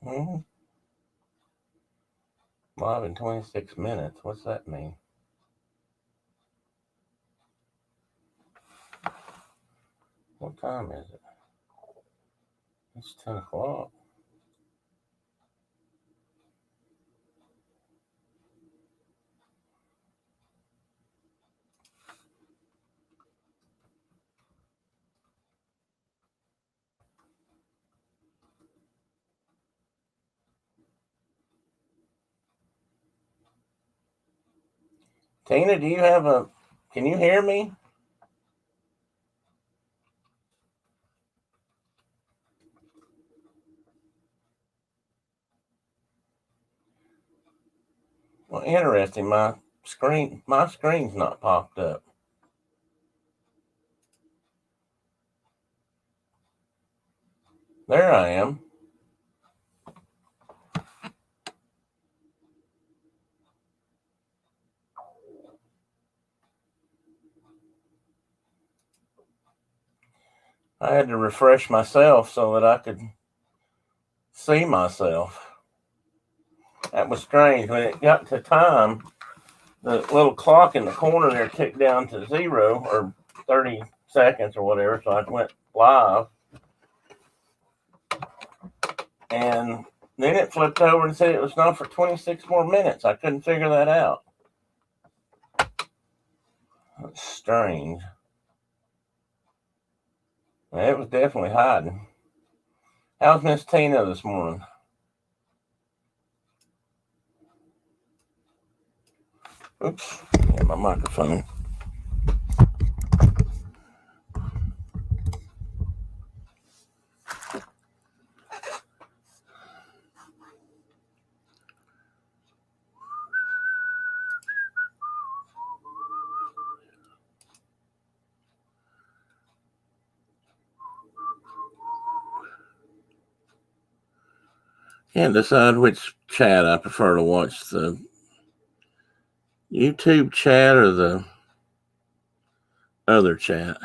Hmm. Live in 26 minutes. What's that mean? What time is it? It's 10 o'clock. Tina, do you have a... Can you hear me? Well, interesting. My screen's not popped up. There I am. I had to refresh myself so that I could see myself. That was strange. When it got to time, the little clock in the corner there ticked down to 0 or 30 seconds or whatever. So I went live. And then it flipped over and said it was not for 26 more minutes. I couldn't figure that out. That's strange. It was definitely hiding. How's Miss Tina this morning? Oops, my microphone. Can't decide which chat I prefer to watch, the YouTube chat or the other chat.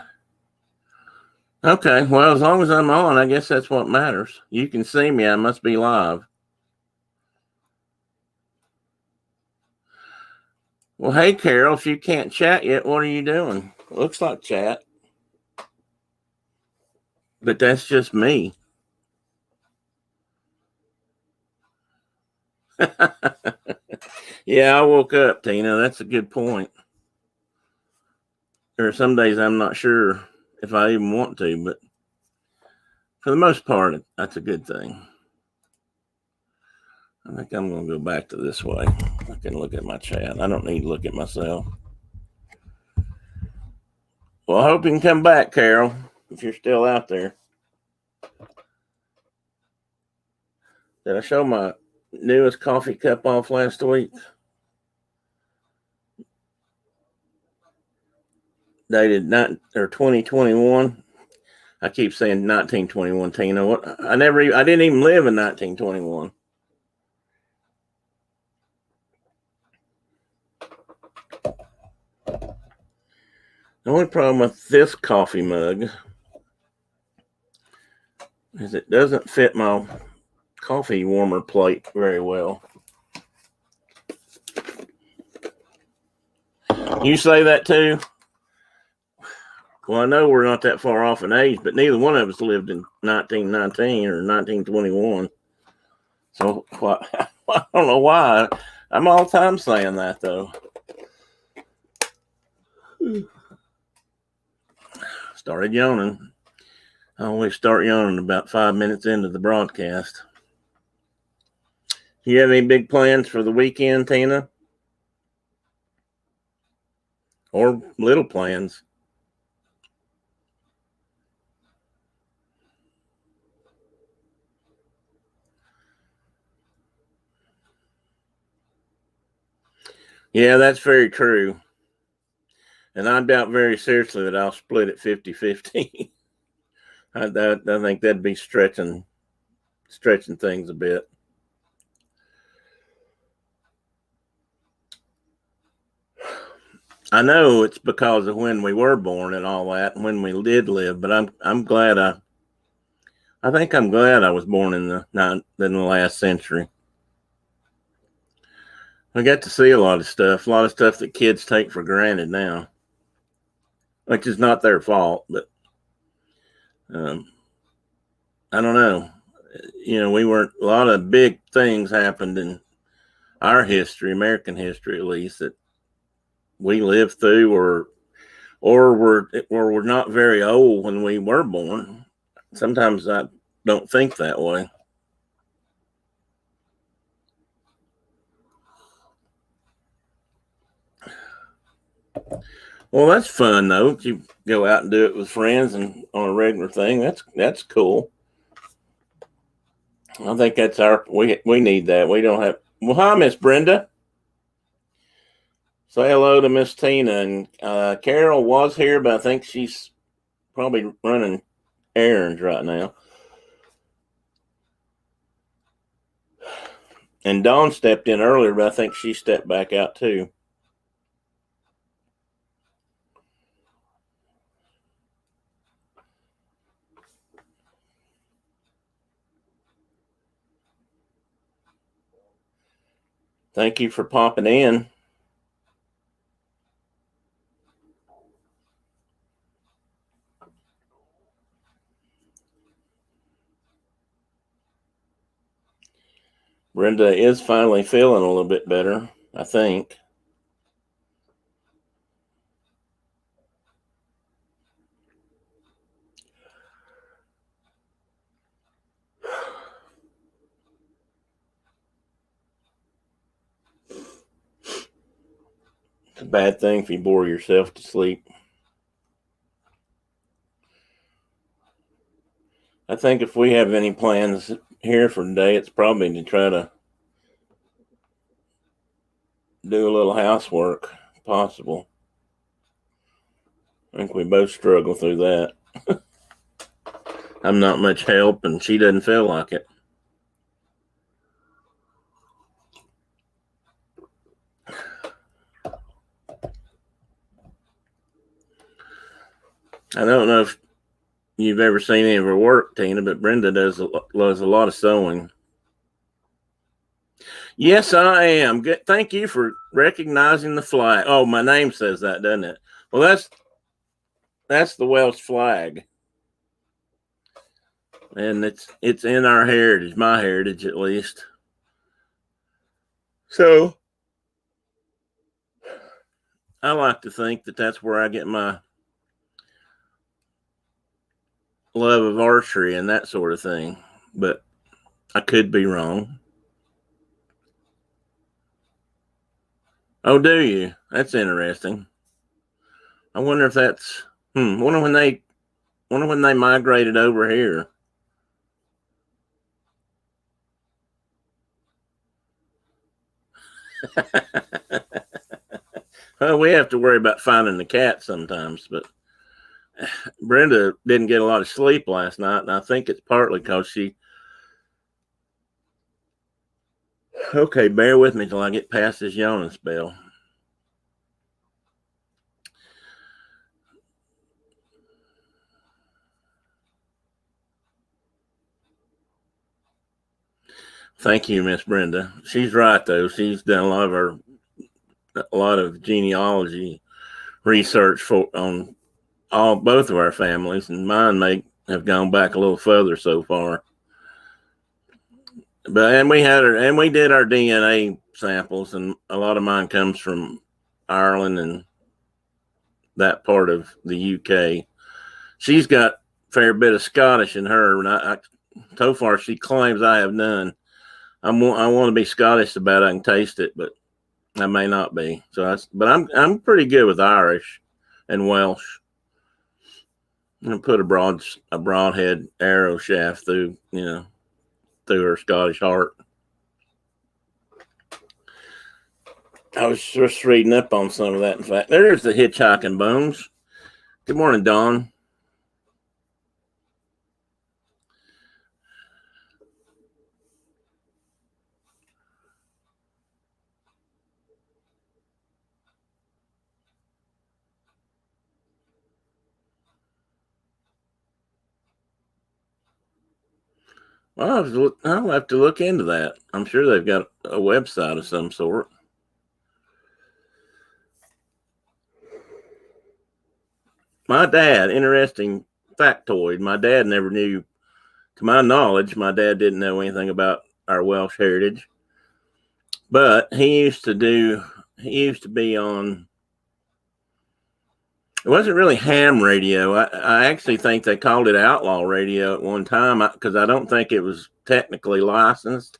Okay, well, as long as I'm on, I guess that's what matters. You can see me. I must be live. Well, hey, Carol, if you can't chat yet, what are you doing? Looks like chat. But that's just me. Yeah, I woke up, Tina. That's a good point. There are some days I'm not sure if I even want to, but for the most part, that's a good thing. I think I'm going to go back to this way. I can look at my chat. I don't need to look at myself. Well, I hope you can come back, Carol, if you're still out there. Did I show my newest coffee cup off last week? Dated 2021. I keep saying 1921, Tina. I didn't even live in 1921. The only problem with this coffee mug is it doesn't fit my coffee warmer plate very well. You say that too? Well, I know we're not that far off in age, but neither one of us lived in 1919 or 1921. So I don't know why. I'm all the time saying that, though. Started yawning. I always start yawning about 5 minutes into the broadcast. Do you have any big plans for the weekend, Tina? Or little plans? Yeah, that's very true. And I doubt very seriously that I'll split it 50-50. I think that'd be stretching things a bit. I know it's because of when we were born and all that, and when we did live, but I'm glad I I think I'm glad I was born in the last century. I got to see a lot of stuff that kids take for granted now, which is not their fault, but um, I don't know. We weren't, a lot of big things happened in our history, American history at least, that we lived through or were not very old when we were born. Sometimes I don't think that way. Well, that's fun though. You go out and do it with friends and on a regular thing. That's cool. I think that's we need that. We don't have. Well, hi, Miss Brenda. Say hello to Miss Tina, and Carol was here, but I think she's probably running errands right now. And Dawn stepped in earlier, but I think she stepped back out too. Thank you for popping in. Brenda is finally feeling a little bit better, I think. It's a bad thing if you bore yourself to sleep. I think if we have any plans here for today, it's probably to try to do a little housework, if possible. I think we both struggle through that. I'm not much help, and she doesn't feel like it. I don't know if you've ever seen any of her work, Tina, but Brenda does a lot of sewing. Yes, I am. Good. Thank you for recognizing the flag. Oh, my name says that, doesn't it? Well, that's the Welsh flag, and it's in our heritage, my heritage at least. So I like to think that that's where I get my love of archery and that sort of thing, but I could be wrong. Oh, do you? That's interesting. I wonder if that's wonder when they migrated over here. Well, we have to worry about finding the cat sometimes, but Brenda didn't get a lot of sleep last night, and I think it's partly because she. Okay, bear with me till I get past this yawning spell. Thank you, Miss Brenda. She's right though. She's done a lot of genealogy research on both of our families, and mine may have gone back a little further so far. But and we did our DNA samples, and a lot of mine comes from Ireland and that part of the UK. She's got a fair bit of Scottish in her, and so far she claims I have none. I want to be Scottish about it. I can taste it, but I may not be. But I'm pretty good with Irish and Welsh. I'm gonna put a broadhead arrow shaft through her Scottish heart. I was just reading up on some of that. In fact, there's the hitchhiking bones. Good morning, Dawn. Well, I'll have to look into that. I'm sure they've got a website of some sort. My dad, interesting factoid, my dad never knew, to my knowledge, my dad didn't know anything about our Welsh heritage. But he used to be on, it wasn't really ham radio. I actually think they called it outlaw radio at one time because I don't think it was technically licensed.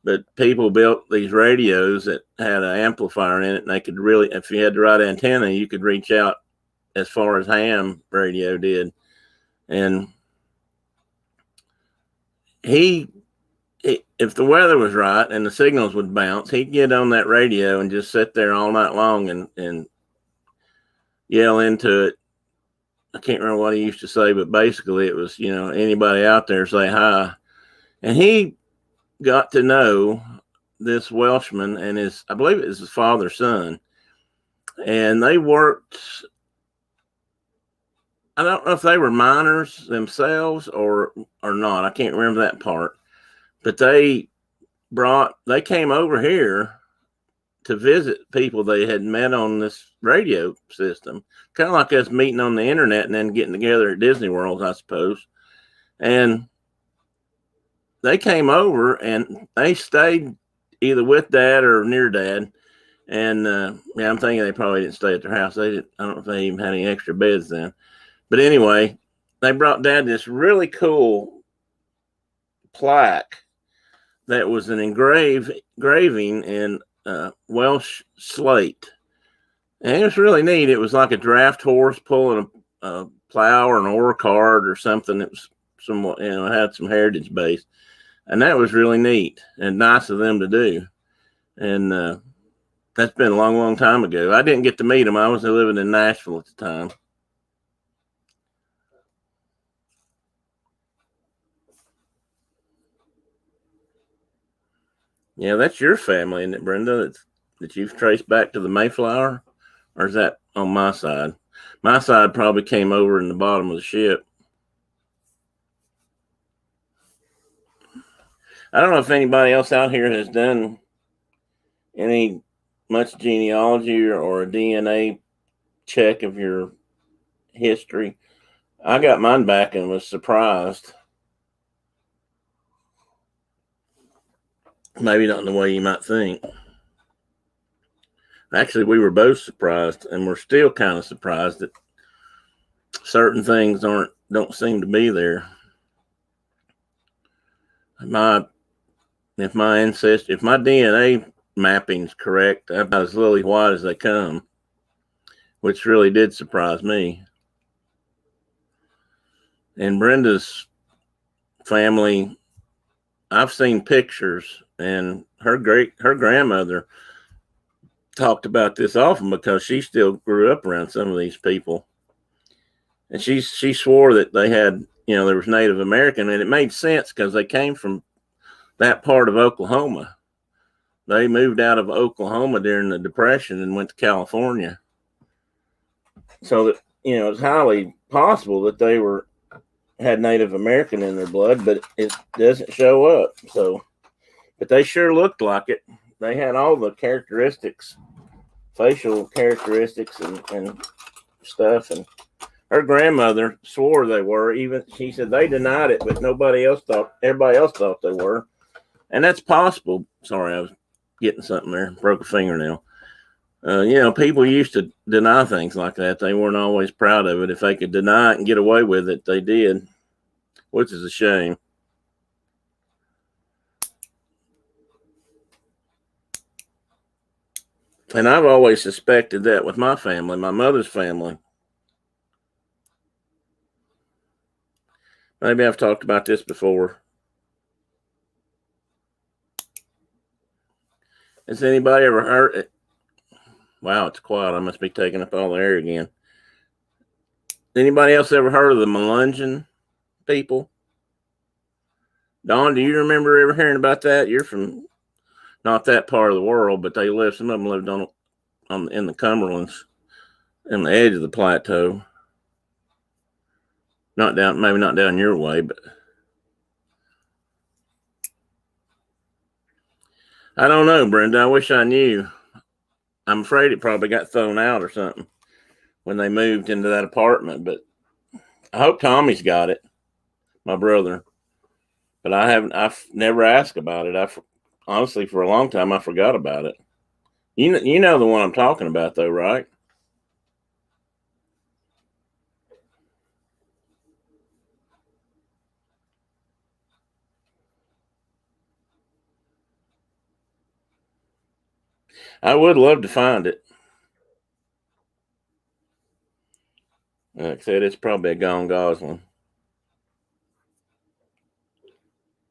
But people built these radios that had an amplifier in it, and they could really, if you had the right antenna, you could reach out as far as ham radio did. And he, if the weather was right and the signals would bounce, he'd get on that radio and just sit there all night long and yell into it. I can't remember what he used to say, but basically it was, anybody out there, say hi. And he got to know this Welshman and I believe it was his father's son. And they worked, I don't know if they were miners themselves or not. I can't remember that part. But they came over here to visit people they had met on this radio system, kind of like us meeting on the internet and then getting together at Disney World, I suppose. And they came over and they stayed either with Dad or near Dad. And I'm thinking they probably didn't stay at their house. I don't know if they even had any extra beds then. But anyway, they brought Dad this really cool plaque that was an engraving in Welsh slate. And it was really neat. It was like a draft horse pulling a plow or an ore cart or something. It was somewhat, had some heritage base. And that was really neat and nice of them to do. And that's been a long, long time ago. I didn't get to meet them. I was living in Nashville at the time. Yeah, that's your family, isn't it, Brenda? That you've traced back to the Mayflower? Or is that on my side? My side probably came over in the bottom of the ship. I don't know if anybody else out here has done any much genealogy or a DNA check of your history. I got mine back and was surprised. Maybe not in the way you might think. Actually, we were both surprised, and we're still kind of surprised that certain things don't seem to be there. If my DNA mapping's correct, I'm about as lily white as they come, which really did surprise me. And Brenda's family, I've seen pictures, and her grandmother talked about this often because she still grew up around some of these people. And she swore that they had, there was Native American, and it made sense because they came from that part of Oklahoma. They moved out of Oklahoma during the Depression and went to California. So that, it's highly possible that they had Native American in their blood, but it doesn't show up. So, but they sure looked like it. They had all the characteristics, facial characteristics and stuff. And her grandmother swore they were. Even she said they denied it, but everybody else thought they were. And that's possible. Sorry, I was getting something there. Broke a fingernail. People used to deny things like that. They weren't always proud of it. If they could deny it and get away with it, they did, which is a shame. And I've always suspected that with my family, my mother's family. Maybe I've talked about this before. Has anybody ever heard it? Wow, it's quiet. I must be taking up all the air again. Anybody else ever heard of the Melungeon people? Dawn, do you remember ever hearing about that? You're from not that part of the world, but some of them lived in the Cumberlands, in the edge of the plateau. Maybe not down your way, but I don't know, Brenda. I wish I knew. I'm afraid it probably got thrown out or something when they moved into that apartment. But I hope Tommy's got it, my brother. But I've never asked about it. Honestly, for a long time, I forgot about it. You know the one I'm talking about, though, right? I would love to find it. Like I said, it's probably a gone Gosling.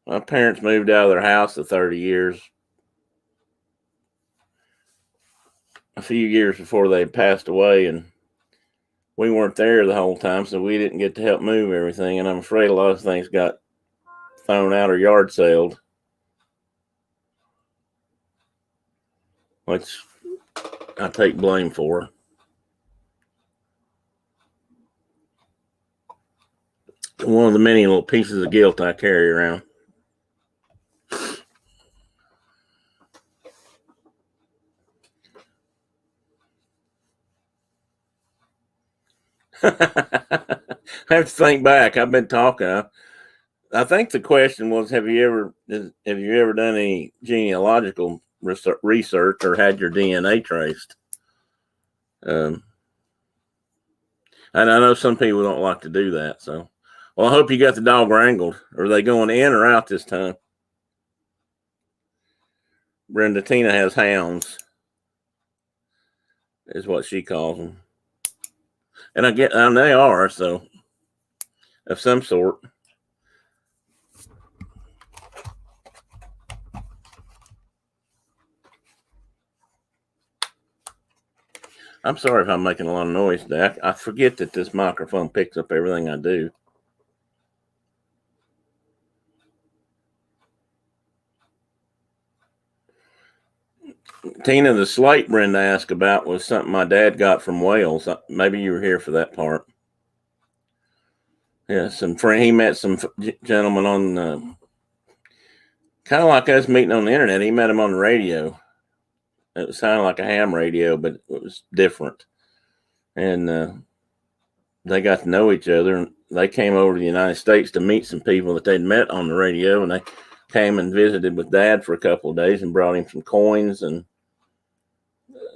My parents moved out of their house of 30 years, a few years before they passed away, and we weren't there the whole time, so we didn't get to help move everything. And I'm afraid a lot of things got thrown out or yard saled, which I take blame for. One of the many little pieces of guilt I carry around. I have to think back. I've been talking. I think the question was, have you ever done any genealogical research or had your DNA traced? And I know some people don't like to do that. So, well, I hope you got the dog wrangled. Are they going in or out this time? Brenda Tina has hounds, is what she calls them, and they are so of some sort. I'm sorry if I'm making a lot of noise today. I forget that this microphone picks up everything I do. Tina, the slate Brenda asked about was something my dad got from Wales. Maybe you were here for that part. Yeah, he met some gentlemen on kind of like us meeting on the internet. He met them on the radio. It sounded like a ham radio, but it was different. And they got to know each other, and they came over to the United States to meet some people that they'd met on the radio, and they came and visited with Dad for a couple of days and brought him some coins and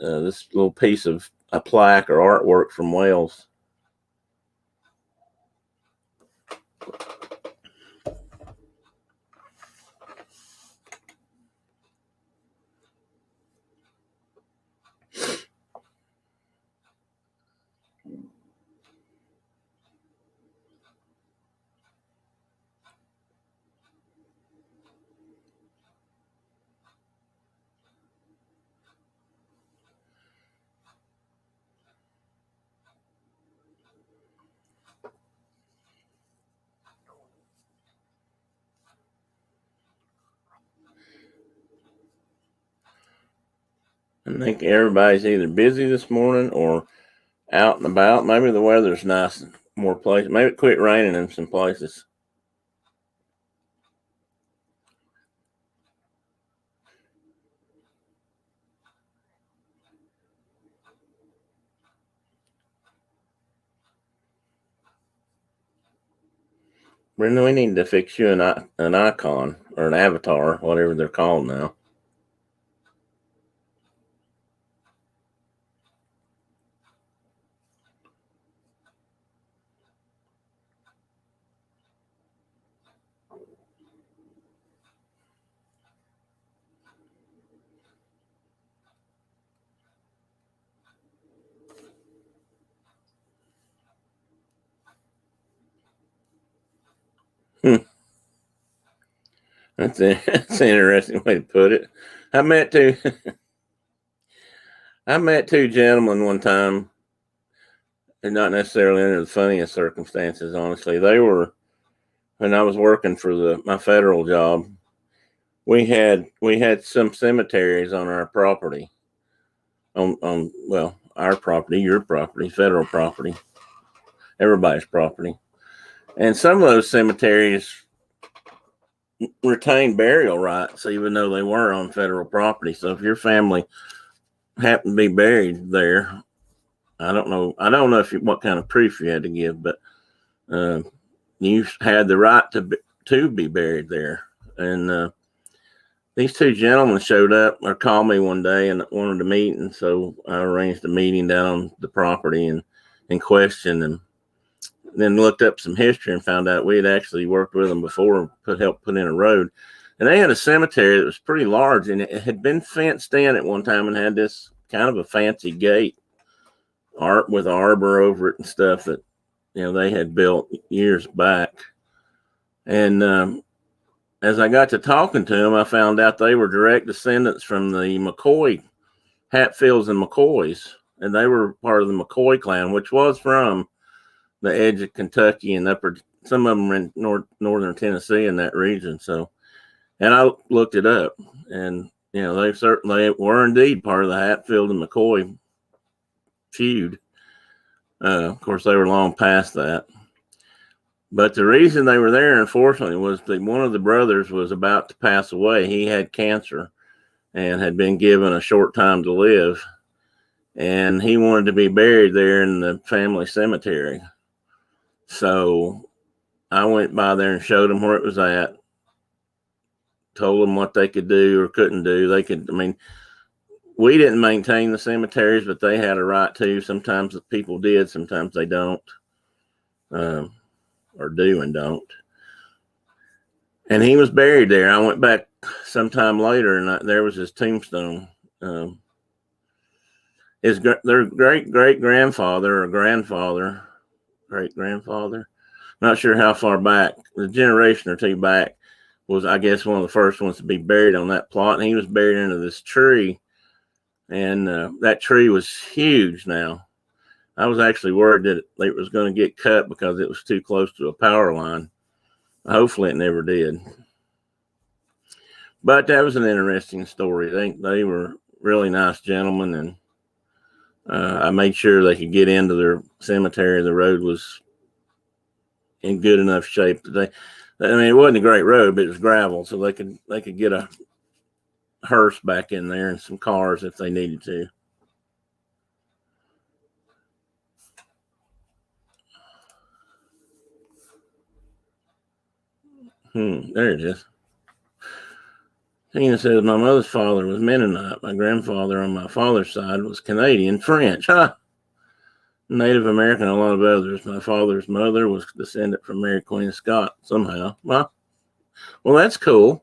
this little piece of a plaque or artwork from Wales. I think everybody's either busy this morning or out and about. Maybe the weather's nice in more places. Maybe it quit raining in some places. Brenda, we need to fix you an icon or an avatar, whatever they're called now. That's an interesting way to put it. I met two gentlemen one time, and not necessarily under the funniest circumstances. Honestly, they were when I was working for my federal job. We had some cemeteries on our property, on our property, your property, federal property, everybody's property, and some of those cemeteries retain burial rights, even though they were on federal property. So if your family happened to be buried there, I don't know if what kind of proof you had to give, but you had the right to be buried there. And these two gentlemen showed up or called me one day and wanted to meet, and so I arranged a meeting down on the property and questioned them. Then looked up some history and found out we had actually worked with them before and helped put in a road. And they had a cemetery that was pretty large, and it had been fenced in at one time and had this kind of a fancy gate with arbor over it and stuff that they had built years back. And as I got to talking to them, I found out they were direct descendants from the McCoy, Hatfields and McCoys, and they were part of the McCoy clan, which was from the edge of Kentucky and some of them were in northern Tennessee in that region. So, and I looked it up, and they certainly were indeed part of the Hatfield and McCoy feud. Of course, they were long past that. But the reason they were there, unfortunately, was that one of the brothers was about to pass away. He had cancer and had been given a short time to live, and he wanted to be buried there in the family cemetery. So I went by there and showed them where it was at, told them what they could do or couldn't do. We didn't maintain the cemeteries, but they had a right to. Sometimes the people did, sometimes they don't, or do and don't. And he was buried there. I went back sometime later, and there was his tombstone. Their great-great-grandfather or grandfather, great-grandfather, not sure how far back, a generation or two back, was, I guess, one of the first ones to be buried on that plot. And he was buried into this tree, and that tree was huge now. I was actually worried that it was going to get cut because it was too close to a power line. Hopefully it never did. But that was an interesting story. They were really nice gentlemen, and I made sure they could get into their cemetery. The road was in good enough shape that it wasn't a great road, but it was gravel, so they could get a hearse back in there and some cars if they needed to. There it is. Tina says, my mother's father was Mennonite. My grandfather on my father's side was Canadian French. Native American, a lot of others. My father's mother was descendant from Mary Queen of Scots somehow. Well, that's cool.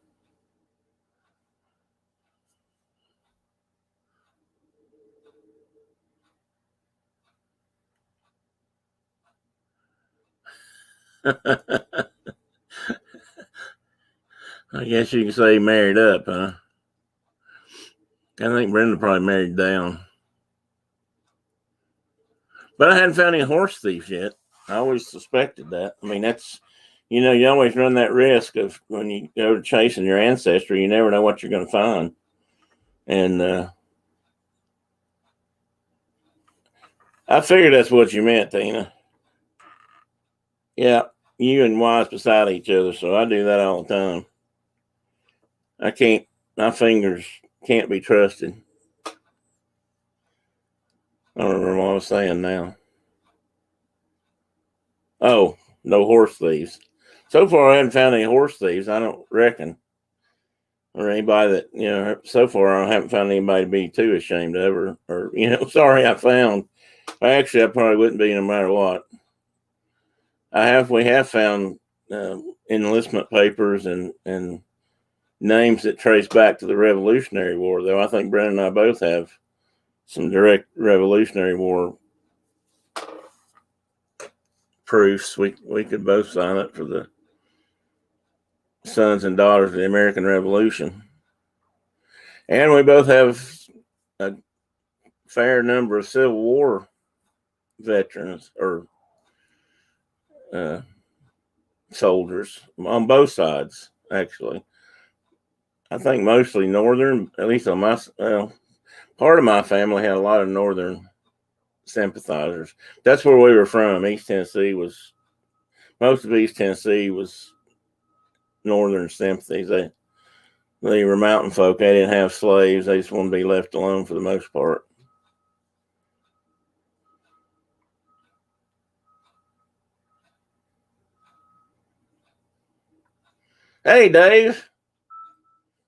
I guess you can say married up, huh? I think Brenda probably married down. But I hadn't found any horse thieves yet. I always suspected that. That's, you always run that risk of when you go to chasing your ancestry, you never know what you're going to find. And I figured that's what you meant, Tina. Yeah, you and Wise beside each other, so I do that all the time. My fingers can't be trusted. I don't remember what I was saying now. Oh, no horse thieves. So far, I haven't found any horse thieves, I don't reckon. Or anybody that, so far, I haven't found anybody to be too ashamed of or sorry I found. Actually, I probably wouldn't be no matter what. We have found enlistment papers and names that trace back to the Revolutionary War, though I think Brenda and I both have some direct Revolutionary War proofs. We could both sign up for the sons and daughters of the American Revolution. And we both have a fair number of Civil War veterans or soldiers on both sides, actually. I think mostly Northern, at least on part of my family had a lot of Northern sympathizers. That's where we were from. Most of East Tennessee was northern sympathies. They were mountain folk. They didn't have slaves. They just wanted to be left alone for the most part. Hey, Dave.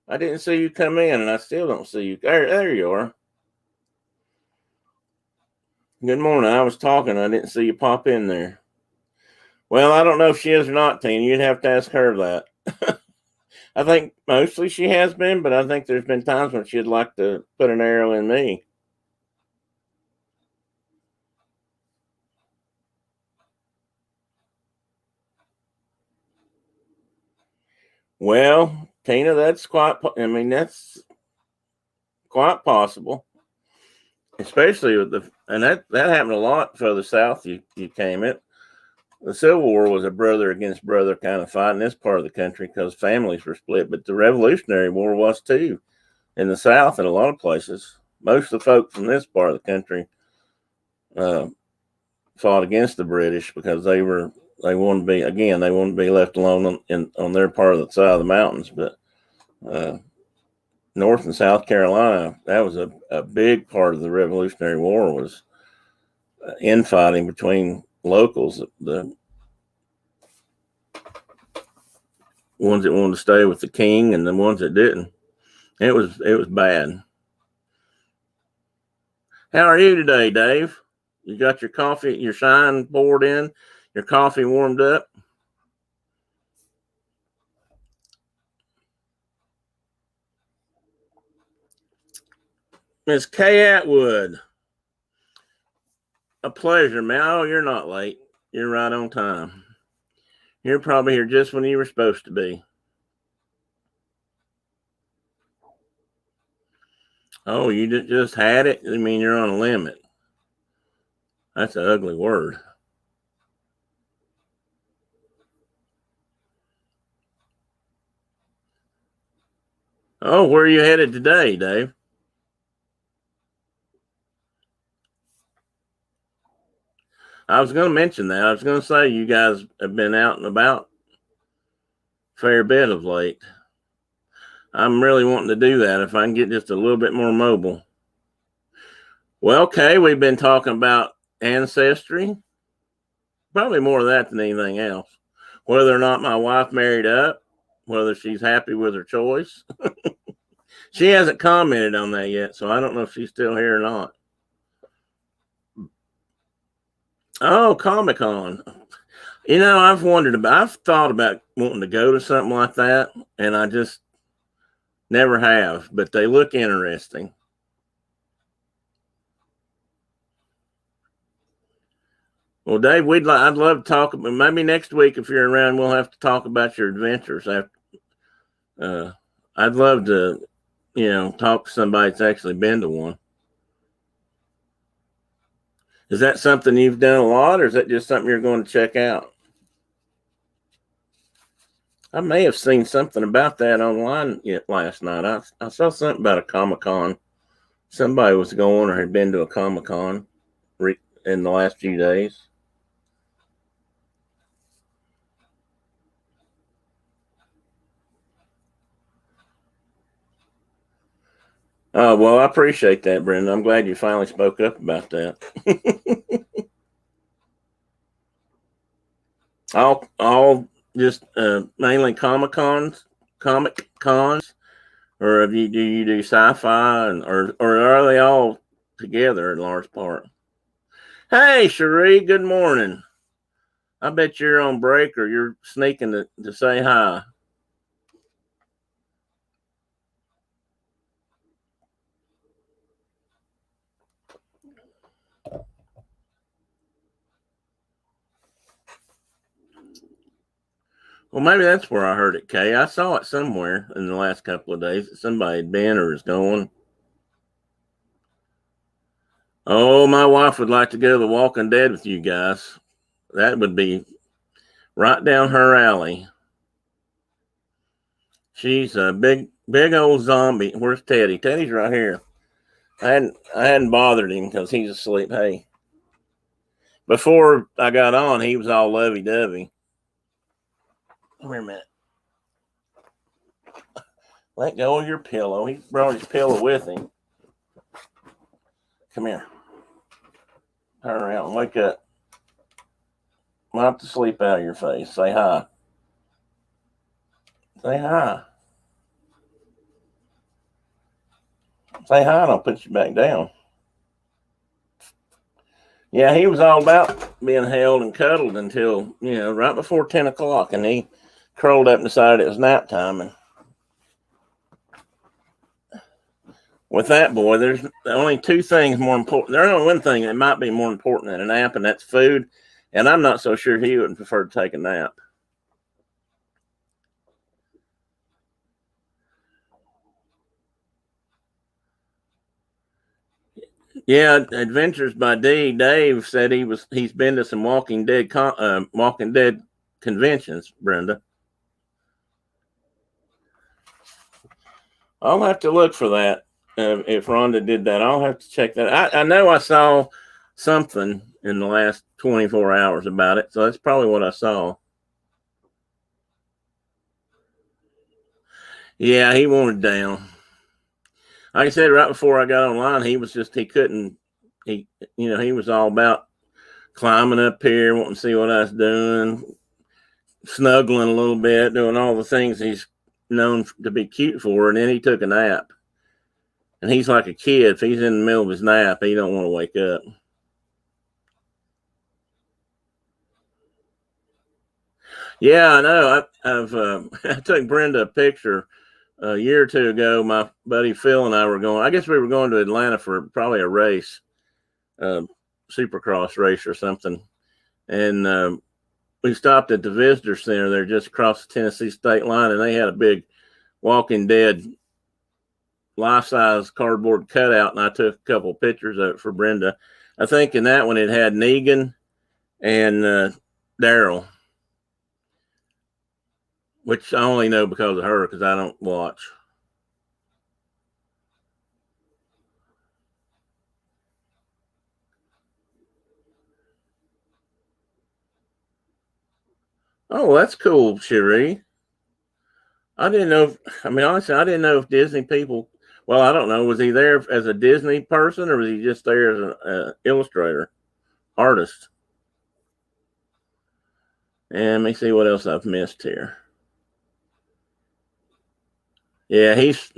I didn't see you come in, and I still don't see you. There you are. Good morning. I was talking. I didn't see you pop in there. Well, I don't know if she is or not, Tina. You'd have to ask her that. I think mostly she has been, but I think there's been times when she'd like to put an arrow in me. Well, Tina, that's quite possible, especially with that happened a lot further south you came it. The Civil War was a brother against brother kind of fight in this part of the country because families were split, but the Revolutionary War was too in the South in a lot of places. Most of the folks from this part of the country fought against the British because they wanted to be left alone on their part of the side of the mountains. But North and South Carolina, that was a big part of the Revolutionary War, was infighting between locals, the ones that wanted to stay with the king and the ones that didn't. It was bad. How are you today, Dave? You got your coffee, your shine poured in, your coffee warmed up? Miss Kay Atwood, a pleasure, man. Oh, you're not late. You're right on time. You're probably here just when you were supposed to be. Oh, you just had it? I mean, you're on a limit. That's an ugly word. Oh, where are you headed today, Dave? I was going to mention that. I was going to say you guys have been out and about a fair bit of late. I'm really wanting to do that if I can get just a little bit more mobile. Well, Kay, we've been talking about ancestry. Probably more of that than anything else. Whether or not my wife married up, whether she's happy with her choice. She hasn't commented on that yet, so I don't know if she's still here or not. Oh, Comic-Con. I've thought about wanting to go to something like that, and I just never have, but they look interesting. Well, Dave, I'd love to talk about, maybe next week if you're around, we'll have to talk about your adventures. I'd love to, talk to somebody that's actually been to one. Is that something you've done a lot, or is that just something you're going to check out? I may have seen something about that online last night. I saw something about a Comic-Con. Somebody was going or had been to a Comic-Con in the last few days. Oh, well, I appreciate that, Brendan. I'm glad you finally spoke up about that. all just mainly comic cons, or do you do sci-fi, or are they all together in large part? Hey, Cherie, good morning. I bet you're on break or you're sneaking to say hi. Well, maybe that's where I heard it, Kay. I saw it somewhere in the last couple of days that somebody had been or is going. Oh, my wife would like to go to The Walking Dead with you guys. That would be right down her alley. She's a big old zombie. Where's Teddy? Teddy's right here. I hadn't bothered him because he's asleep. Hey, before I got on, he was all lovey dovey. Wait a minute. Let go of your pillow. He brought his pillow with him. Come here. Turn around. Wake up. Wipe the sleep out of your face. Say hi. Say hi. Say hi and I'll put you back down. Yeah, he was all about being held and cuddled until, right before 10 o'clock. And he curled up and decided it was nap time. And with that boy, there's only two things more important. There's only one thing that might be more important than a nap, and that's food. And I'm not so sure he would prefer to take a nap. Yeah, Adventures by D. Dave said he's been to some Walking Dead conventions. Brenda, I'll have to look for that. If Rhonda did that, I'll have to check that. I know I saw something in the last 24 hours about it, so that's probably what I saw. Yeah, he wanted down. Like I said right before I got online, he was he was all about climbing up here, wanting to see what I was doing, snuggling a little bit, doing all the things he's known to be cute for, and then he took a nap. And he's like a kid. If he's in the middle of his nap, he don't want to wake up. Yeah, I know. I took Brenda a picture a year or two ago. My buddy Phil and I were going. I guess we were going to Atlanta for probably a race, Supercross race or something, and we stopped at the visitor center there just across the Tennessee state line, and they had a big Walking Dead life-size cardboard cutout, and I took a couple of pictures of it for Brenda. I think in that one it had Negan and Daryl, which I only know because of her because I don't watch. Oh, that's cool, Cherie. I didn't know. Honestly, I didn't know if Disney people. Well, I don't know. Was he there as a Disney person, or was he just there as an illustrator, artist? And let me see what else I've missed here. Yeah, he's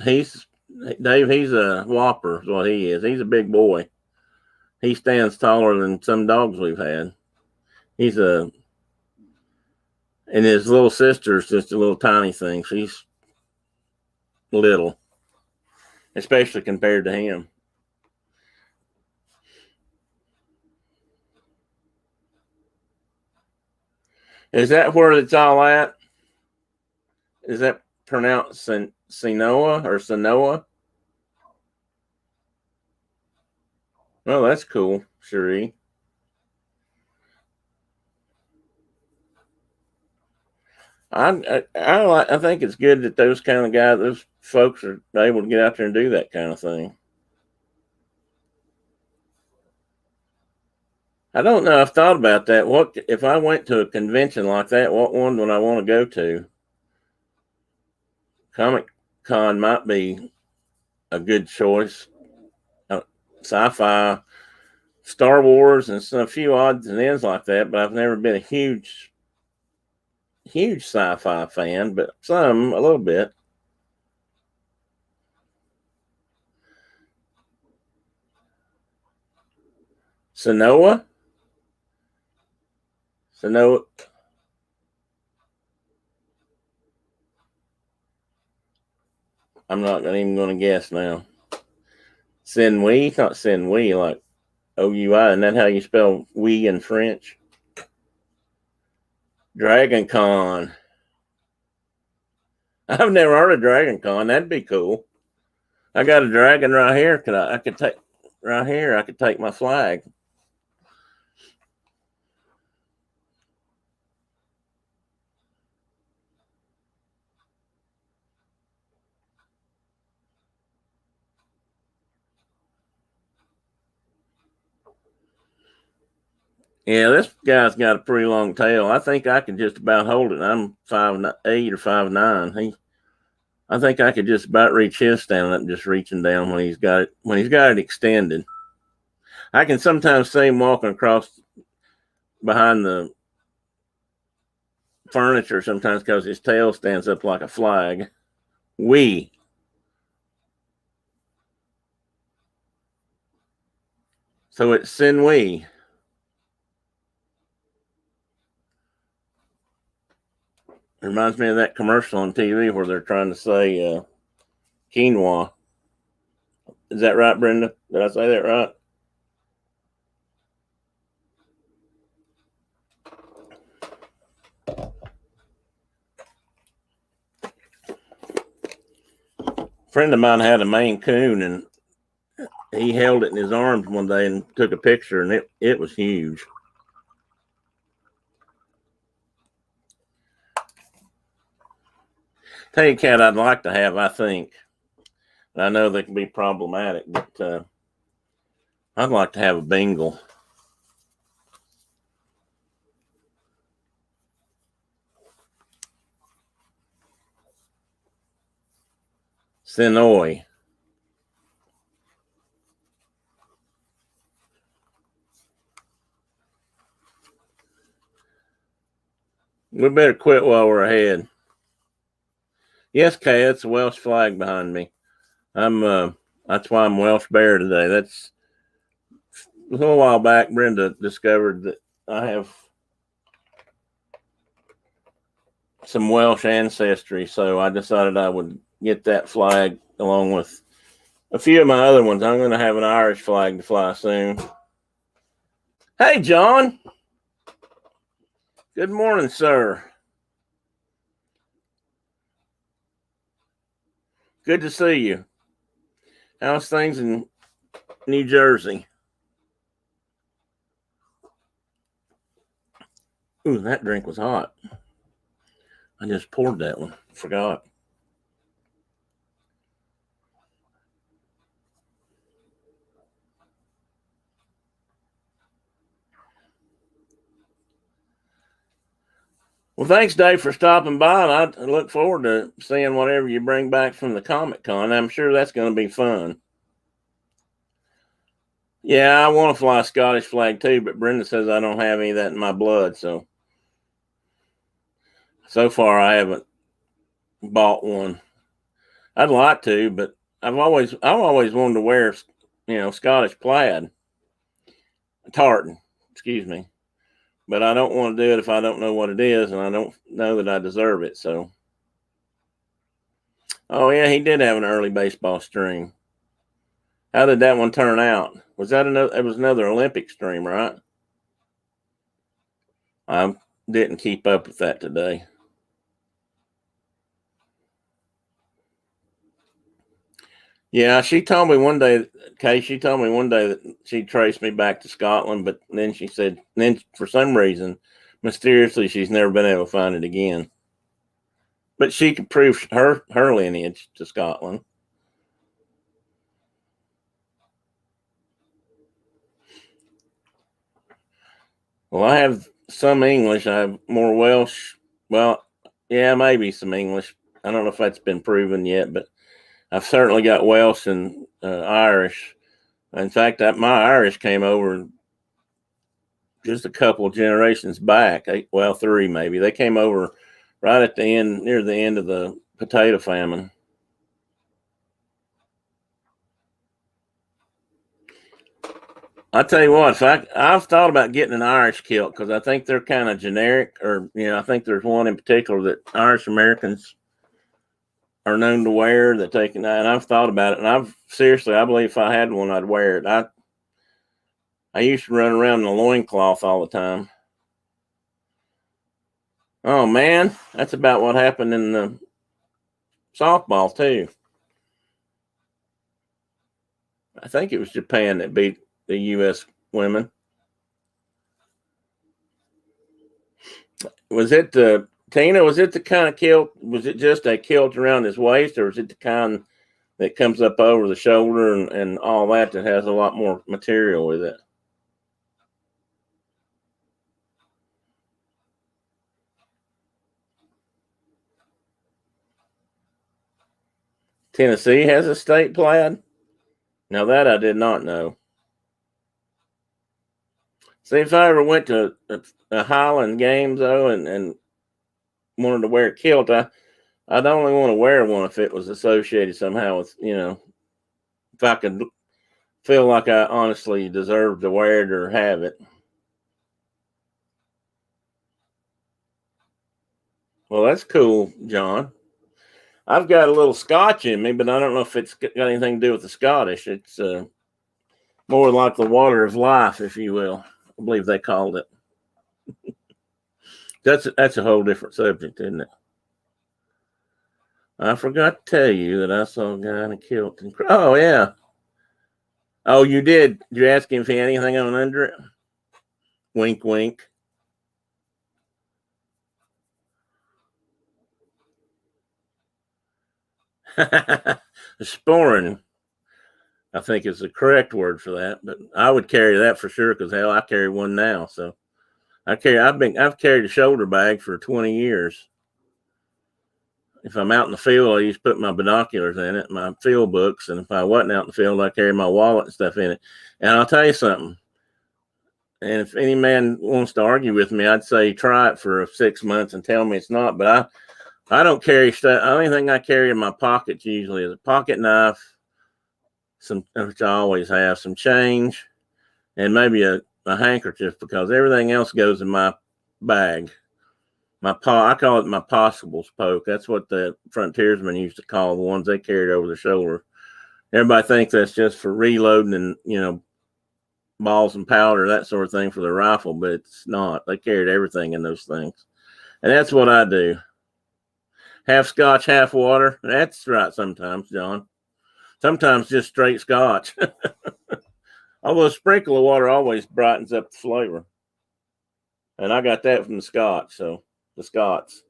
Dave. He's a whopper. Is what he is. He's a big boy. He stands taller than some dogs we've had. He's a and his little sister's just a little tiny thing. She's little, especially compared to him. Is that where it's all at? Is that pronounced Sinoa or Sanoa? Oh, that's cool, Cherie. I think it's good that those kind of guys, those folks, are able to get out there and do that kind of thing. I don't know. I've thought about that. What if I went to a convention like that? What one would I want to go to? Comic Con might be a good choice. Sci-fi, Star Wars, and a few odds and ends like that. But I've never been a huge sci-fi fan, but a little bit. Sanoa, Sanoa. I'm not even going to guess now. Senui, not Senui, like OUI. Isn't that how you spell we in French? Dragon Con. I've never heard of Dragon Con. That'd be cool. I got a dragon right here. I could take right here. I could take my flag. Yeah, this guy's got a pretty long tail. I think I can just about hold it. I'm 5'8" or 5'9". I think I could just about reach his standing up, just reaching down when he's got it extended. I can sometimes see him walking across behind the furniture sometimes because his tail stands up like a flag. We. So it's sin we. It reminds me of that commercial on TV where they're trying to say quinoa. Is that right, Brenda? Did I say that right? A friend of mine had a Maine Coon, and he held it in his arms one day and took a picture, and it was huge. Tell you a cat I'd like to have, I think. I know they can be problematic, but I'd like to have a Bengal. Sinoy. We better quit while we're ahead. Yes, Kay, it's a Welsh flag behind me. That's why I'm Welsh Bear today. That's a little while back. Brenda discovered that I have some Welsh ancestry, so I decided I would get that flag along with a few of my other ones. I'm going to have an Irish flag to fly soon. Hey, John. Good morning, sir. Good to see you. How's things in New Jersey? Ooh, that drink was hot. I just poured that one. Forgot. Well, thanks, Dave, for stopping by. And I look forward to seeing whatever you bring back from the Comic Con. I'm sure that's going to be fun. Yeah, I want to fly a Scottish flag too, but Brenda says I don't have any of that in my blood. So far, I haven't bought one. I'd like to, but I've always wanted to wear, Scottish plaid, tartan. Excuse me, but I don't want to do it if I don't know what it is, and I don't know that I deserve it. So, oh yeah, he did have an early baseball stream. How did that one turn out? Was that another? It was another Olympic stream, right? I didn't keep up with that today. Yeah, she told me one day, Kay, she told me one day that she traced me back to Scotland, but then she said, then for some reason, mysteriously, she's never been able to find it again. But she could prove her lineage to Scotland. Well, I have some English. I have more Welsh. Well, yeah, maybe some English. I don't know if that's been proven yet, but I've certainly got Welsh and Irish. In fact, my Irish came over just a couple generations back. Well, three maybe. They came over right at the end, near the end of the potato famine. I tell you what, I've thought about getting an Irish kilt because I think they're kind of generic, or I think there's one in particular that Irish Americans are known to wear that they can. And I've thought about it, and I believe if I had one, I'd wear it. I used to run around in a loincloth all the time. Oh man, that's about what happened in the softball too. I think it was Japan that beat the U.S. women. Was it Tina? Was it the kind of kilt? Was it just a kilt around his waist, or was it the kind that comes up over the shoulder and all that has a lot more material with it? Tennessee has a state plaid? Now that I did not know. See, if I ever went to a Highland game, though, and wanted to wear a kilt, I'd only want to wear one if it was associated somehow with, if I could feel like I honestly deserved to wear it or have it. Well, that's cool, John. I've got a little Scotch in me, but I don't know if it's got anything to do with the Scottish. It's more like the water of life, if you will. I believe they called it. That's a whole different subject, isn't it? I forgot to tell you that I saw a guy in a kilt. Oh, yeah. Oh, you did? Did you ask him if he had anything on under it? Wink, wink. Sporran, I think, is the correct word for that. But I would carry that for sure because hell, I carry one now. So I've carried a shoulder bag for 20 years. If I'm out in the field, I used to put my binoculars in it, my field books, and if I wasn't out in the field, I carry my wallet and stuff in it. And I'll tell you something. And if any man wants to argue with me, I'd say try it for 6 months and tell me it's not. But I don't carry stuff. The only thing I carry in my pockets usually is a pocket knife, which I always have, some change, and maybe a handkerchief because everything else goes in my bag. I call it my possibles poke. That's what the frontiersmen used to call the ones they carried over the shoulder. Everybody thinks that's just for reloading and, balls and powder, that sort of thing for the rifle, but it's not. They carried everything in those things. And that's what I do. Half Scotch, half water. That's right sometimes, John. Sometimes just straight Scotch. Although a sprinkle of water always brightens up the flavor. And I got that from the Scotch, so the Scots.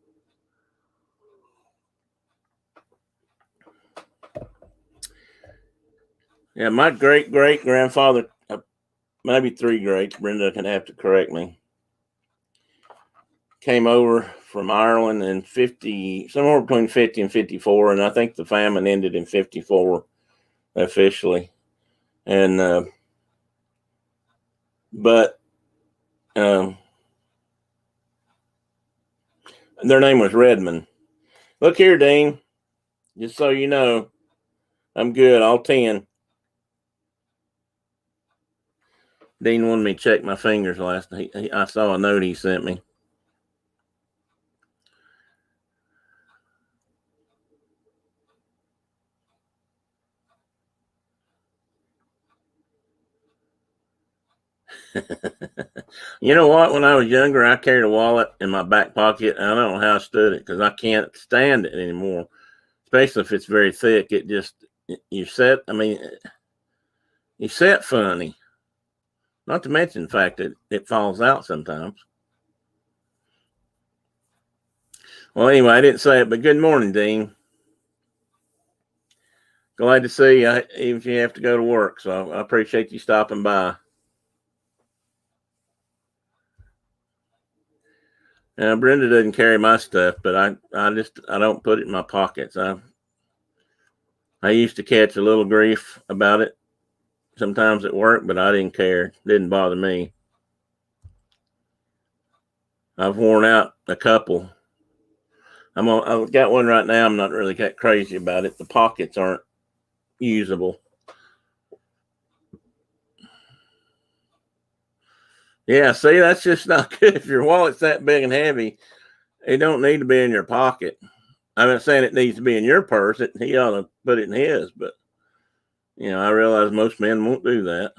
Yeah, my great-great-grandfather, maybe 3 greats, Brenda can have to correct me, came over from Ireland in somewhere between 50 and 54, and I think the famine ended in 54 officially. And but their name was Redmond. Look here, Dean, just so you know, I'm good, all 10. Dean wanted me to check my fingers last night. I saw a note he sent me. You know what? When I was younger, I carried a wallet in my back pocket. And I don't know how I stood it because I can't stand it anymore, especially if it's very thick. You set funny. Not to mention the fact that it falls out sometimes. Well, anyway, I didn't say it, but good morning, Dean. Glad to see you, even if you have to go to work. So I appreciate you stopping by. Now, Brenda doesn't carry my stuff, but I don't put it in my pockets. I used to catch a little grief about it sometimes at work, but I didn't care. It didn't bother me. I've worn out a couple. I've got one right now. I'm not really that crazy about it. The pockets aren't usable. Yeah, see, that's just not good. If your wallet's that big and heavy, it don't need to be in your pocket. I'm not saying it needs to be in your purse. He ought to put it in his, but I realize most men won't do that.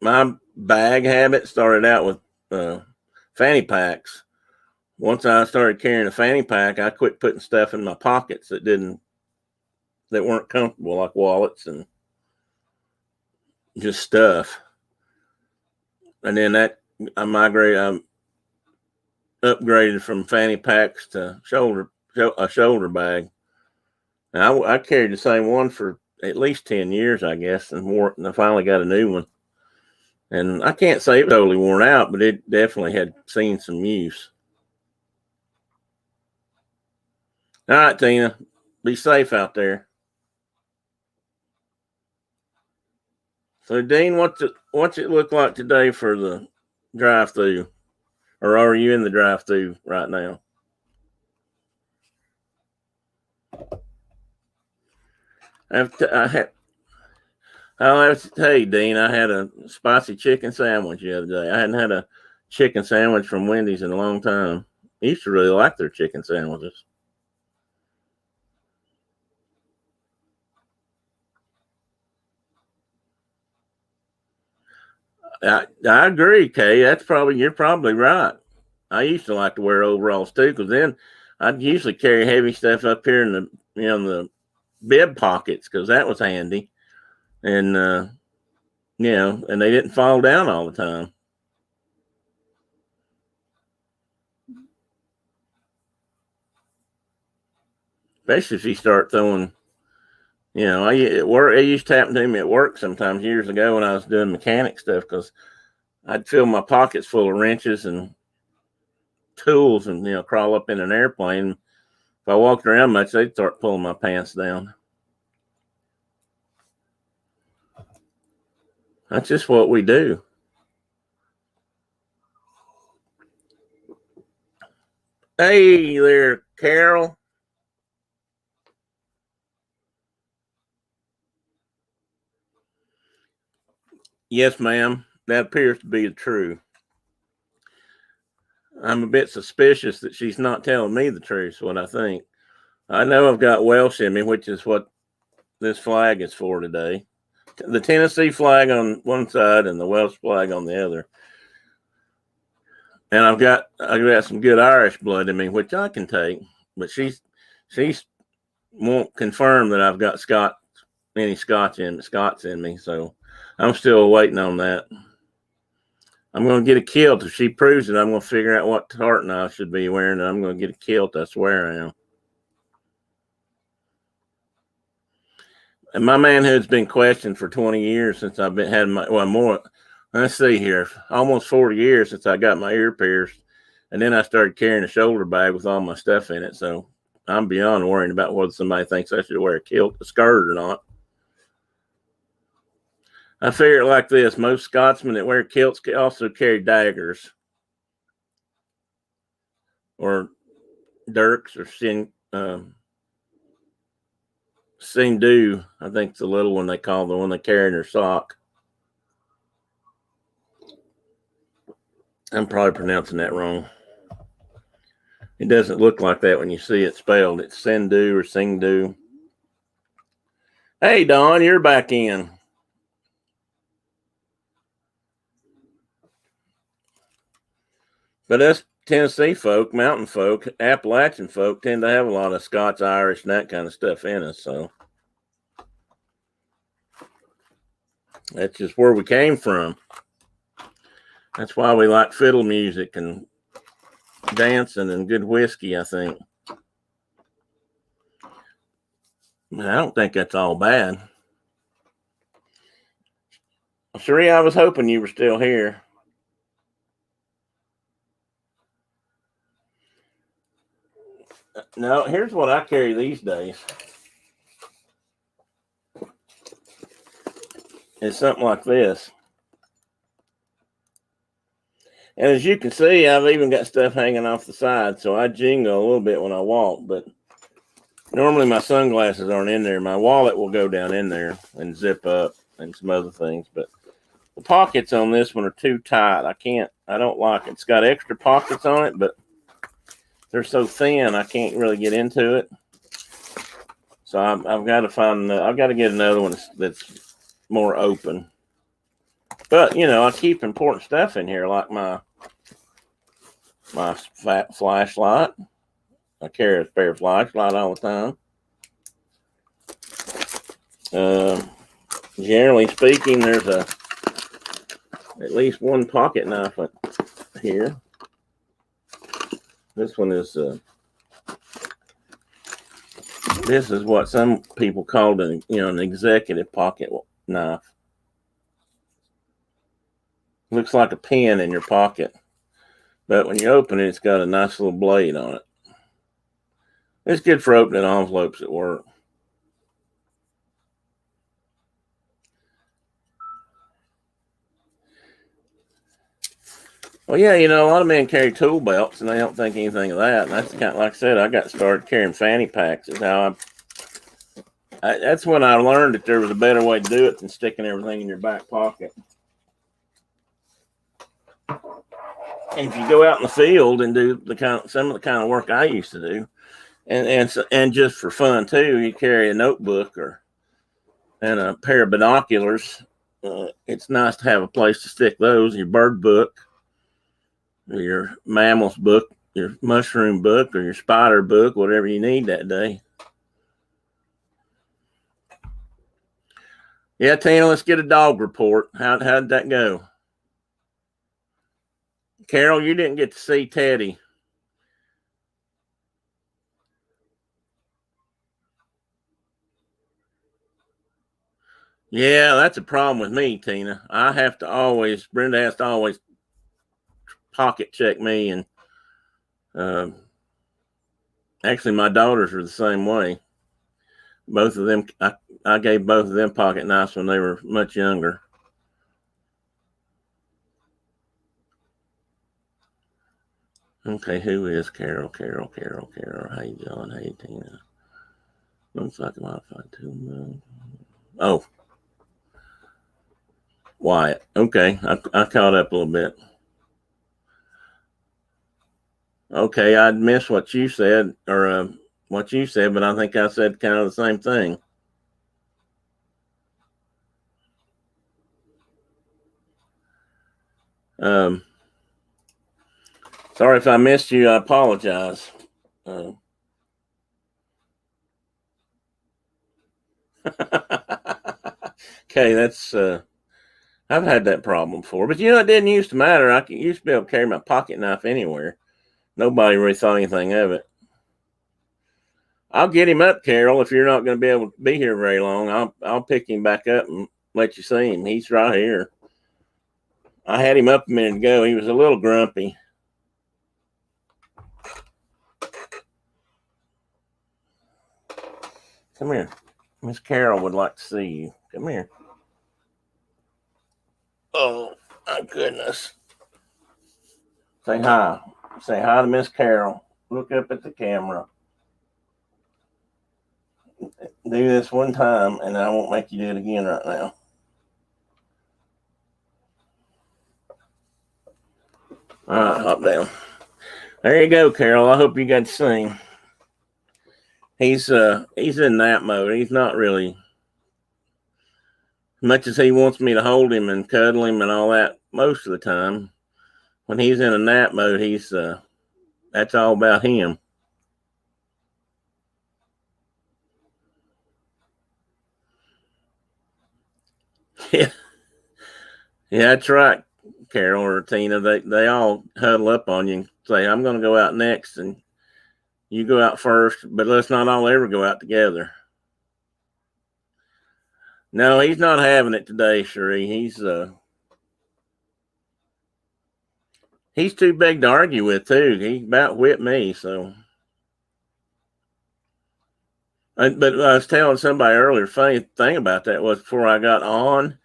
My bag habit started out with fanny packs. Once I started carrying a fanny pack, I quit putting stuff in my pockets that weren't comfortable, like wallets and just stuff. And then I upgraded from fanny packs to a shoulder bag. And I carried the same one for at least 10 years, I guess, and I finally got a new one. And I can't say it was totally worn out, but it definitely had seen some use. All right, Tina. Be safe out there. So, Dean, what's it look like today for the drive-through, or are you in the drive-through right now? I'll have to tell you, Dean, I had a spicy chicken sandwich the other day. I hadn't had a chicken sandwich from Wendy's in a long time. I used to really like their chicken sandwiches. I agree, Kay. You're probably right. I used to like to wear overalls too, because then I'd usually carry heavy stuff up here in the bib pockets, because that was handy, and and they didn't fall down all the time. Especially if you start throwing, it used to happen to me at work sometimes years ago when I was doing mechanic stuff, because I'd fill my pockets full of wrenches and tools and crawl up in an airplane. If I walked around much, they'd start pulling my pants down. That's just what we do. Hey there, Carol. Yes, ma'am. That appears to be true. I'm a bit suspicious that she's not telling me the truth, what I think. I know I've got Welsh in me, which is what this flag is for today. The Tennessee flag on one side and the Welsh flag on the other. And I've got some good Irish blood in me, which I can take. But she's won't confirm that I've got any Scots in me. So I'm still waiting on that. I'm going to get a kilt. If she proves it, I'm going to figure out what tartan I should be wearing, and I'm going to get a kilt. I swear I am. And my manhood's been questioned for 20 years since I've had more. Let's see here, almost 40 years since I got my ear pierced, and then I started carrying a shoulder bag with all my stuff in it. So I'm beyond worrying about whether somebody thinks I should wear a skirt or not. I figure it like this: most Scotsmen that wear kilts also carry daggers or dirks or sing do. I think it's the little one they call the one they carry in their sock. I'm probably pronouncing that wrong. It doesn't look like that when you see it spelled. It's Sendu or Singdu. Hey, Don, you're back in. But us Tennessee folk, mountain folk, Appalachian folk tend to have a lot of Scots, Irish, and that kind of stuff in us. So that's just where we came from. That's why we like fiddle music and dancing and good whiskey, I think. I don't think that's all bad. Sheree, I was hoping you were still here. No, here's what I carry these days. It's something like this. And as you can see, I've even got stuff hanging off the side, so I jingle a little bit when I walk, but normally my sunglasses aren't in there. My wallet will go down in there and zip up and some other things, but the pockets on this one are too tight. I don't like it. It's got extra pockets on it, but they're so thin, I can't really get into it. So I've got to get another one that's more open. But, I keep important stuff in here, like my flashlight. I carry a spare flashlight all the time. Generally speaking, there's at least one pocket knife here. This one is this is what some people call an executive pocket knife. Looks like a pen in your pocket, but when you open it, it's got a nice little blade on it. It's good for opening envelopes at work. Well, yeah, you know, a lot of men carry tool belts, and they don't think anything of that. And that's kind of, like I said, I got started carrying fanny packs. Is how that's when I learned that there was a better way to do it than sticking everything in your back pocket. And if you go out in the field and do some of the kind of work I used to do, and just for fun too, you carry a notebook and a pair of binoculars. It's nice to have a place to stick those. Your bird book, or your mammals book, your mushroom book, or your spider book, whatever you need that day. Yeah, Tina, let's get a dog report. How did that go? Carol, you didn't get to see Teddy. Yeah, that's a problem with me, Tina. Brenda has to always pocket check me, and actually my daughters are the same way. Both of them, I gave both of them pocket knives when they were much younger. Okay, who is Carol? Carol. Hey, John. Hey, Tina. Looks like a modified 2 Oh, Wyatt. Okay, I caught up a little bit. Okay, I'd missed what you said, but I think I said kind of the same thing. Sorry if I missed you. I apologize. Okay, that's I've had that problem before, but you know it didn't used to matter. I used to be able to carry my pocket knife anywhere. Nobody really thought anything of it. I'll get him up, Carol. If you're not going to be able to be here very long, I'll pick him back up and let you see him. He's right here. I had him up a minute ago. He was a little grumpy. Come here. Miss Carol would like to see you. Come here. Oh, my goodness. Say hi. Say hi to Miss Carol. Look up at the camera. Do this one time, and I won't make you do it again right now. All right, hop down. There you go, Carol. I hope you got to see him. He's in nap mode. He's not really, much as he wants me to hold him and cuddle him and all that most of the time. When he's in a nap mode, that's all about him. Yeah, that's right, Carol or Tina. They all huddle up on you and say, "I'm going to go out next, and you go out first, but let's not all ever go out together." No, he's not having it today, Sheree. He's too big to argue with too. He about whipped me, so. But I was telling somebody earlier, funny thing about that was before I got on,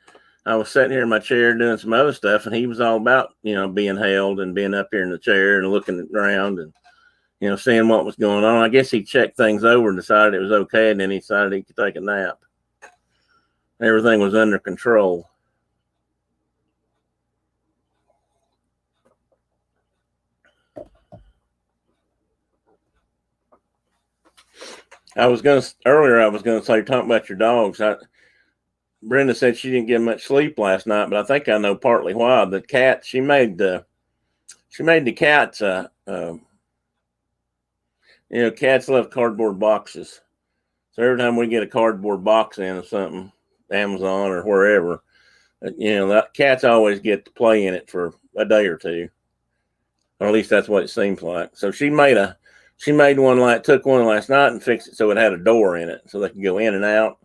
I was sitting here in my chair doing some other stuff, and he was all about, being held and being up here in the chair and looking around and, seeing what was going on. I guess he checked things over and decided it was okay, and then he decided he could take a nap. Everything was under control. I was going to say, talking about your dogs. Brenda said she didn't get much sleep last night, but I think I know partly why. The cat, she made the cats, cats love cardboard boxes. So every time we get a cardboard box in of something, Amazon or wherever, that cats always get to play in it for a day or two. Or at least that's what it seems like. So she made one, took one last night and fixed it so it had a door in it so they could go in and out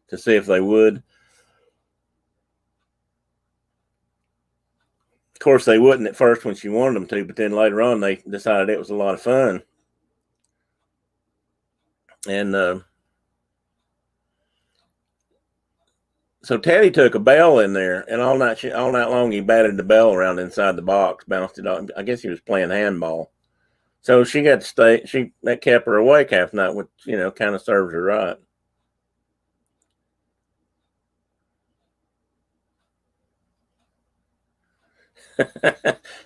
to see if they would. Of course, they wouldn't at first when she wanted them to, but then later on they decided it was a lot of fun. And so Teddy took a bell in there, and all night long he batted the bell around inside the box, bounced it off. I guess he was playing handball. So she got to stay. That kept her awake half night, which kind of serves her right.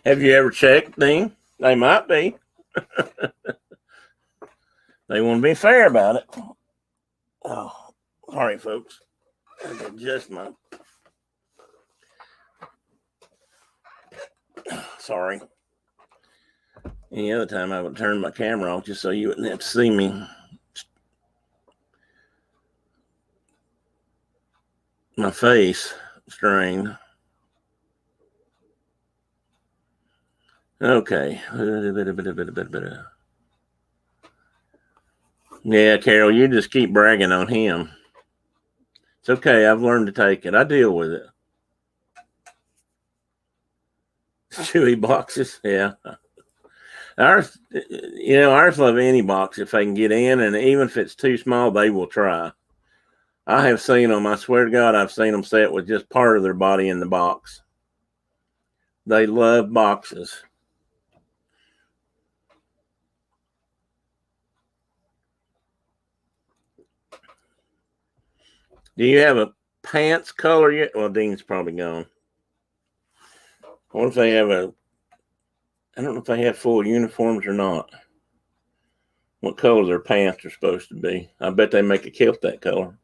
Have you ever checked, Dean? They might be. They want to be fair about it. Oh, sorry, folks. I can adjust my. Sorry. Any other time I would turn my camera off just so you wouldn't have to see me. My face strained. Okay. Yeah, Carol, you just keep bragging on him. It's okay. I've learned to take it. I deal with it. Chewy boxes. Yeah. Ours love any box if they can get in, and even if it's too small, they will try. I have seen them. I swear to God, I've seen them sit with just part of their body in the box. They love boxes. Do you have a pants color yet? Well, Dean's probably gone. What if they have I don't know if they have full uniforms or not. What color their pants are supposed to be. I bet they make a kilt that color.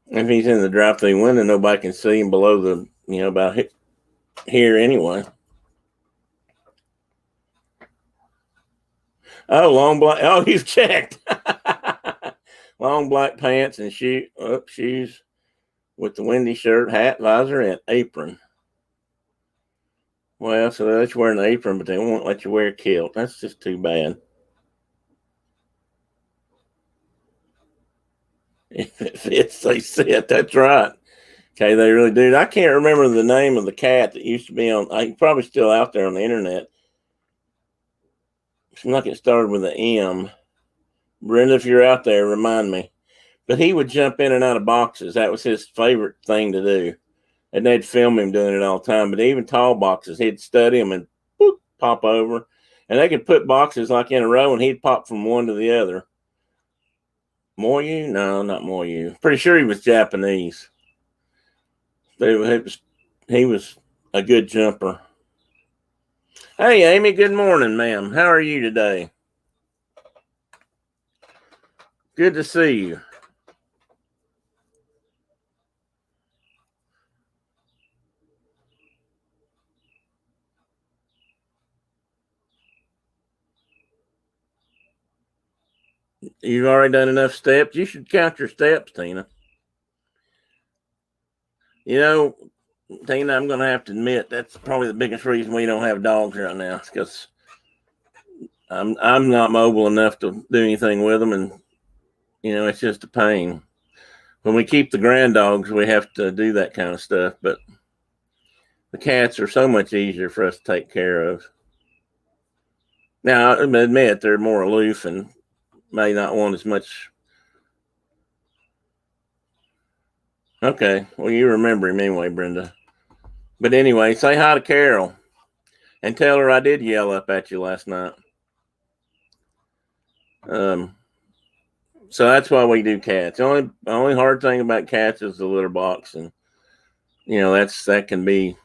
If he's in the drive-through window, nobody can see him below the, about here anyway. Oh, long black. Oh, he's checked. Long black pants and shoes with the windy shirt, hat, visor, and apron. Well, so they let you wear an apron, but they won't let you wear a kilt. That's just too bad. If it fits, they sit. That's right. Okay, they really do. I can't remember the name of the cat that used to be on. He's probably still out there on the internet. Seems like it started with an M. Brenda, if you're out there, remind me. But he would jump in and out of boxes. That was his favorite thing to do. And they'd film him doing it all the time. But even tall boxes, he'd study them and boop, pop over. And they could put boxes like in a row, and he'd pop from one to the other. Moyu? No, not Moyu. Pretty sure he was Japanese. He was a good jumper. Hey, Amy, good morning, ma'am. How are you today? Good to see you. You've already done enough steps. You should count your steps, Tina. Tina, I'm going to have to admit that's probably the biggest reason we don't have dogs right now. It's because I'm not mobile enough to do anything with them, and it's just a pain. When we keep the grand dogs, we have to do that kind of stuff, but the cats are so much easier for us to take care of. Now, I admit they're more aloof and may not want as much. Okay, well, you remember him anyway, Brenda. But anyway, say hi to Carol and tell her I did yell up at you last night. So that's why we do cats. The only hard thing about cats is the litter box, and that can be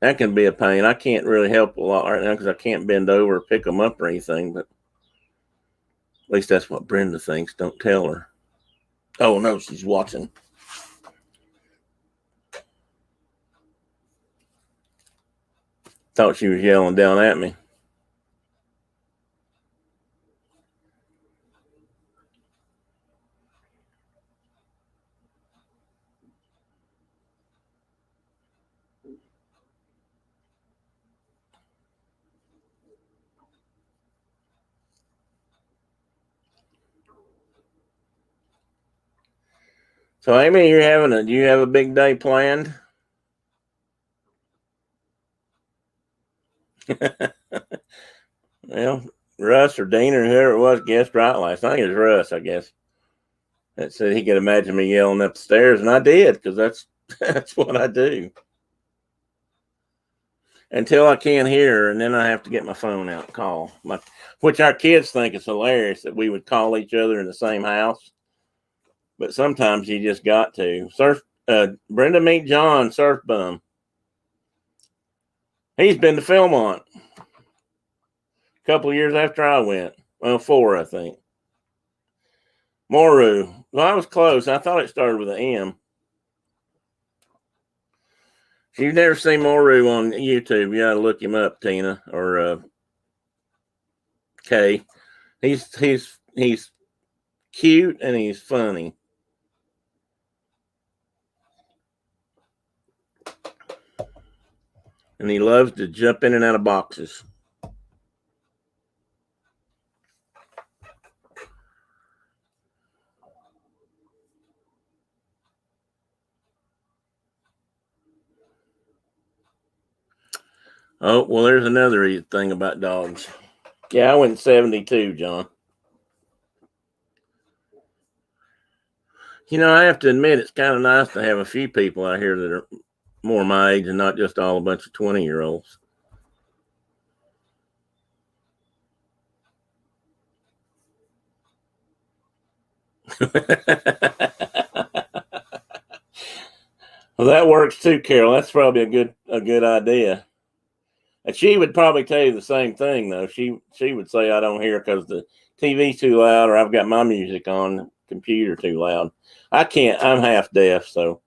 a pain. I can't really help a lot right now because I can't bend over or pick them up or anything. But at least that's what Brenda thinks. Don't tell her. Oh no, she's watching. Thought she was yelling down at me. So Amy, do you have a big day planned? Well, Russ or Dean or whoever it was guessed right last night. I think it was Russ, I guess. That said he could imagine me yelling up the stairs, and I did, because that's what I do. Until I can't hear her, and then I have to get my phone out and call. Which our kids think is hilarious that we would call each other in the same house. But sometimes you just got to. Brenda meet John, Surf Bum. He's been to Philmont a couple of years after I went. Well, 4, I think. Moru. Well, I was close. I thought it started with an M. If you've never seen Moru on YouTube, you got to look him up, Tina, or Kay. He's cute and he's funny. And he loves to jump in and out of boxes. Oh, well, there's another thing about dogs. Yeah, I went 72, John. You know, I have to admit, it's kind of nice to have a few people out here that are more my age and not just all a bunch of 20-year-olds. Well, that works too, Carol. That's probably a good idea. And she would probably tell you the same thing, though. She would say, I don't hear because the TV's too loud, or I've got my music on the computer too loud. I can't. I'm half deaf, so,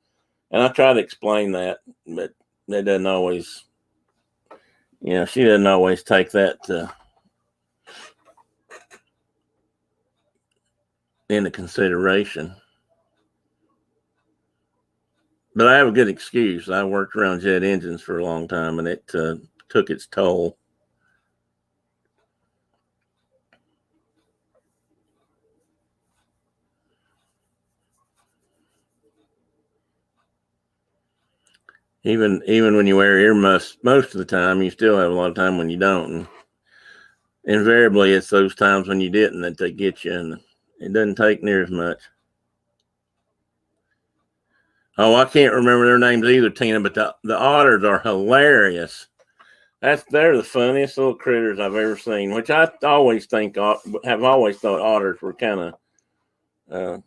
and I try to explain that, but that doesn't always, she doesn't always take that into consideration. But I have a good excuse. I worked around jet engines for a long time, and it took its toll. Even when you wear earmuffs, most of the time, you still have a lot of time when you don't. And invariably, it's those times when you didn't that they get you, and it doesn't take near as much. Oh, I can't remember their names either, Tina, but the otters are hilarious. They're the funniest little critters I've ever seen, which I have always thought otters were kind of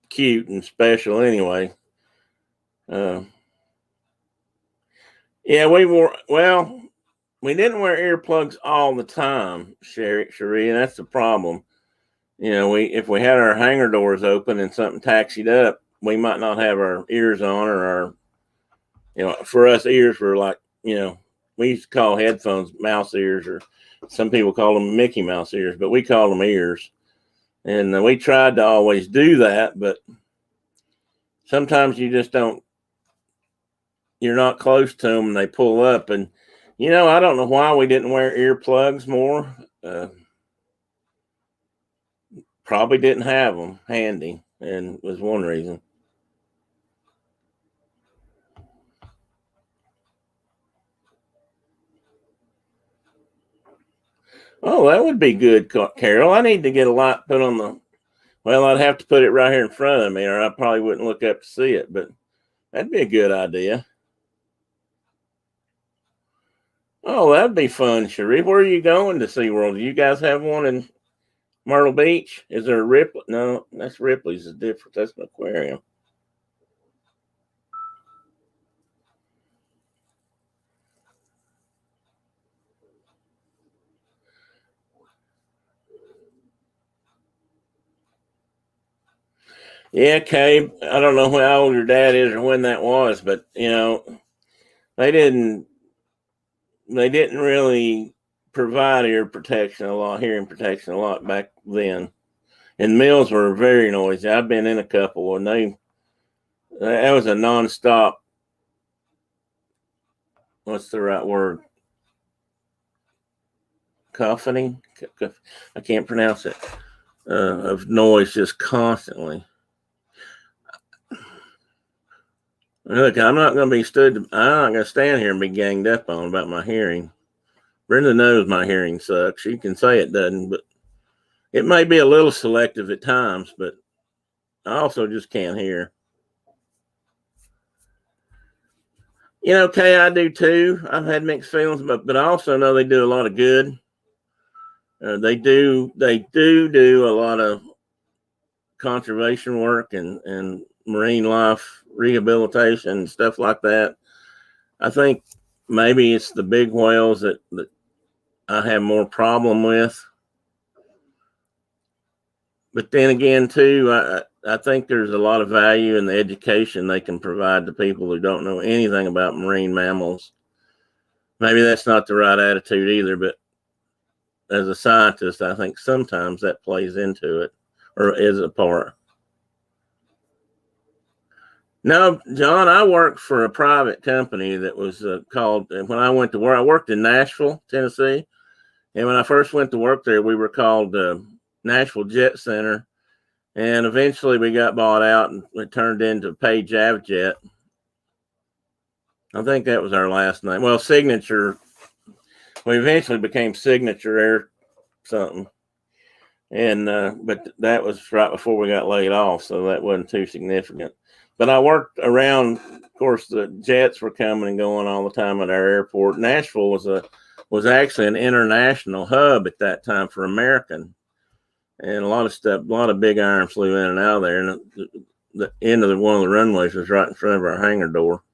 cute and special anyway. Yeah, we didn't wear earplugs all the time, Cherie, and that's the problem. If we had our hangar doors open and something taxied up, we might not have our ears on, or for us, ears were like, we used to call headphones mouse ears, or some people call them Mickey Mouse ears, but we call them ears. And we tried to always do that, but sometimes you just don't, you're not close to them and they pull up. And, I don't know why we didn't wear earplugs more. Probably didn't have them handy, and was one reason. Oh, that would be good, Carol. I need to get a light put on the. Well, I'd have to put it right here in front of me, or I probably wouldn't look up to see it. But that'd be a good idea. Oh, that'd be fun, Cherie. Where are you going to SeaWorld? Do you guys have one in Myrtle Beach? Is there a Ripley? No, that's Ripley's is different. That's an aquarium. Yeah, Kay. I don't know how old your dad is or when that was, but they didn't really provide hearing protection a lot back then. And mills were very noisy. I've been in a couple, and that was a nonstop. What's the right word? Cacophony. I can't pronounce it. Of noise just constantly. Look, I'm not going to stand here and be ganged up on about my hearing. Brenda knows my hearing sucks. She can say it doesn't, but it may be a little selective at times, but I also just can't hear. You know, Kay, I do too. I've had mixed feelings, but I also know they do a lot of good. They do a lot of conservation work and marine life rehabilitation and stuff like that. I think maybe it's the big whales that I have more problem with. But then again, too, I think there's a lot of value in the education they can provide to people who don't know anything about marine mammals. Maybe that's not the right attitude either, but as a scientist, I think sometimes that plays into it or is a part. No, John, I worked for a private company that was called, when I went to work, I worked in Nashville, Tennessee. And when I first went to work there, we were called Nashville Jet Center. And eventually we got bought out and it turned into Page Avjet. I think that was our last name. Well, Signature, we eventually became Signature Air something. And, but that was right before we got laid off. So that wasn't too significant. But I worked around, of course, the jets were coming and going all the time at our airport. Nashville was actually an international hub at that time for American. And a lot of big iron flew in and out of there. And the end of one of the runways was right in front of our hangar door.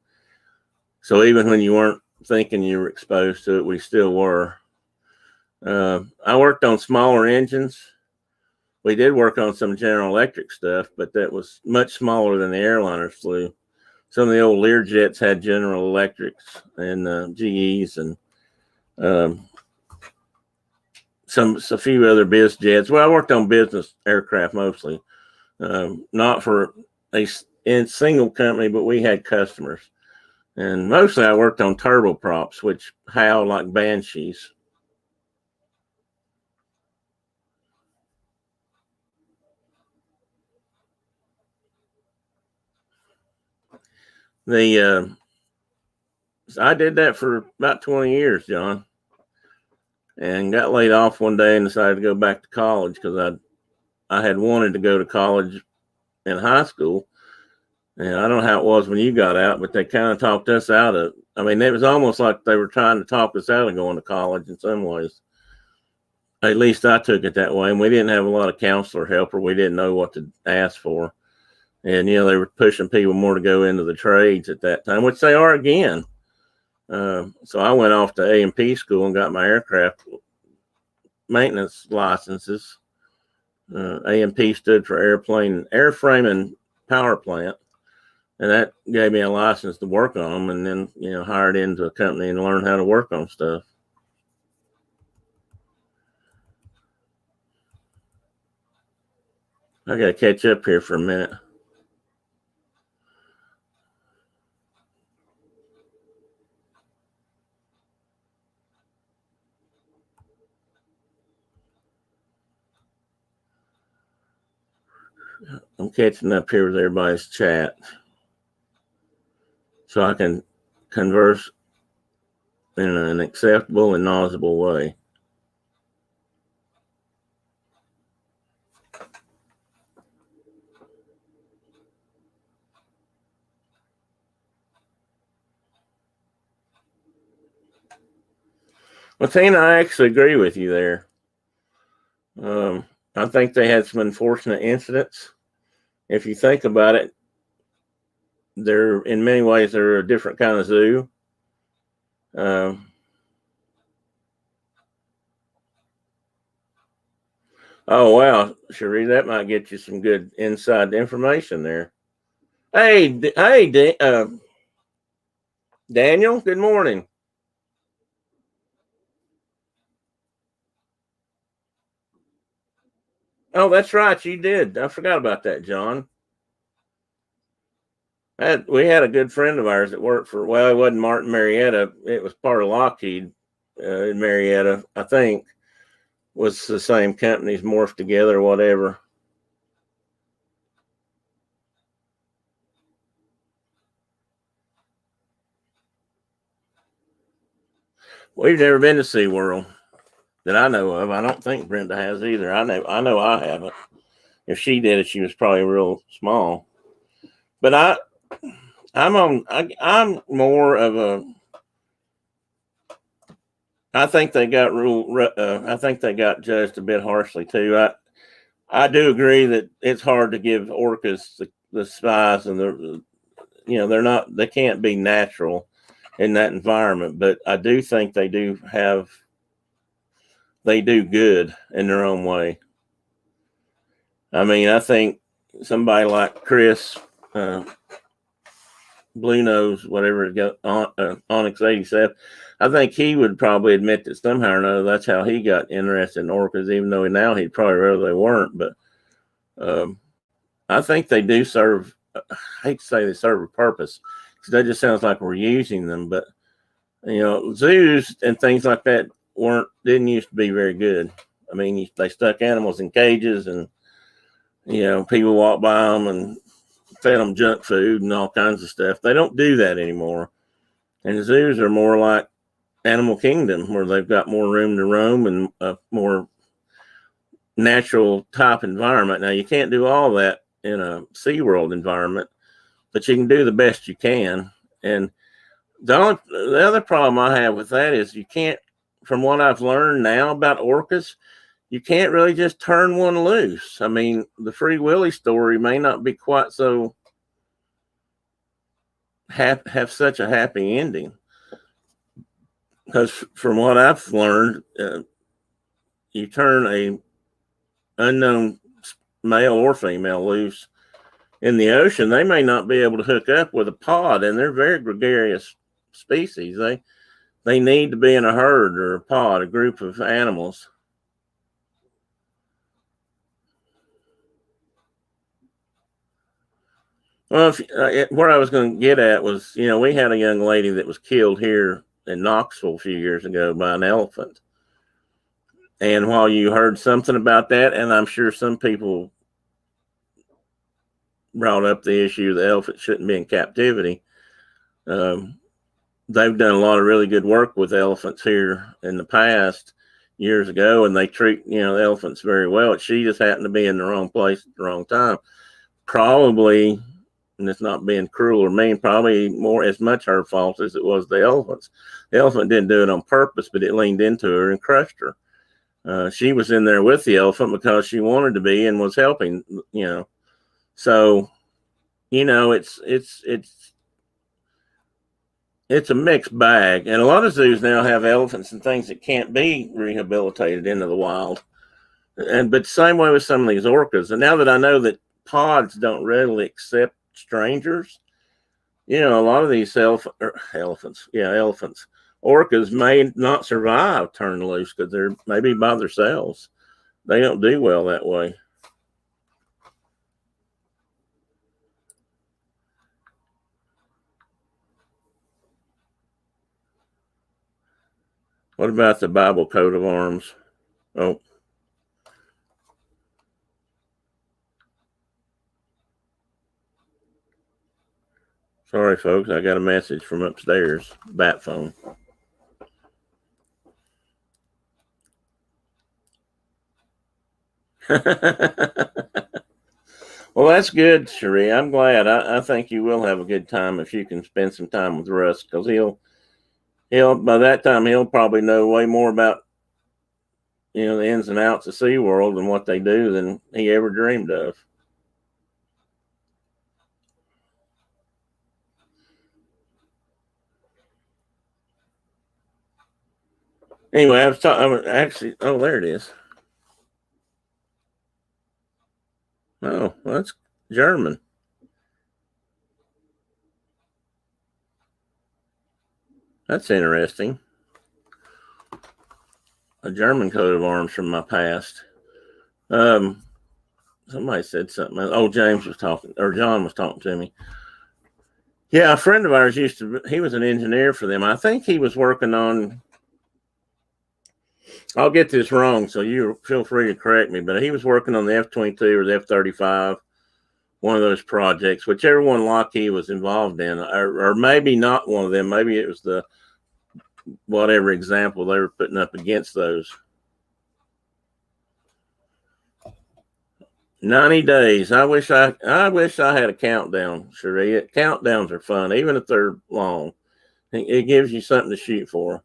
So even when you weren't thinking you were exposed to it, we still were. I worked on smaller engines. We did work on some General Electric stuff, but that was much smaller than the airliners flew. Some of the old Learjets had General Electrics and GEs and a few other biz jets. Well, I worked on business aircraft mostly, not for a single company, but we had customers. And mostly I worked on turboprops, which howl like banshees. I did that for about 20 years, John, and got laid off one day and decided to go back to college because I had wanted to go to college in high school. And I don't know how it was when you got out, but they kind of talked us out of, I mean, it was almost like they were trying to talk us out of going to college in some ways. At least I took it that way. And we didn't have a lot of counselor help, or we didn't know what to ask for. And, you know, they were pushing people more to go into the trades at that time, which they are again. So I went off to A&P school and got my aircraft maintenance licenses. A&P stood for airframe and power plant. And that gave me a license to work on them, and then, you know, hired into a company and learned how to work on stuff. I got to catch up here for a minute. I'm catching up here with everybody's chat so I can converse in an acceptable and knowledgeable way. Well, Tina, I actually agree with you there. I think they had some unfortunate incidents. If you think about it, in many ways they're a different kind of zoo. Oh wow, Cherie, that might get you some good inside information there. Hey, Daniel. Good morning. Oh, that's right, you did. I forgot about that, John. We had a good friend of ours that worked for. Well, it wasn't Martin Marietta. It was part of Lockheed in Marietta, I think. Was the same companies morphed together or whatever. We've never been to SeaWorld that I know of. I don't think Brenda has either. I know I haven't. If she did it, she was probably real small. But I'm more of a. I think they got I think they got judged a bit harshly too. I do agree that it's hard to give orcas the size and they can't be natural in that environment. But I do think they do good in their own way. I mean, I think somebody like Chris, Blue Nose, whatever it got, Onyx 87, I think he would probably admit that somehow or another that's how he got interested in orcas, even though now he'd probably rather they weren't. But I think they do serve, I hate to say they serve a purpose, because that just sounds like we're using them. But, zoos and things like that didn't used to be very good. I mean, they stuck animals in cages and, people walk by them and fed them junk food and all kinds of stuff. They don't do that anymore. And zoos are more like Animal Kingdom, where they've got more room to roam and a more natural type environment. Now, you can't do all that in a SeaWorld environment, but you can do the best you can. And the other problem I have with that is you can't, from what I've learned now about orcas, you can't really just turn one loose. I mean, the Free Willy story may not be quite so have such a happy ending, because from what I've learned, you turn a unknown male or female loose in the ocean, they may not be able to hook up with a pod, and they're very gregarious species. They need to be in a herd or a pod, a group of animals. Well, where I was going to get at was, we had a young lady that was killed here in Knoxville a few years ago by an elephant. And while you heard something about that, and I'm sure some people brought up the issue the elephant shouldn't be in captivity, they've done a lot of really good work with elephants here in the past years ago, and they treat, the elephants very well. She just happened to be in the wrong place at the wrong time. Probably, and it's not being cruel or mean, probably more as much her fault as it was the elephant's. The elephant didn't do it on purpose, but it leaned into her and crushed her. She was in there with the elephant because she wanted to be and was helping, So, it's a mixed bag. And a lot of zoos now have elephants and things that can't be rehabilitated into the wild. But same way with some of these orcas. And now that I know that pods don't readily accept strangers, a lot of these elephants, orcas may not survive turned loose because they're maybe by themselves. They don't do well that way. What about the Bible coat of arms? Oh. Sorry, folks. I got a message from upstairs. Bat phone. Well, that's good, Cherie. I'm glad. I think you will have a good time if you can spend some time with Russ, because he'll by that time he'll probably know way more about the ins and outs of SeaWorld and what they do than he ever dreamed of. Anyway, I was actually. Oh, there it is. Oh, well, that's German. That's interesting. A German coat of arms from my past. Somebody said something. Oh, James was talking, or John was talking to me. Yeah, a friend of ours he was an engineer for them. I think he was working on, I'll get this wrong, so you feel free to correct me, but he was working on the F-22 or the F-35, one of those projects, whichever one Lockheed was involved in, or maybe not one of them. Maybe it was the whatever example they were putting up against those. 90 days. I wish I had a countdown, Sheree. Countdowns are fun, even if they're long. It gives you something to shoot for.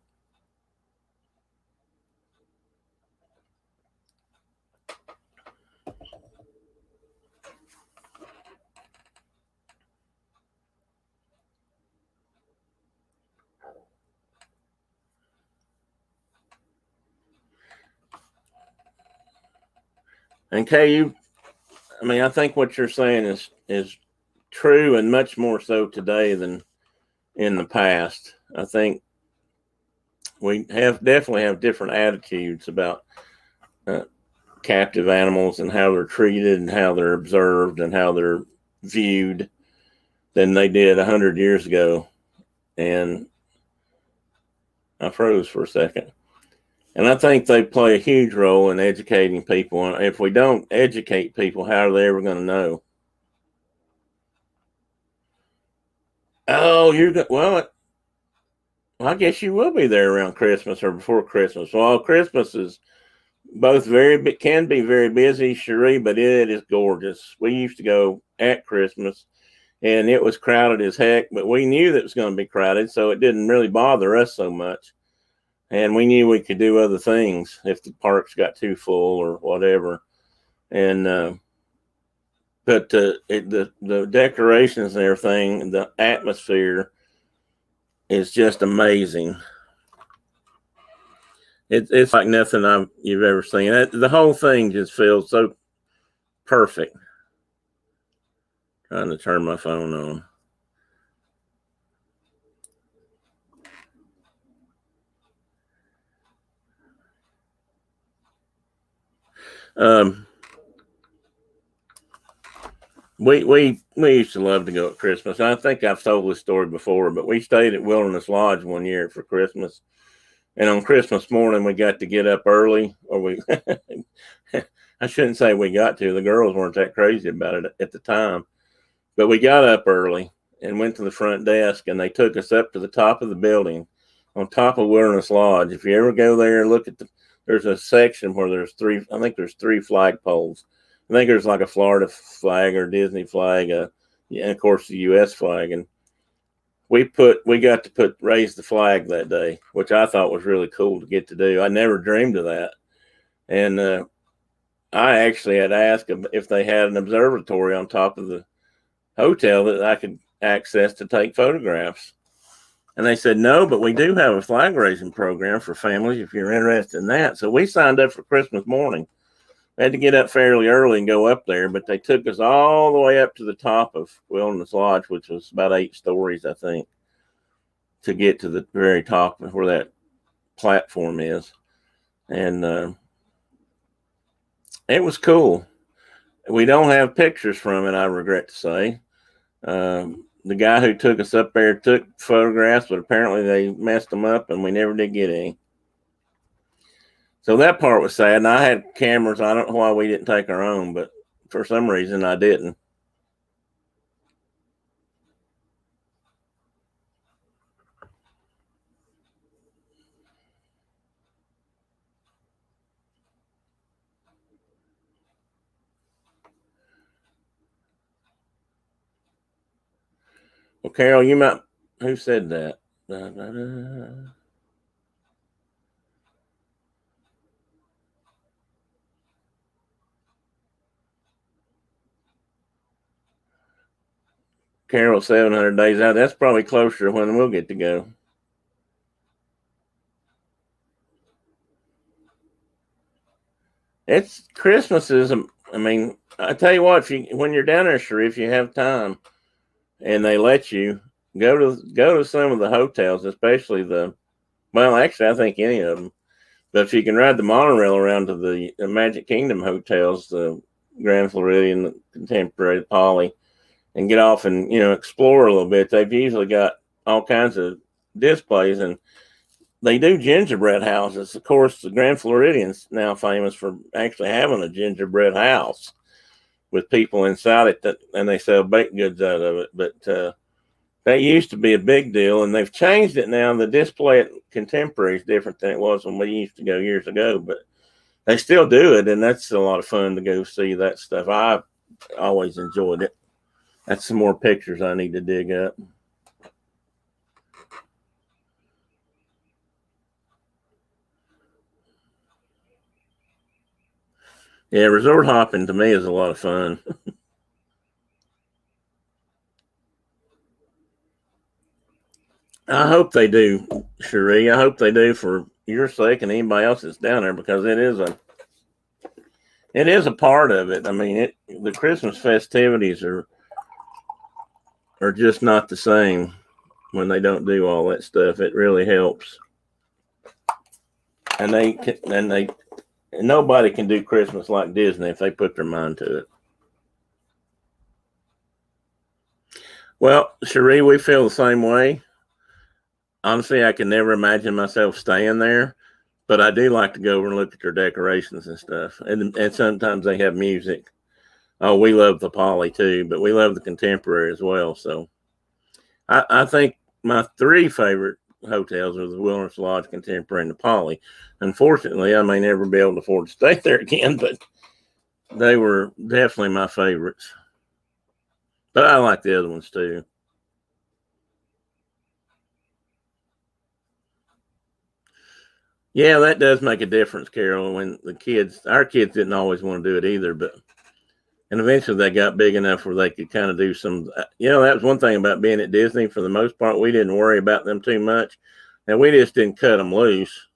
And Kay, I think what you're saying is true, and much more so today than in the past. I think we definitely have different attitudes about captive animals and how they're treated and how they're observed and how they're viewed than they did 100 years ago. And I froze for a second. And I think they play a huge role in educating people. And if we don't educate people, how are they ever going to know? Oh, well, I guess you will be there around Christmas or before Christmas. Well, Christmas is can be very busy, Cherie, but it is gorgeous. We used to go at Christmas, and it was crowded as heck, but we knew that it was going to be crowded, so it didn't really bother us so much. And we knew we could do other things if the parks got too full or whatever. And but the decorations and everything, the atmosphere is just amazing. It's like nothing you've ever seen. The whole thing just feels so perfect. Trying to turn my phone on. We used to love to go at Christmas. I think I've told this story before, but we stayed at Wilderness Lodge one year for Christmas. And on Christmas morning, we got to get up early, or I shouldn't say we got to. The girls weren't that crazy about it at the time. But we got up early and went to the front desk, and they took us up to the top of the building on top of Wilderness Lodge. If you ever go there, look at there's a section where there's three flagpoles. I think there's like a Florida flag or Disney flag, and of course the U.S. flag. And we got to raise the flag that day, which I thought was really cool to get to do. I never dreamed of that. And I actually had asked them if they had an observatory on top of the hotel that I could access to take photographs. And they said, no, but we do have a flag raising program for families if you're interested in that. So we signed up for Christmas morning. We had to get up fairly early and go up there, but they took us all the way up to the top of Wilderness Lodge, which was about 8 stories, I think, to get to the very top where that platform is. And it was cool. We don't have pictures from it, I regret to say. The guy who took us up there took photographs, but apparently they messed them up and we never did get any. So that part was sad. And I had cameras. I don't know why we didn't take our own, but for some reason I didn't. Well, Carol, who said that? Carol, 700 days out. That's probably closer to when we'll get to go. It's Christmas is, I tell you what, when you're down there, Sheree, if you have time and they let you go to some of the hotels, especially actually I think any of them, but if you can ride the monorail around to the Magic Kingdom hotels, the Grand Floridian, the Contemporary, the Poly, and get off and explore a little bit, they've usually got all kinds of displays, and they do gingerbread houses. Of course, the Grand Floridian's now famous for actually having a gingerbread house with people inside it and they sell baked goods out of it. But That used to be a big deal, and they've changed it now. The display at Contemporary is different than it was when we used to go years ago, but they still do it, and that's a lot of fun to go see that stuff. I always enjoyed it. That's some more pictures I need to dig up. Yeah, resort hopping to me is a lot of fun. I hope they do, Cherie. I hope they do for your sake and anybody else that's down there, because it is a part of it. I mean, the Christmas festivities are just not the same when they don't do all that stuff. It really helps. And nobody can do Christmas like Disney if they put their mind to it. Well, Cherie, we feel the same way. Honestly, I can never imagine myself staying there, but I do like to go over and look at their decorations and stuff. And sometimes they have music. Oh, we love the Poly too, but we love the Contemporary as well. So I think my three favorite hotels are the Wilderness Lodge, Contemporary, and the Poly. Unfortunately, I may never be able to afford to stay there again, but they were definitely my favorites. But I like the other ones too. Yeah, that does make a difference, Carol. When our kids didn't always want to do it either, and eventually they got big enough where they could kind of do some. That was one thing about being at Disney. For the most part, we didn't worry about them too much, and we just didn't cut them loose.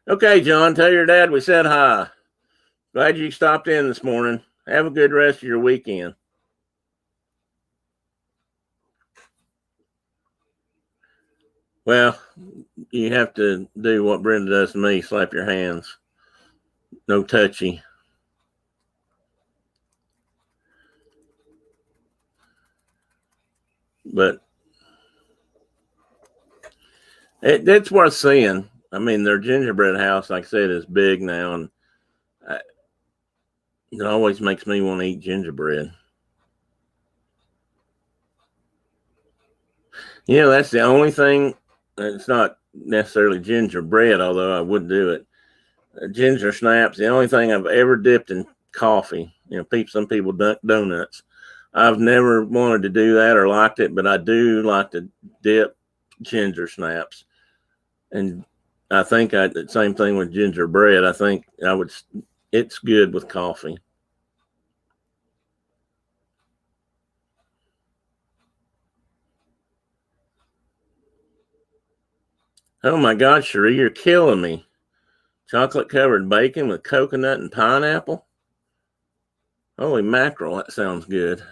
Okay, John, tell your dad we said hi. Glad you stopped in this morning. Have a good rest of your weekend. Well, you have to do what Brenda does to me, slap your hands. No touchy. But it's worth seeing. I mean, their gingerbread house, like I said, is big now, and it always makes me want to eat gingerbread. That's the only thing. It's not necessarily gingerbread, although I would do it. Ginger snaps, the only thing I've ever dipped in coffee. Some people dunk donuts. I've never wanted to do that or liked it, but I do like to dip ginger snaps. And I think the same thing with gingerbread. I think it's good with coffee. Oh my God, Cherie, you're killing me. Chocolate covered bacon with coconut and pineapple. Holy mackerel, that sounds good.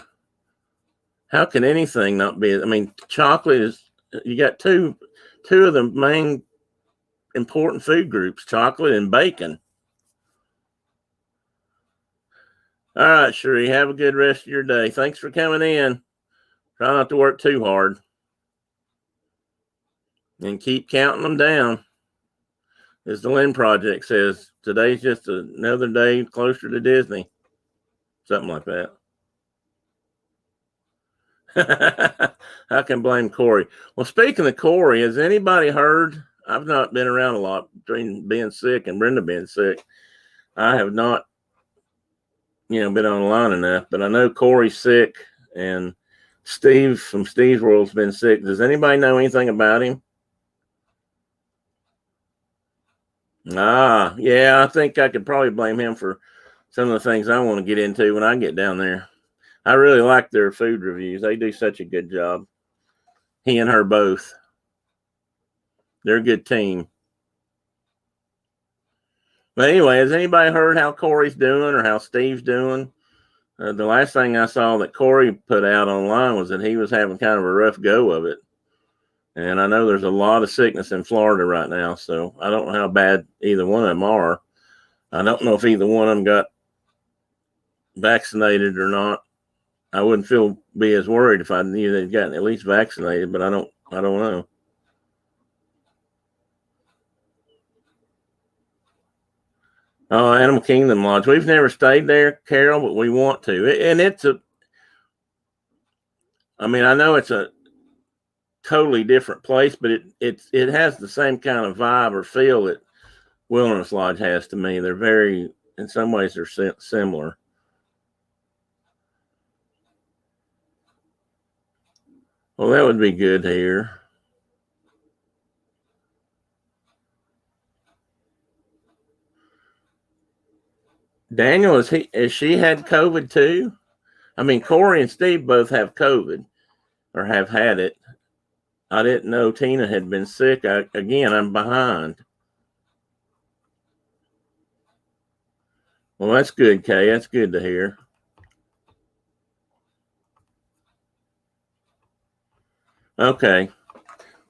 How can anything not be? I mean, chocolate is, you got two of the main important food groups, chocolate and bacon. All right, Cherie, have a good rest of your day. Thanks for coming in. Try not to work too hard. And keep counting them down. As the Lynn Project says, today's just another day closer to Disney. Something like that. I can blame Corey. Well, speaking of Corey, has anybody heard? I've not been around a lot between being sick and Brenda being sick. I have not, been online enough, but I know Corey's sick and Steve from Steve's World's been sick. Does anybody know anything about him? Yeah, I think I could probably blame him for some of the things I want to get into when I get down there. I really like their food reviews. They do such a good job. He and her both. They're a good team. But anyway, has anybody heard how Corey's doing or how Steve's doing? The last thing I saw that Corey put out online was that he was having kind of a rough go of it. And I know there's a lot of sickness in Florida right now, so I don't know how bad either one of them are. I don't know if either one of them got vaccinated or not. I wouldn't be as worried if I knew they'd gotten at least vaccinated, but I don't know. Oh, Animal Kingdom Lodge. We've never stayed there, Carol, but we want to. And I mean, I know it's a totally different place, but it has the same kind of vibe or feel that Wilderness Lodge has to me. They're very, in some ways, they're similar. Well, that would be good to hear. Daniel, is she had COVID too? I mean, Corey and Steve both have COVID or have had it. I didn't know Tina had been sick. Again, I'm behind. Well, that's good, Kay. That's good to hear. Okay.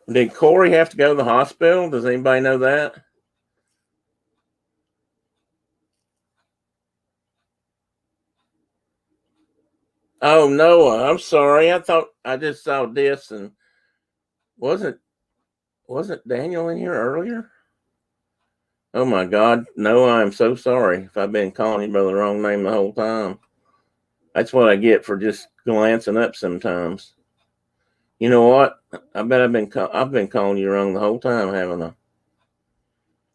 Did Corey have to go to the hospital? Does anybody know that? Oh, Noah, I'm sorry. I thought I just saw this and wasn't wasn't Daniel in here earlier? Oh my God, Noah, I'm so sorry if I've been calling you by the wrong name the whole time. That's what I get for just glancing up sometimes. You know what? I bet I've been calling you wrong the whole time, haven't I?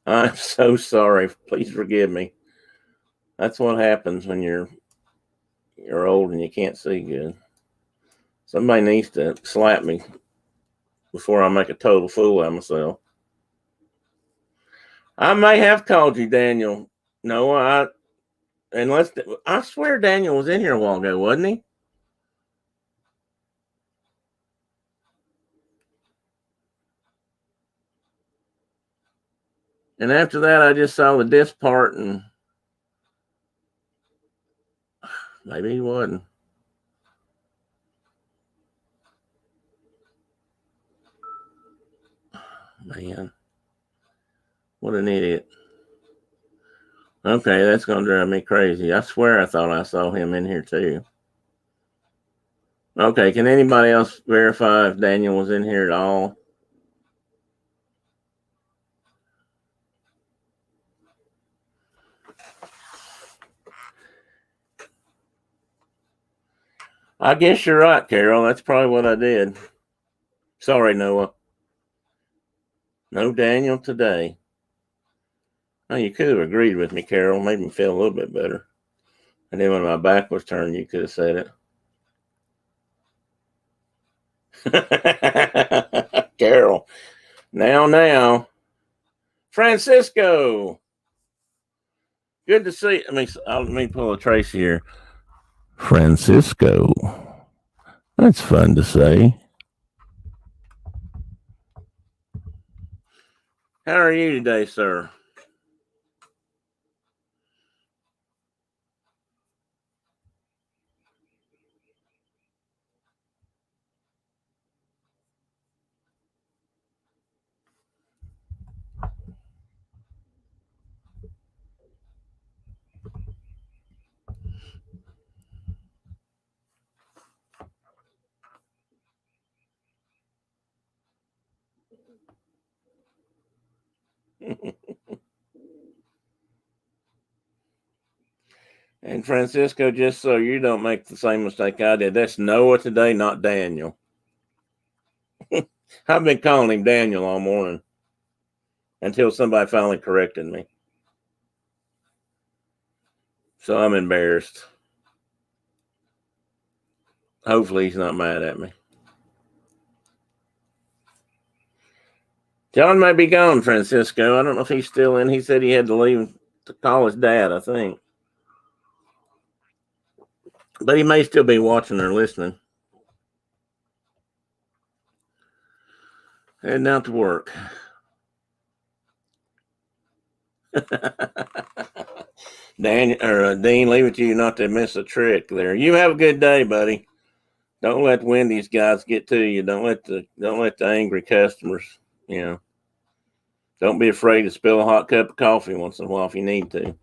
I'm so sorry. Please forgive me. That's what happens when you're old and you can't see good. Somebody needs to slap me before I make a total fool out of myself. I may have called you Daniel. No, I swear Daniel was in here a while ago, wasn't he? And after that, I just saw the disc part, and maybe he wasn't. Man, what an idiot. Okay, that's going to drive me crazy. I swear I thought I saw him in here too. Okay, can anybody else verify if Daniel was in here at all? I guess you're right, Carol. That's probably what I did. Sorry, Noah. No Daniel today. Oh, you could have agreed with me, Carol. Made me feel a little bit better. And then when my back was turned, you could have said it. Carol. Now. Francisco. Good to see. Let me pull a trace here. Francisco. That's fun to say. How are you today, sir? And Francisco, just so you don't make the same mistake I did, that's Noah today, not Daniel. I've been calling him Daniel all morning until somebody finally corrected me. So I'm embarrassed. Hopefully he's not mad at me. John may be gone, Francisco. I don't know if he's still in. He said he had to leave to call his dad, I think. But he may still be watching or listening. Heading out to work. Dean, leave it to you not to miss a trick there. You have a good day, buddy. Don't let Wendy's guys get to you. Don't let the angry customers, you know. Don't be afraid to spill a hot cup of coffee once in a while if you need to.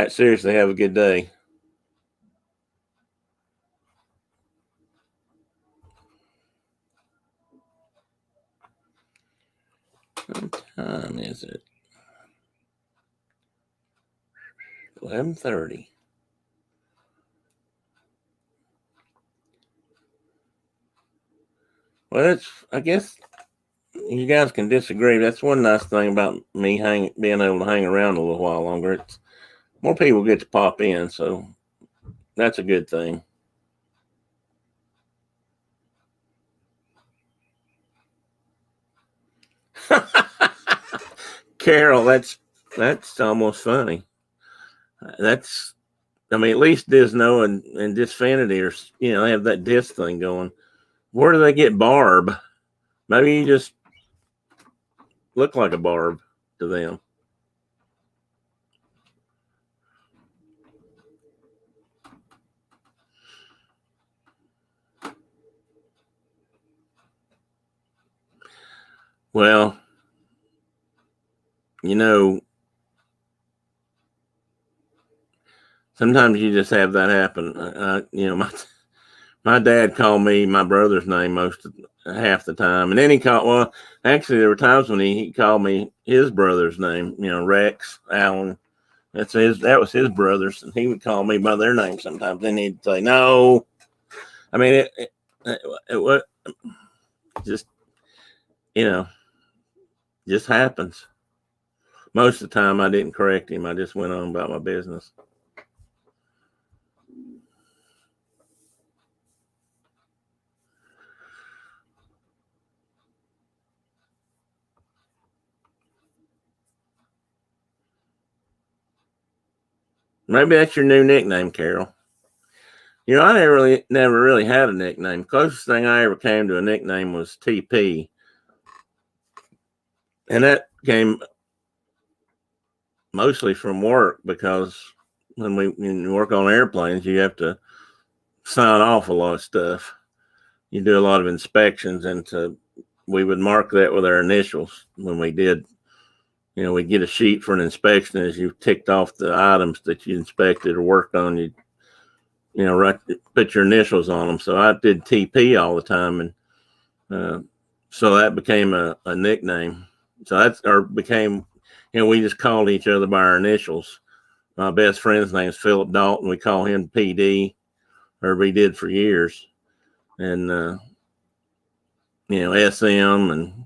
Seriously, have a good day. What time is it? 11:30. Well, I guess you guys can disagree. That's one nice thing about me being able to hang around a little while longer. It's more people get to pop in, so that's a good thing. Carol, that's almost funny. That's, I mean, at least Disno and Disfinity are, they have that disc thing going. Where do they get Barb? Maybe you just look like a Barb to them. Well, sometimes you just have that happen. My dad called me my brother's name half the time, and then he called. Well, actually, there were times when he called me his brother's name. Rex Allen. That was his brother's, and he would call me by their name sometimes. Then he'd say no. I mean, it was just just happens. Most of the time, I didn't correct him. I just went on about my business. Maybe that's your new nickname, Carol. I never really had a nickname. Closest thing I ever came to a nickname was TP, and that came mostly from work, because when you work on airplanes, you have to sign off a lot of stuff. You do a lot of inspections, and we would mark that with our initials when we did. We'd get a sheet for an inspection. As you ticked off the items that you inspected or worked on, you put your initials on them. So I did TP all the time, and so that became a nickname. So became, we just called each other by our initials. My best friend's name is Philip Dalton. We call him PD, or we did for years. And, SM and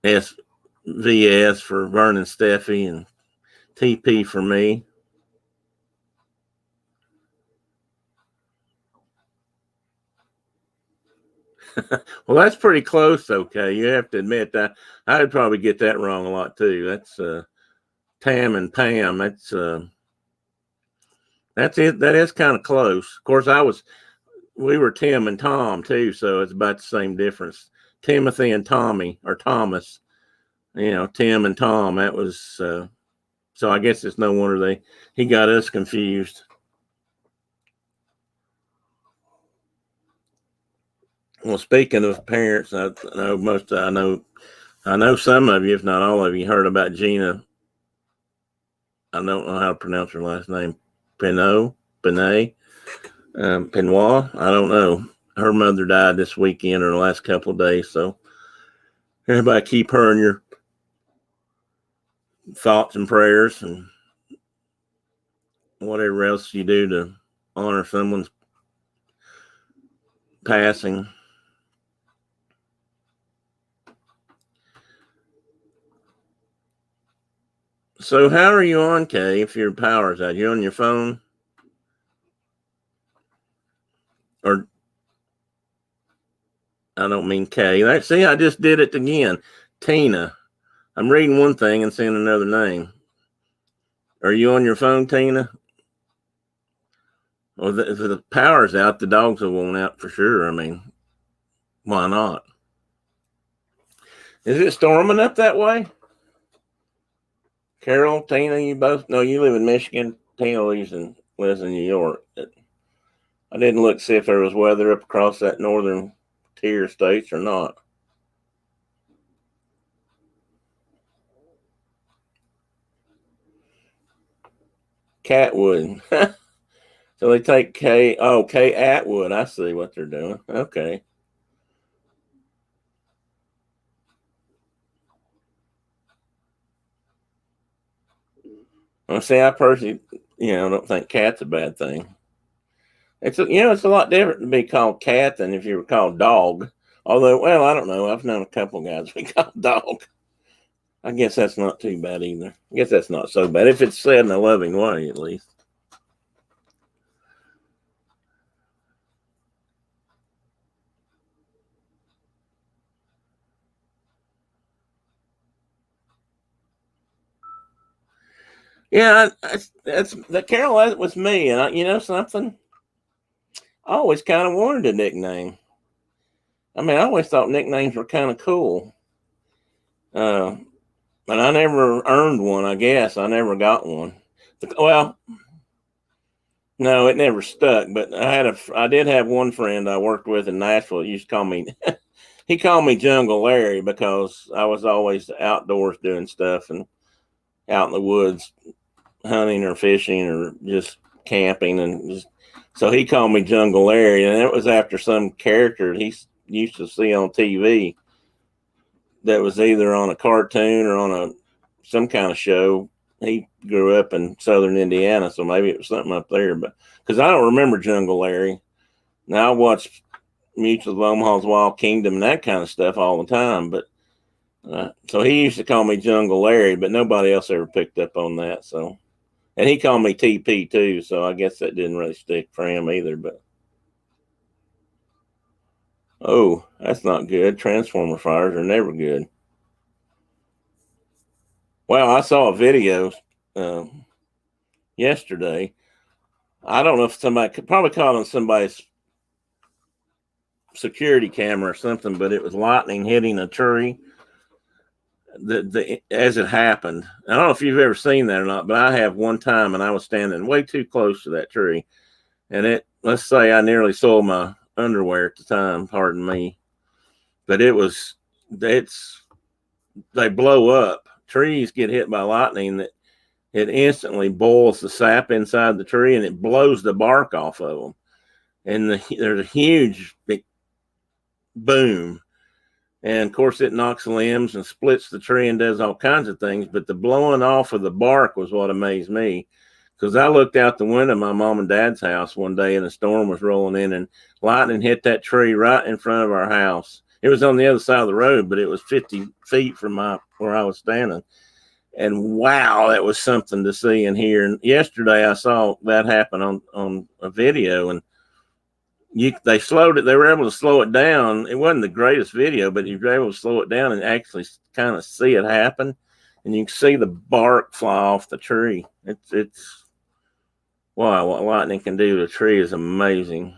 SVS for Vernon Steffi, and TP for me. Well, that's pretty close. Okay, you have to admit that I would probably get that wrong a lot too. That's Tam and Pam. That's it. That is kind of close. Of course, we were Tim and Tom too, so it's about the same difference. Timothy and Tommy, or Thomas. Tim and Tom. That was so. I guess it's no wonder he got us confused. Well, speaking of parents, I know some of you, if not all of you, heard about Gina. I don't know how to pronounce her last name. Pinoy, I don't know. Her mother died this weekend or the last couple of days, so everybody keep her in your thoughts and prayers, and whatever else you do to honor someone's passing. So how are you on, Kay, if your power's out? You on your phone? Or, I don't mean Kay. See, I just did it again. Tina. I'm reading one thing and saying another name. Are you on your phone, Tina? Well, if the power's out, the dogs will want out for sure. I mean, why not? Is it storming up that way? Carol, Tina, you both know you live in Michigan. Tina lives in New York. I didn't look to see if there was weather up across that northern tier states or not. Catwood. So they take K Atwood. I see what they're doing. Okay. Well, see, I personally, don't think cat's a bad thing. It's a lot different to be called cat than if you were called dog. Although, well, I don't know. I've known a couple guys we call dog. I guess that's not too bad either. I guess that's not so bad if it's said in a loving way, at least. Yeah, that's that. Carol, that was me, and you know something. I always kind of wanted a nickname. I mean, I always thought nicknames were kind of cool. But I never earned one. I guess I never got one. Well, no, it never stuck. But I did have one friend I worked with in Nashville. He used to call me, he called me Jungle Larry because I was always outdoors doing stuff and out in the woods hunting or fishing or just camping and just. So he called me Jungle Larry, and it was after some character he used to see on TV that was either on a cartoon or on some kind of show. He grew up in southern Indiana, so maybe it was something up there. But because I don't remember Jungle Larry. Now I watch Mutual of Omaha's Wild Kingdom and that kind of stuff all the time. But so he used to call me Jungle Larry, but nobody else ever picked up on that. So, and he called me TP too. So I guess that didn't really stick for him either. But oh, that's not good. Transformer fires are never good. Well, I saw a video yesterday. I don't know if somebody could probably caught on somebody's security camera or something, but it was lightning hitting a tree. As it happened, I don't know if you've ever seen that or not, but I have one time, and I was standing way too close to that tree, and let's say I nearly soiled my underwear at the time. Pardon me, but they blow up. Trees get hit by lightning that it instantly boils the sap inside the tree and it blows the bark off of them. And there's a huge big boom. And of course, it knocks limbs and splits the tree and does all kinds of things. But the blowing off of the bark was what amazed me. Because I looked out the window of my mom and dad's house one day and a storm was rolling in and lightning hit that tree right in front of our house. It was on the other side of the road, but it was 50 feet from where I was standing. And wow, that was something to see and hear. And yesterday I saw that happen on a video, and they slowed it. They were able to slow it down. It wasn't the greatest video, but you were able to slow it down and actually kind of see it happen. And you can see the bark fly off the tree. It's wow, what lightning can do to a tree is amazing.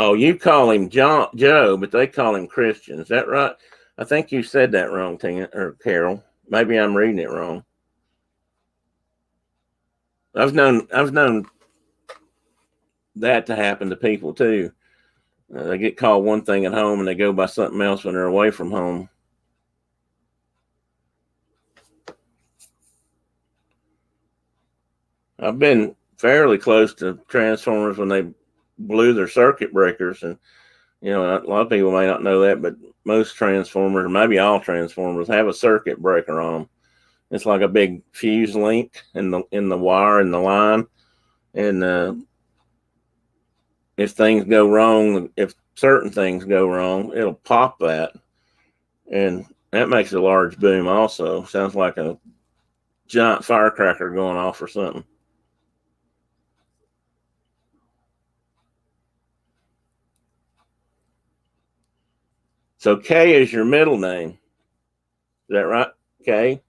Oh, you call him Joe, but they call him Christian. Is that right? I think you said that wrong, Tina or Carol. Maybe I'm reading it wrong. I've known that to happen to people too. They get called one thing at home and they go by something else when they're away from home. I've been fairly close to transformers when they blew their circuit breakers, and a lot of people may not know that, but most transformers, or maybe all transformers, have a circuit breaker on them. It's like a big fuse link in the wire and the line, and if things go wrong, if certain things go wrong, it'll pop that, and that makes a large boom. Also, sounds like a giant firecracker going off or something. So K is your middle name. Is that right? K?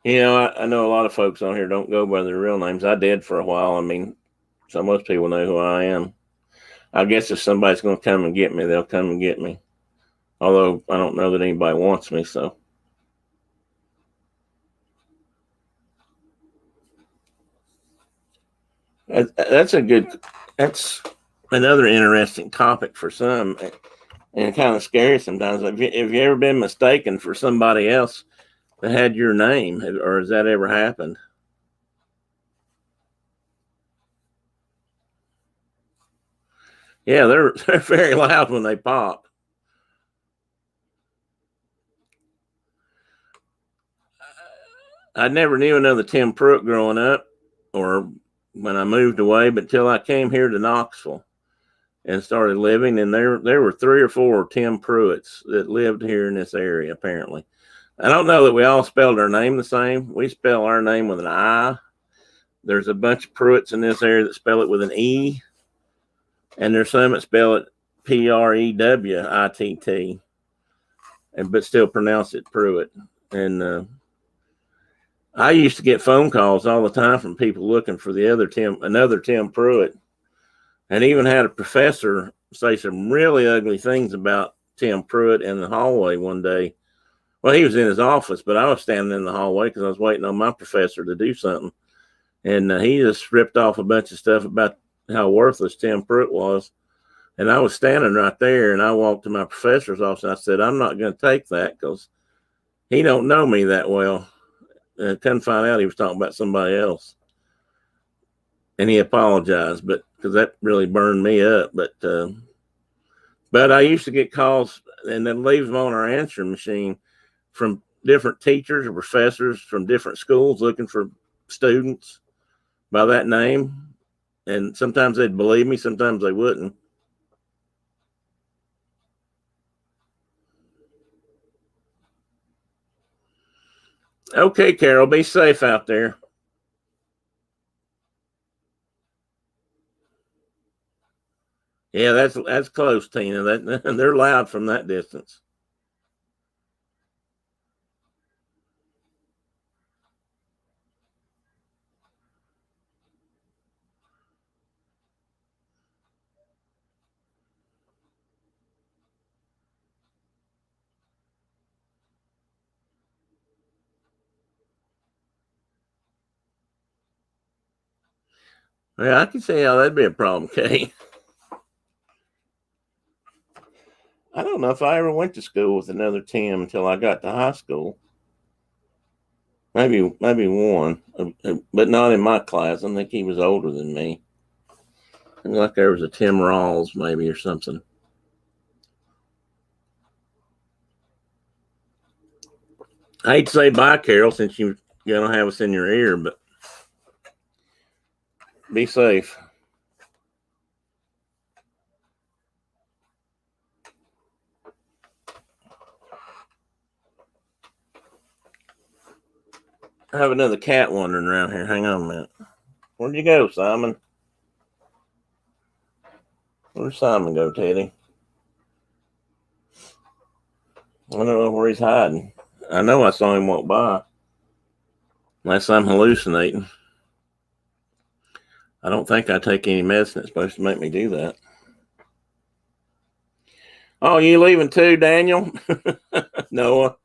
I know a lot of folks on here don't go by their real names. I did for a while. I mean, so most people know who I am. I guess if somebody's going to come and get me, they'll come and get me. Although I don't know that anybody wants me, so. That's another interesting topic for some, and kind of scary sometimes. Have you ever been mistaken for somebody else that had your name, or has that ever happened? Yeah, they're very loud when they pop. I never knew another Tim Pruitt growing up, or when I moved away, but till I came here to Knoxville and started living, and there were 3 or 4 Tim Pruitts that lived here in this area. Apparently, I don't know that we all spelled our name the same. We spell our name with an I. There's a bunch of Pruitts in this area that spell it with an E, and there's some that spell it Prewittt, and but still pronounce it Pruitt. And I used to get phone calls all the time from people looking for another Tim Pruitt, and even had a professor say some really ugly things about Tim Pruitt in the hallway one day. Well, he was in his office, but I was standing in the hallway because I was waiting on my professor to do something, and he just ripped off a bunch of stuff about how worthless Tim Pruitt was. And I was standing right there, and I walked to my professor's office, and I said, I'm not going to take that because he don't know me that well. Couldn't find out he was talking about somebody else. And he apologized, but because that really burned me up. But I used to get calls and then leave them on our answering machine from different teachers or professors from different schools looking for students by that name. And sometimes they'd believe me, sometimes they wouldn't. Okay, Carol, be safe out there. Yeah, that's close, Tina. That they're loud from that distance. Yeah, I can see how that'd be a problem, Kay. I don't know if I ever went to school with another Tim until I got to high school. Maybe one, but not in my class. I think he was older than me. Like there was a Tim Rawls maybe or something. I hate to say bye, Carol, since you're gonna have us in your ear, but be safe. I have another cat wandering around here. Hang on a minute. Where'd you go, Simon? Where'd Simon go, Teddy? I don't know where he's hiding. I know I saw him walk by. Unless I'm hallucinating. I don't think I take any medicine that's supposed to make me do that. Oh, you leaving too, Daniel? Noah?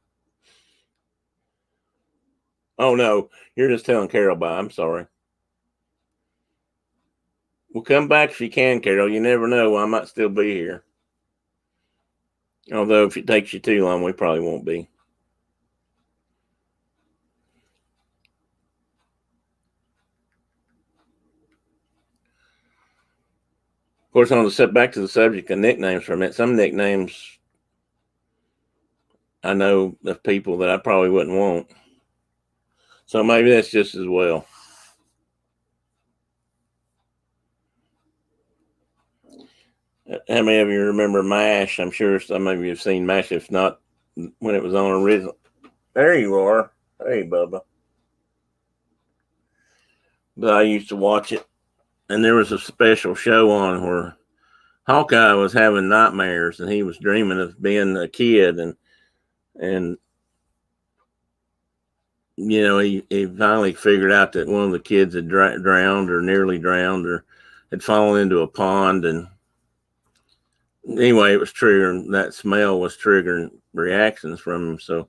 Oh, no. You're just telling Carol bye. I'm sorry. Well, come back if you can, Carol. You never know. I might still be here. Although if it takes you too long, we probably won't be. Of course, on the back to the subject of nicknames for a minute. Some nicknames I know of people that I probably wouldn't want. So maybe that's just as well. How many of you remember MASH? I'm sure some of you have seen MASH, if not when it was on original. There you are. Hey, Bubba. But I used to watch it, and there was a special show on where Hawkeye was having nightmares, and he was dreaming of being a kid, and you know, he finally figured out that one of the kids had drowned or nearly drowned or had fallen into a pond. And anyway, it was triggering, that smell was triggering reactions from him. So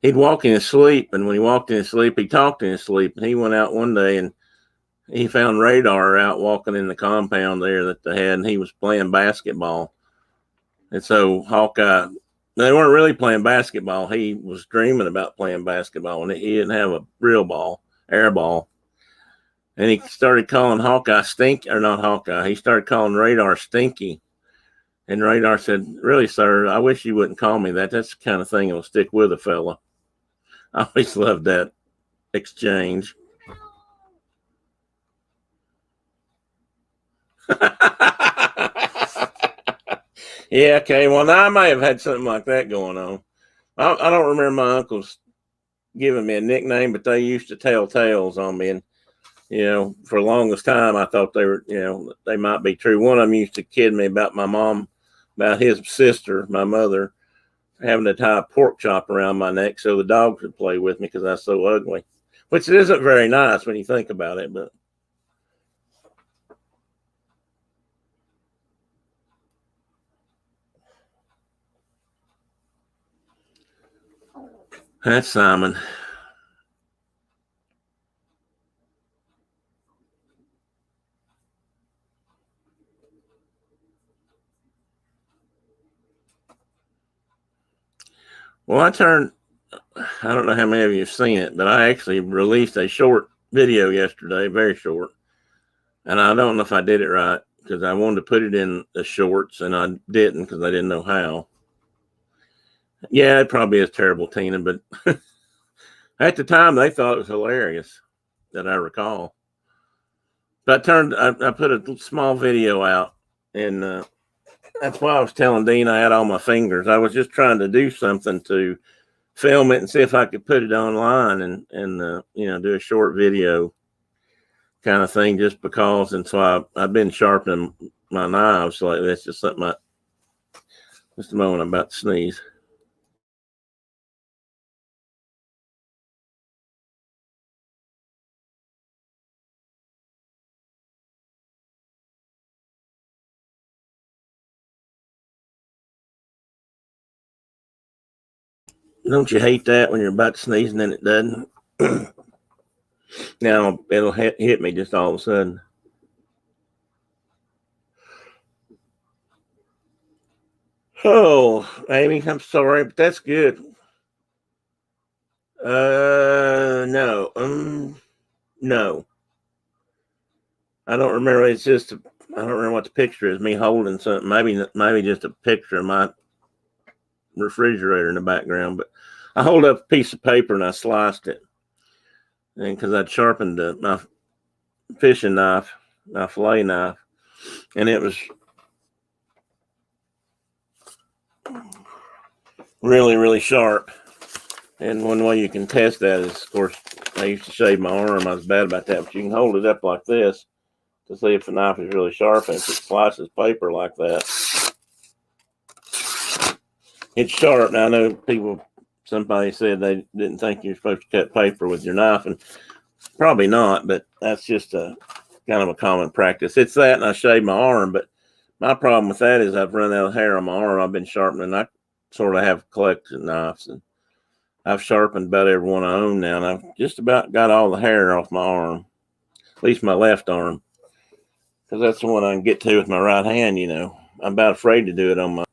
he'd walk in his sleep. And when he walked in his sleep, he talked in his sleep. And he went out one day and he found Radar out walking in the compound there that they had, and he was playing basketball. And so Hawkeye They weren't really playing basketball. He was dreaming about playing basketball, and he didn't have a real ball, air ball. And he started calling Hawkeye Stink, or not Hawkeye. He started calling Radar Stinky. And Radar said, "Really, sir, I wish you wouldn't call me that. That's the kind of thing that will stick with a fella." I always loved that exchange. Yeah, okay. Well, now I may have had something like that going on. I don't remember my uncles giving me a nickname, but they used to tell tales on me. And, for the longest time, I thought they were, they might be true. One of them used to kid me about my mom, about his sister, my mother, having to tie a pork chop around my neck so the dogs would play with me because I was so ugly, which isn't very nice when you think about it, but. That's Simon. Well, I don't know how many of you have seen it, but I actually released a short video yesterday, very short. And I don't know if I did it right because I wanted to put it in the shorts and I didn't because I didn't know how. Yeah, it probably is terrible, Tina, but at the time they thought it was hilarious, that I recall. But I put a small video out, and that's why I was telling Dean I had all my fingers. I was just trying to do something to film it and see if I could put it online and do a short video kind of thing, just because. And so I've been sharpening my knives like this. Just something. Just a moment, I'm about to sneeze. Don't you hate that when you're about to sneeze and then it doesn't? Now it'll hit me just all of a sudden. Oh, Amy, I'm sorry, but that's good. No, no. I don't remember. It's just I don't remember what the picture is. Me holding something. Maybe just a picture of my refrigerator in the background. But I hold up a piece of paper and I sliced it, and because I'd sharpened my fishing knife, my fillet knife, and it was really, really sharp. And one way you can test that is, of course, I used to shave my arm. I was bad about that, but you can hold it up like this to see if the knife is really sharp. And if it slices paper like that, it's sharp. Now, I know somebody said they didn't think you're supposed to cut paper with your knife, and probably not, but that's just a kind of a common practice. It's that, and I shave my arm, but my problem with that is I've run out of hair on my arm. I've been sharpening. I sort of have a collection of knives, and I've sharpened about every one I own now, and I've just about got all the hair off my arm, at least my left arm, because that's the one I can get to with my right hand. I'm about afraid to do it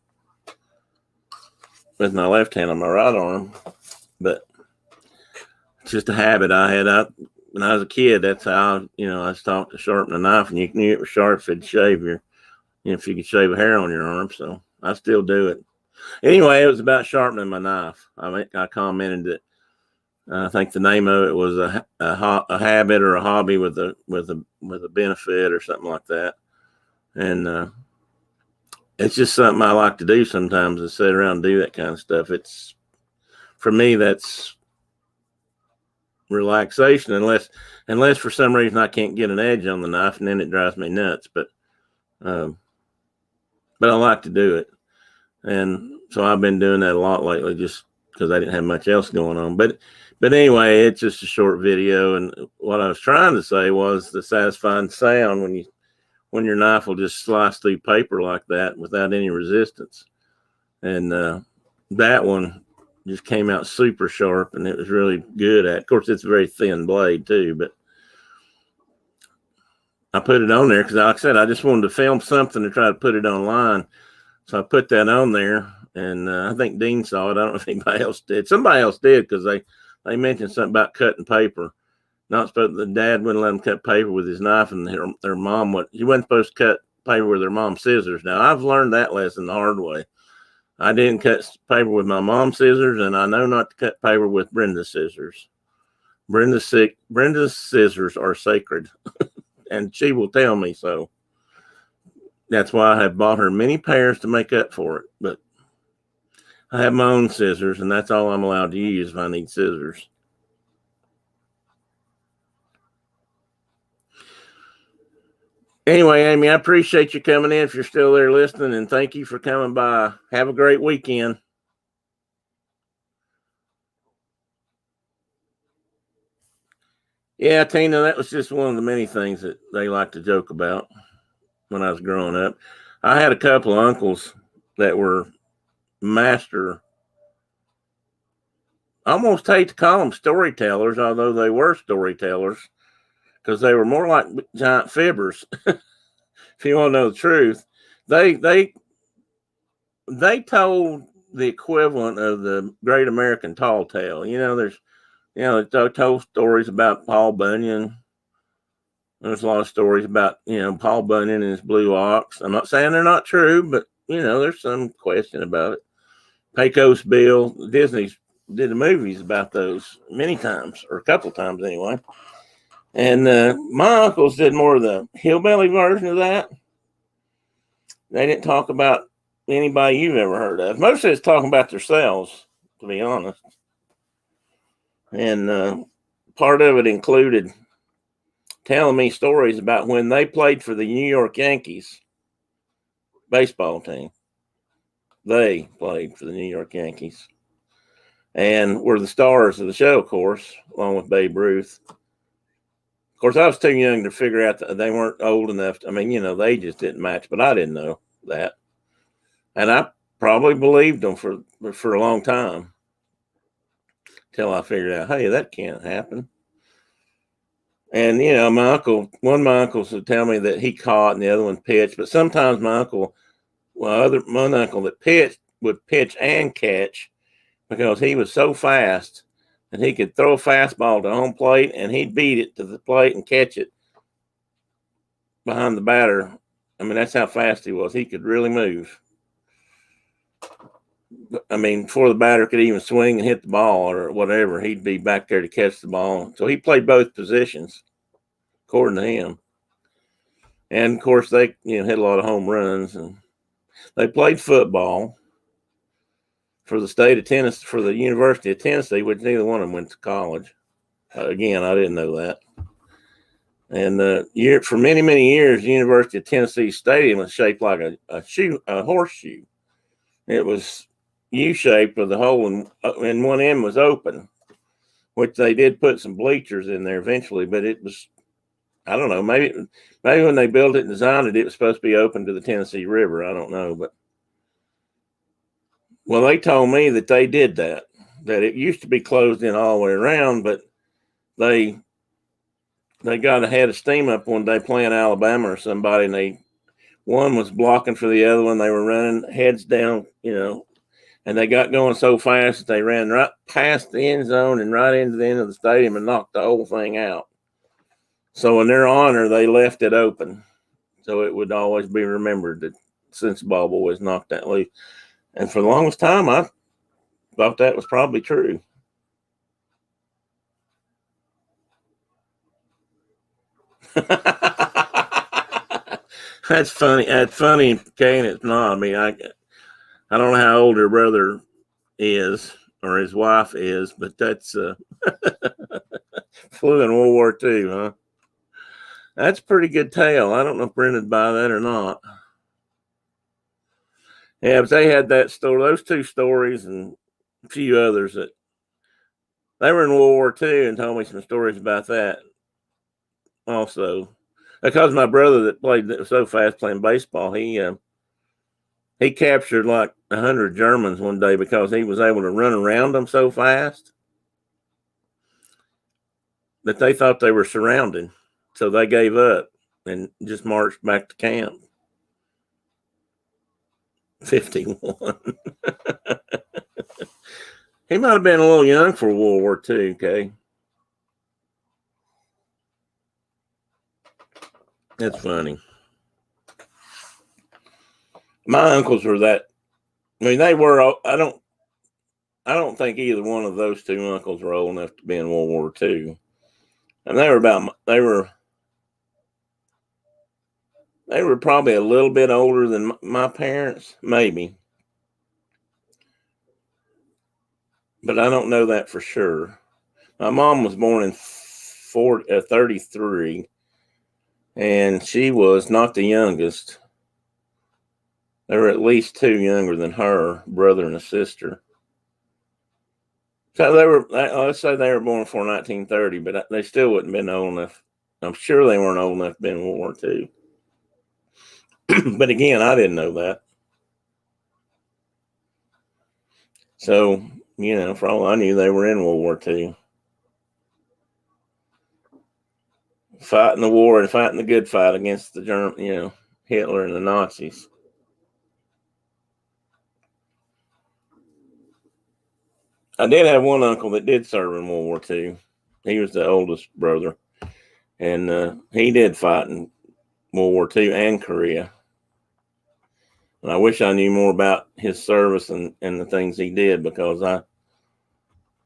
with my left hand on my right arm, but it's just a habit I had. When I was a kid, that's how I was taught to sharpen a knife, and you knew it was sharp if it'd shave if you could shave a hair on your arm. So I still do it. Anyway, it was about sharpening my knife. I commented that I think the name of it was a habit or a hobby with a benefit or something like that. And it's just something I like to do sometimes, is sit around and do that kind of stuff. It's, for me, that's relaxation, unless for some reason I can't get an edge on the knife, and then it drives me nuts. But I like to do it, and so I've been doing that a lot lately, just because I didn't have much else going on. But anyway, it's just a short video, and what I was trying to say was the satisfying sound when your knife will just slice through paper like that without any resistance. And that one just came out super sharp, and it was really good of course, it's a very thin blade too, but I put it on there because, like I said, I just wanted to film something to try to put it online. So I put that on there, And I think Dean saw it. I don't know if anybody else did. Somebody else did because they mentioned something about cutting paper. Not supposed. The dad wouldn't let them cut paper with his knife, and their mom would. He wasn't supposed to cut paper with their mom's scissors. Now I've learned that lesson the hard way. I didn't cut paper with my mom's scissors, and I know not to cut paper with Brenda's scissors. Brenda's scissors are sacred, and she will tell me so. That's why I have bought her many pairs to make up for it. But I have my own scissors, and that's all I'm allowed to use if I need scissors. Anyway, Amy, I appreciate you coming in if you're still there listening, and thank you for coming by. Have a great weekend. Yeah, Tina, that was just one of the many things that they like to joke about when I was growing up. I had a couple of uncles that were master, I almost hate to call them storytellers, although they were storytellers, because they were more like giant fibbers. If you want to know the truth, they told the equivalent of the Great American Tall Tale. They told stories about Paul Bunyan. There's a lot of stories about, Paul Bunyan and his blue ox. I'm not saying they're not true, but, there's some question about it. Pecos Bill, Disney did the movies about those many times, or a couple of times anyway. And my uncles did more of the hillbilly version of that. They didn't talk about anybody you've ever heard of. Most of it's talking about themselves, to be honest. And part of it included telling me stories about when they played for the New York Yankees baseball team. They played for the New York Yankees and were the stars of the show, of course, along with Babe Ruth. Of course, I was too young to figure out that they weren't old enough. They just didn't match, but I didn't know that. And I probably believed them for a long time until I figured out, hey, that can't happen. And, one of my uncles would tell me that he caught and the other one pitched. But sometimes one uncle that pitched would pitch and catch because he was so fast that he could throw a fastball to home plate and he'd beat it to the plate and catch it behind the batter. That's how fast he was. He could really move. Before the batter could even swing and hit the ball or whatever, he'd be back there to catch the ball. So he played both positions, according to him. And of course, they hit a lot of home runs, and they played football for the state of Tennessee, for the University of Tennessee, which neither one of them went to college. Again, I didn't know that. And for many, many years, the University of Tennessee Stadium was shaped like a horseshoe. It was U-shaped with the hole, and one end was open, which they did put some bleachers in there eventually, but it was, I don't know, maybe when they built it and designed it, it was supposed to be open to the Tennessee River. I don't know, but well, they told me that they did that it used to be closed in all the way around, but they got a head of steam up one day playing Alabama or somebody, and one was blocking for the other one. They were running heads down, and they got going so fast that they ran right past the end zone and right into the end of the stadium and knocked the whole thing out. So in their honor, they left it open. So it would always be remembered that since Bob always knocked that loose. And for the longest time, I thought that was probably true. That's funny. That's funny, Kane. It's not. I don't know how old her brother is or his wife is, but that's flew in World War II, huh? That's a pretty good tale. I don't know if Brendan'd buy that or not. Yeah, but they had that story, those two stories, and a few others that they were in World War II and told me some stories about that also. Because my brother that was so fast playing baseball, he captured like 100 Germans one day because he was able to run around them so fast that they thought they were surrounded. So they gave up and just marched back to camp. 51. He might have been a little young for World War II, okay? That's funny. My uncles were that. I mean, they were. I don't think either one of those two uncles were old enough to be in World War II. And they were probably a little bit older than my parents, maybe. But I don't know that for sure. My mom was born in 33, and she was not the youngest. There were at least two younger than her, brother and a sister. So let's say they were born before 1930, but they still wouldn't have been old enough. I'm sure they weren't old enough to be in World War II. But again, I didn't know that. So, for all I knew, they were in World War II. Fighting the war and fighting the good fight against the German, Hitler and the Nazis. I did have one uncle that did serve in World War II. He was the oldest brother. And he did fight in World War II and Korea. And I wish I knew more about his service and the things he did, because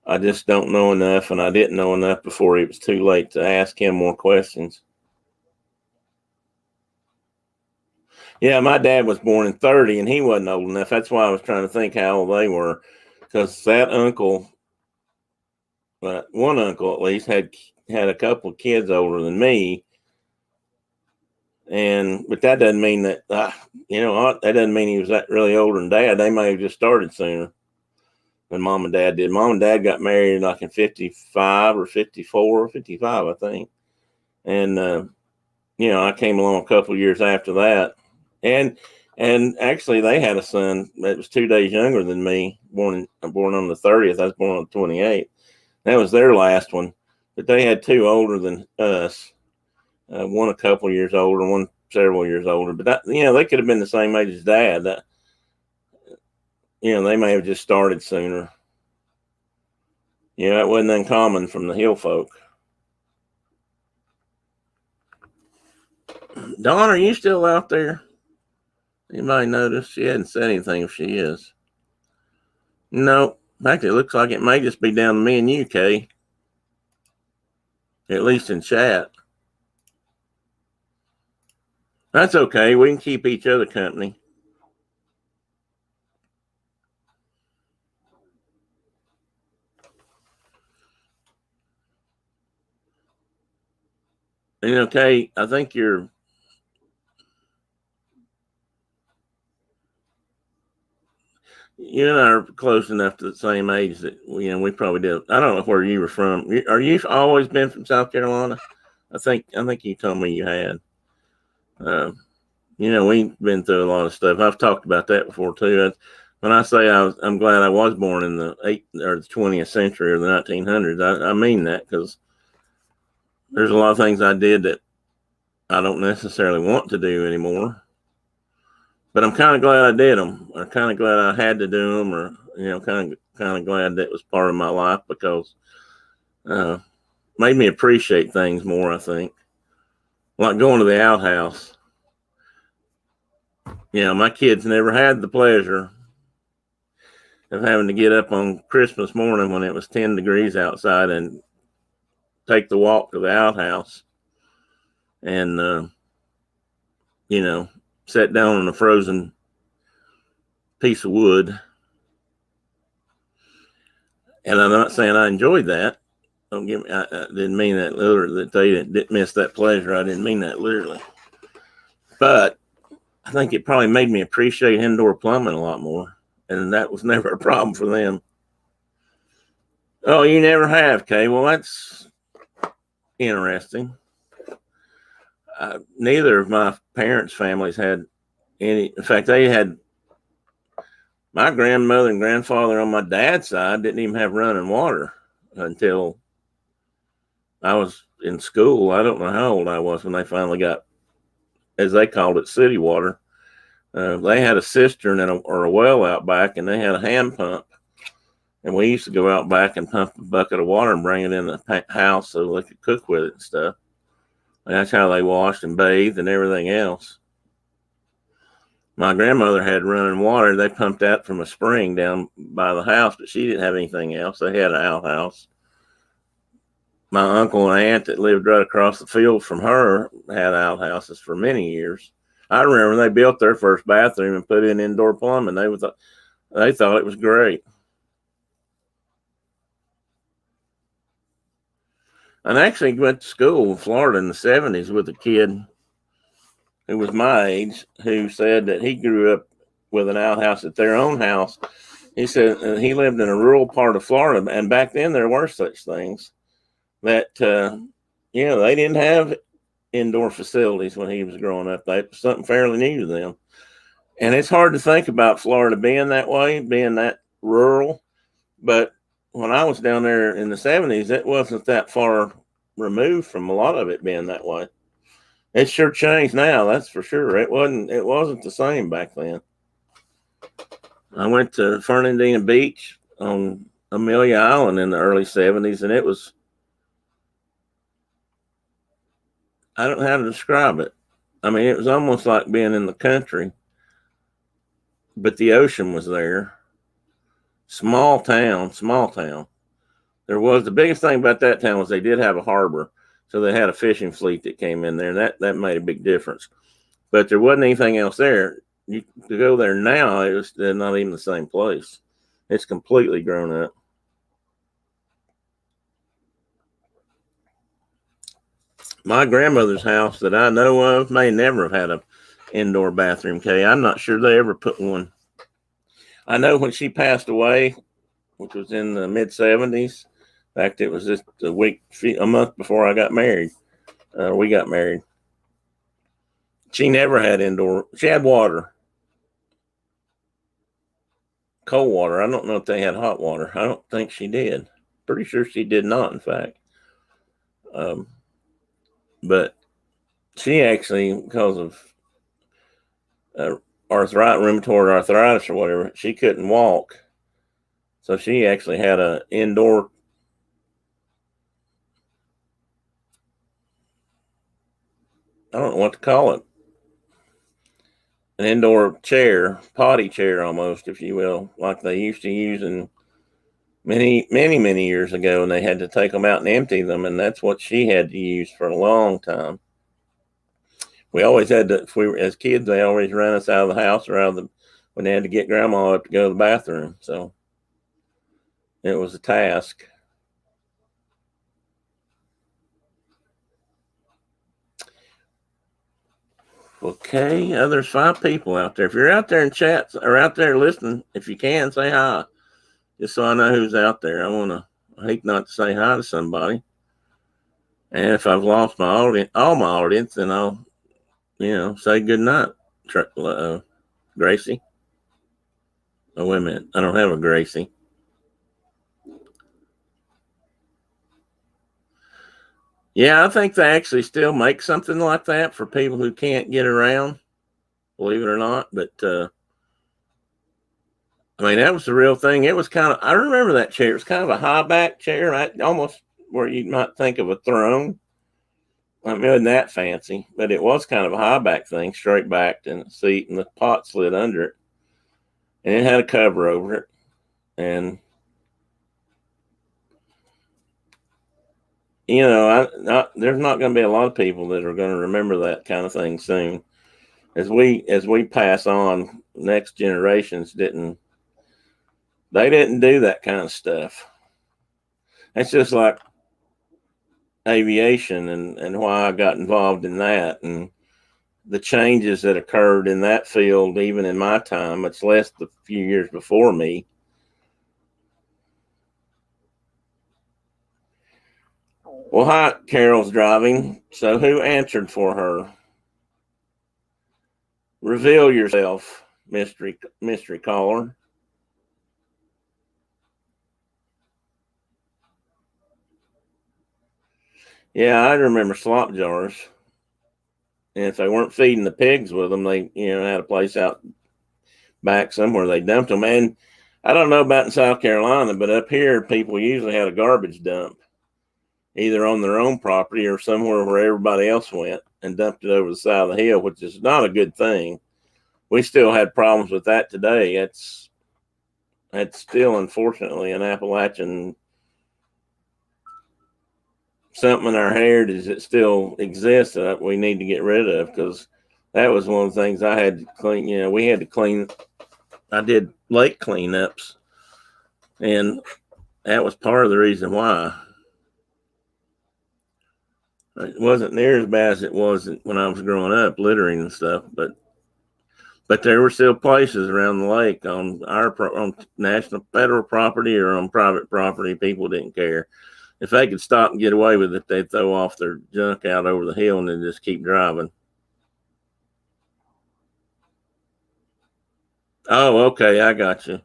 I just don't know enough, and I didn't know enough before it was too late to ask him more questions. Yeah, my dad was born in 30, and he wasn't old enough. That's why I was trying to think how old they were, because that uncle, one uncle at least, had a couple of kids older than me. But that doesn't mean that, that doesn't mean he was that really older than Dad. They may have just started sooner than Mom and Dad did. Mom and Dad got married like in 55 or 54 or 55, I think. And, I came along a couple of years after that. And actually, they had a son that was 2 days younger than me, born on the 30th. I was born on the 28th. That was their last one. But they had two older than us. One a couple of years older, one several years older. But they could have been the same age as Dad. They may have just started sooner. It wasn't uncommon from the hill folk. Dawn, are you still out there? Anybody notice? She hadn't said anything if she is. No. In fact, it looks like it may just be down to me and you, Kay. At least in chat. That's okay. We can keep each other company. Kay, I think you and I are close enough to the same age that we probably did. I don't know where you were from. Are you always been from South Carolina? I think you told me you had. We've been through a lot of stuff. I've talked about that before too. When I say I'm glad I was born in the 20th century or the 1900s, I mean that, because there's a lot of things I did that I don't necessarily want to do anymore. But I'm kind of glad I did them. I'm kind of glad I had to do them, or kind of glad that was part of my life, because made me appreciate things more, I think. Like going to the outhouse. My kids never had the pleasure of having to get up on Christmas morning when it was 10 degrees outside and take the walk to the outhouse and, sit down on a frozen piece of wood. And I'm not saying I enjoyed that. Don't get me. I didn't mean that literally, that they didn't miss that pleasure. I didn't mean that literally. But I think it probably made me appreciate indoor plumbing a lot more. And that was never a problem for them. Oh, you never have, Kay? Well, that's interesting. Neither of my parents' families had any. In fact, they had. My grandmother and grandfather on my dad's side didn't even have running water until I was in school. I don't know how old I was when they finally got, as they called it, city water. They had a cistern or a well out back, and they had a hand pump. And we used to go out back and pump a bucket of water and bring it in the house so they could cook with it and stuff. And that's how they washed and bathed and everything else. My grandmother had running water. They pumped that from a spring down by the house, but she didn't have anything else. They had an outhouse. My uncle and aunt that lived right across the field from her had outhouses for many years. I remember they built their first bathroom and put in indoor plumbing. They thought it was great. I actually went to school in Florida in the 70s with a kid who was my age who said that he grew up with an outhouse at their own house. He said he lived in a rural part of Florida, and back then there were such things that, they didn't have indoor facilities when he was growing up. That was something fairly new to them. And it's hard to think about Florida being that way, being that rural. But when I was down there in the 70s, it wasn't that far removed from a lot of it being that way. It sure changed now, that's for sure. It wasn't the same back then. I went to Fernandina Beach on Amelia Island in the early 70s, and it was, I don't know how to describe it. I mean, it was almost like being in the country, but the ocean was there. Small town. The biggest thing about that town was they did have a harbor. So they had a fishing fleet that came in there, and that made a big difference. But there wasn't anything else there. You to go there now, they're not even the same place. It's completely grown up. My grandmother's house that I know of may never have had an indoor bathroom, Kay. I'm not sure they ever put one. I know when she passed away, which was in the mid 70s. In fact, it was just a month before I got married. We got married. She never had indoor. She had water, cold water. I don't know if they had hot water. I don't think she did. Pretty sure she did not, in fact. But she actually, because of rheumatoid arthritis or whatever, she couldn't walk. So she actually had an indoor I don't know what to call it. An indoor chair, potty chair almost, if you will, like they used to use in many years ago, and they had to take them out and empty them, and that's what she had to use for a long time. We always had to, if we were as kids, they always ran us out of the house or when they had to get grandma up to go to the bathroom. So it was a task. Okay, there's 5 people out there. If you're out there in chat or out there listening, if you can, say hi, just so I know who's out there. I hate not to say hi to somebody. And if I've lost all my audience, then I'll, say good night, Gracie. Oh, wait a minute. I don't have a Gracie. Yeah, I think they actually still make something like that for people who can't get around, believe it or not. But, I mean, that was the real thing. It was I remember that chair. It was kind of a high back chair, right? Almost where you might think of a throne. I mean, it wasn't that fancy, but it was kind of a high back thing, straight backed in the seat, and the pot slid under it. And it had a cover over it. And, there's not going to be a lot of people that are going to remember that kind of thing soon. As we pass on, next generations didn't do that kind of stuff. It's just like aviation and why I got involved in that and the changes that occurred in that field, even in my time, much less the few years before me. Well, hi, Carol's driving. So who answered for her? Reveal yourself, mystery caller. Yeah, I remember slop jars. And if they weren't feeding the pigs with them, they, had a place out back somewhere they dumped them. And I don't know about in South Carolina, but up here, people usually had a garbage dump, either on their own property or somewhere where everybody else went, and dumped it over the side of the hill, which is not a good thing. We still had problems with that today. It's still, unfortunately, an Appalachian something in our heritage that still exists that we need to get rid of, because that was one of the things I had to clean. We had to clean. I did lake cleanups, and that was part of the reason why. It wasn't near as bad as it was when I was growing up, littering and stuff, but there were still places around the lake on national federal property or on private property. People didn't care. If they could stop and get away with it, they'd throw off their junk out over the hill and then just keep driving. Oh, okay. I got you.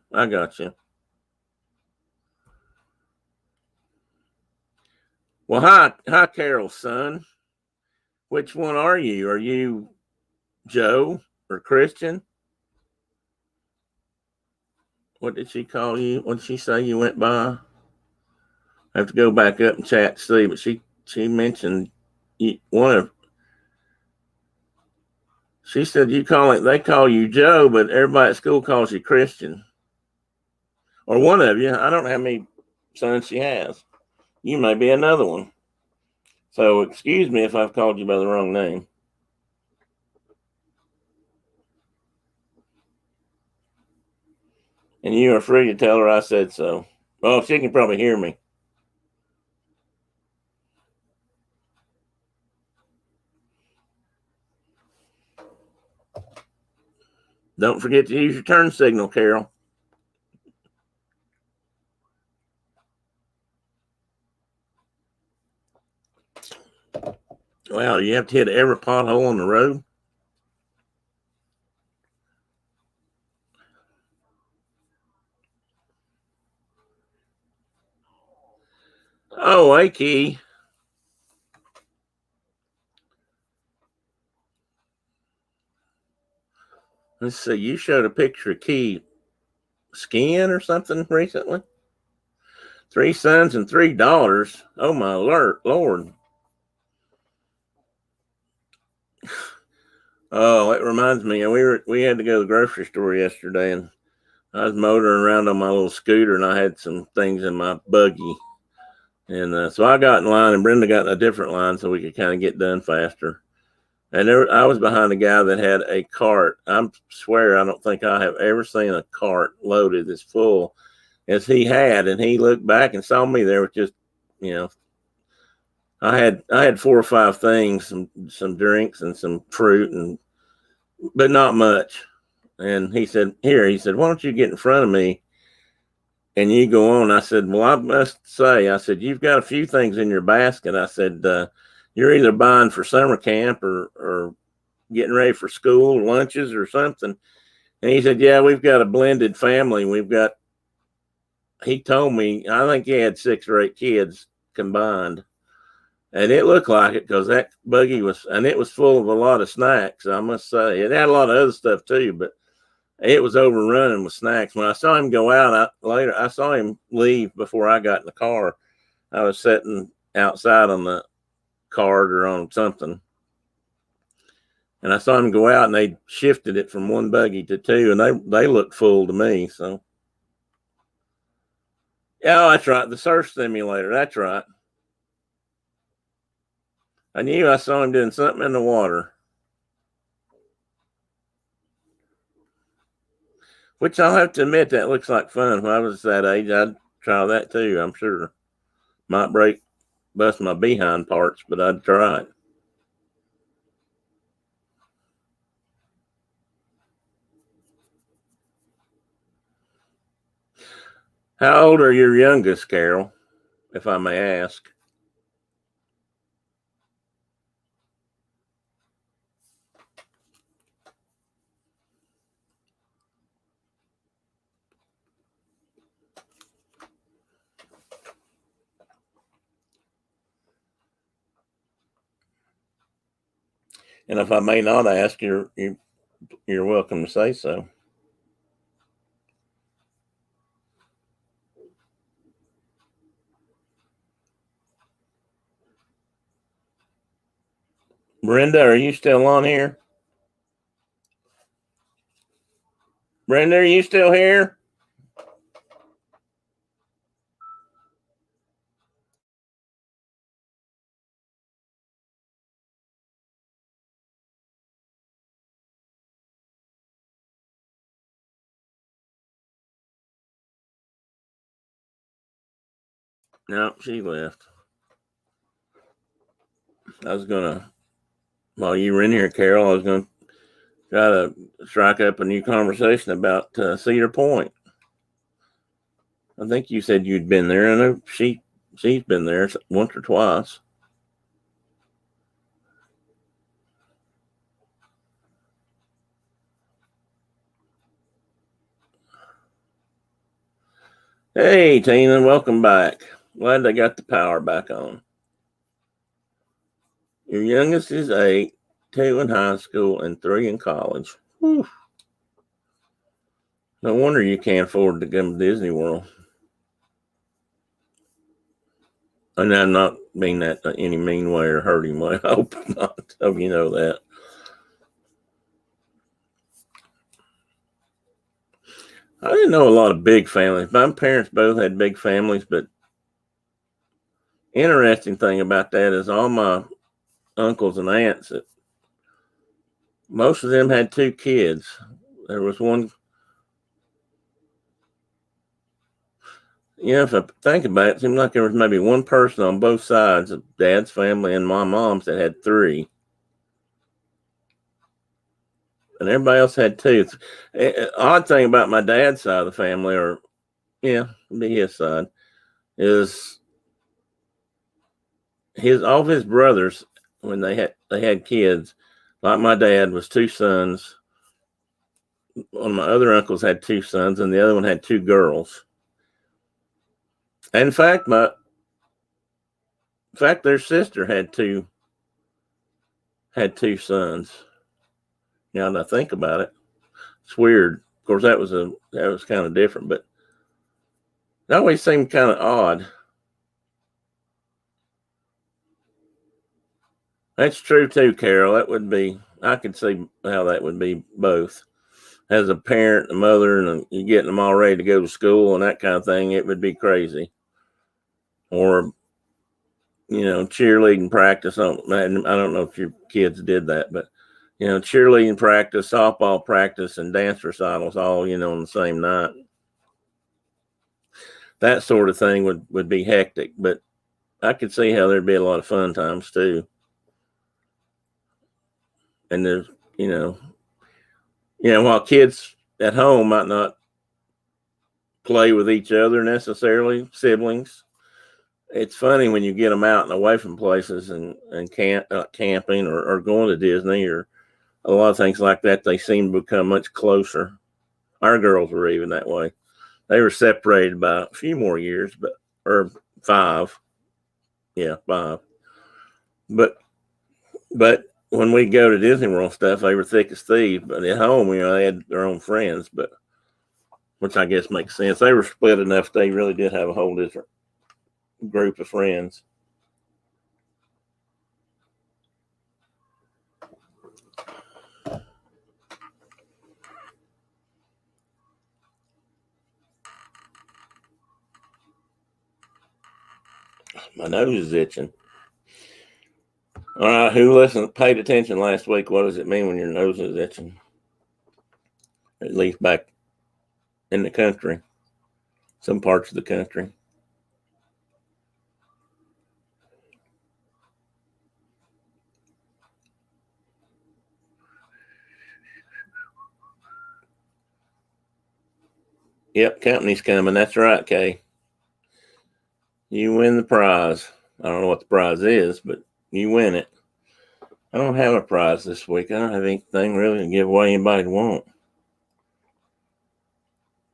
Well, hi, Carol's son. Which one are you? Are you Joe or Christian? What did she call you? What did she say you went by? I have to go back up and chat to see, but she mentioned one of. She said they call you Joe, but everybody at school calls you Christian. Or one of you. I don't know how many sons she has. You may be another one. So excuse me if I've called you by the wrong name. And you are free to tell her I said so. Oh, she can probably hear me. Don't forget to use your turn signal, Carol. Wow, you have to hit every pothole on the road? Oh, hey, Key. Let's see, you showed a picture of Key skiing or something recently? 3 sons and $3. Oh, my Lord. Oh, it reminds me, we had to go to the grocery store yesterday, and I was motoring around on my little scooter, and I had some things in my buggy. And so I got in line, and Brenda got in a different line so we could kind of get done faster. And I was behind a guy that had a cart. I swear I don't think I have ever seen a cart loaded as full as he had. And he looked back and saw me there with just, I had 4 or 5 things, some drinks and some fruit, but not much. And he said, why don't you get in front of me and you go on? I said, well, I must say, you've got a few things in your basket. I said, you're either buying for summer camp or getting ready for school, lunches or something. And he said, yeah, we've got a blended family. He told me, I think he had 6 or 8 kids combined. And it looked like it because that buggy it was full of a lot of snacks. I must say, it had a lot of other stuff too, but it was overrunning with snacks. When I saw him go out later, I saw him leave before I got in the car. I was sitting outside on the cart or on something, and I saw him go out, and they shifted it from 1 buggy to 2, and they looked full to me. So, yeah, that's right. The surf simulator. That's right. I knew I saw him doing something in the water. Which I'll have to admit, that looks like fun. When I was that age, I'd try that too, I'm sure. Might bust my behind parts, but I'd try it. How old are your youngest, Carol, if I may ask? And if I may not ask, you're welcome to say so. Brenda, are you still on here? Brenda, are you still here? No, she left. I was gonna, while you were in here, Carol, I was gonna try to strike up a new conversation about Cedar Point. I think you said you'd been there. I know she's been there once or twice. Hey, Tina, welcome back. Glad they got the power back on. Your youngest is 8, 2 in high school, and 3 in college. Whew. No wonder you can't afford to come to Disney World. And I'm not mean that in any mean way or hurting way. I hope not. Hope you know that. I didn't know a lot of big families. My parents both had big families, but interesting thing about that is all my uncles and aunts, most of them had 2 kids. There was one, if I think about it, it seemed like there was maybe one person on both sides of Dad's family and my mom's that had 3. And everybody else had 2. Odd thing about my dad's side of the family, or be his side, is all of his brothers, when they had kids, like my dad was 2 sons. One of my other uncles had 2 sons, and the other one had 2 girls. And in fact, their sister had two sons. Now that I think about it, it's weird. Of course, that was kind of different, but it always seemed kind of odd. That's true too, Carol. I could see how that would be both. As a parent, a mother, and you getting them all ready to go to school and that kind of thing, it would be crazy. Or, cheerleading practice. I don't know if your kids did that, but cheerleading practice, softball practice, and dance recitals all, on the same night. That sort of thing would be hectic, but I could see how there'd be a lot of fun times too. And there's, while kids at home might not play with each other necessarily, siblings, it's funny when you get them out and away from places and camping or going to Disney or a lot of things like that. They seem to become much closer. Our girls were even that way. They were separated by a few more years, or 5. Yeah, 5. But when we go to Disney World stuff, they were thick as thieves. But at home, they had their own friends, which I guess makes sense. They were split enough; they really did have a whole different group of friends. My nose is itching. All right, who paid attention last week? What does it mean when your nose is itching? At least back in the country, some parts of the country. Yep, company's coming. That's right, Kay. You win the prize. I don't know what the prize is, but you win it. I don't have a prize this week. I don't have anything really to give away anybody'd want.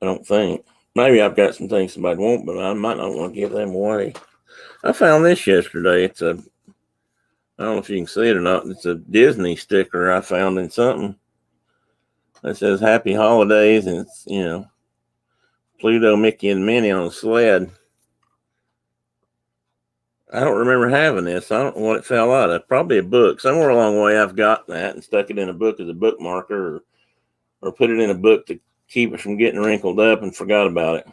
I don't think. Maybe I've got some things somebody'd want, but I might not want to give them away. I found this yesterday. I don't know if you can see it or not. It's a Disney sticker I found in something that says Happy Holidays, and it's, Pluto, Mickey, and Minnie on a sled. I don't remember having this. I don't know what it fell out of. Probably a book. Somewhere along the way I've got that and stuck it in a book as a bookmarker, or put it in a book to keep it from getting wrinkled up and forgot about it.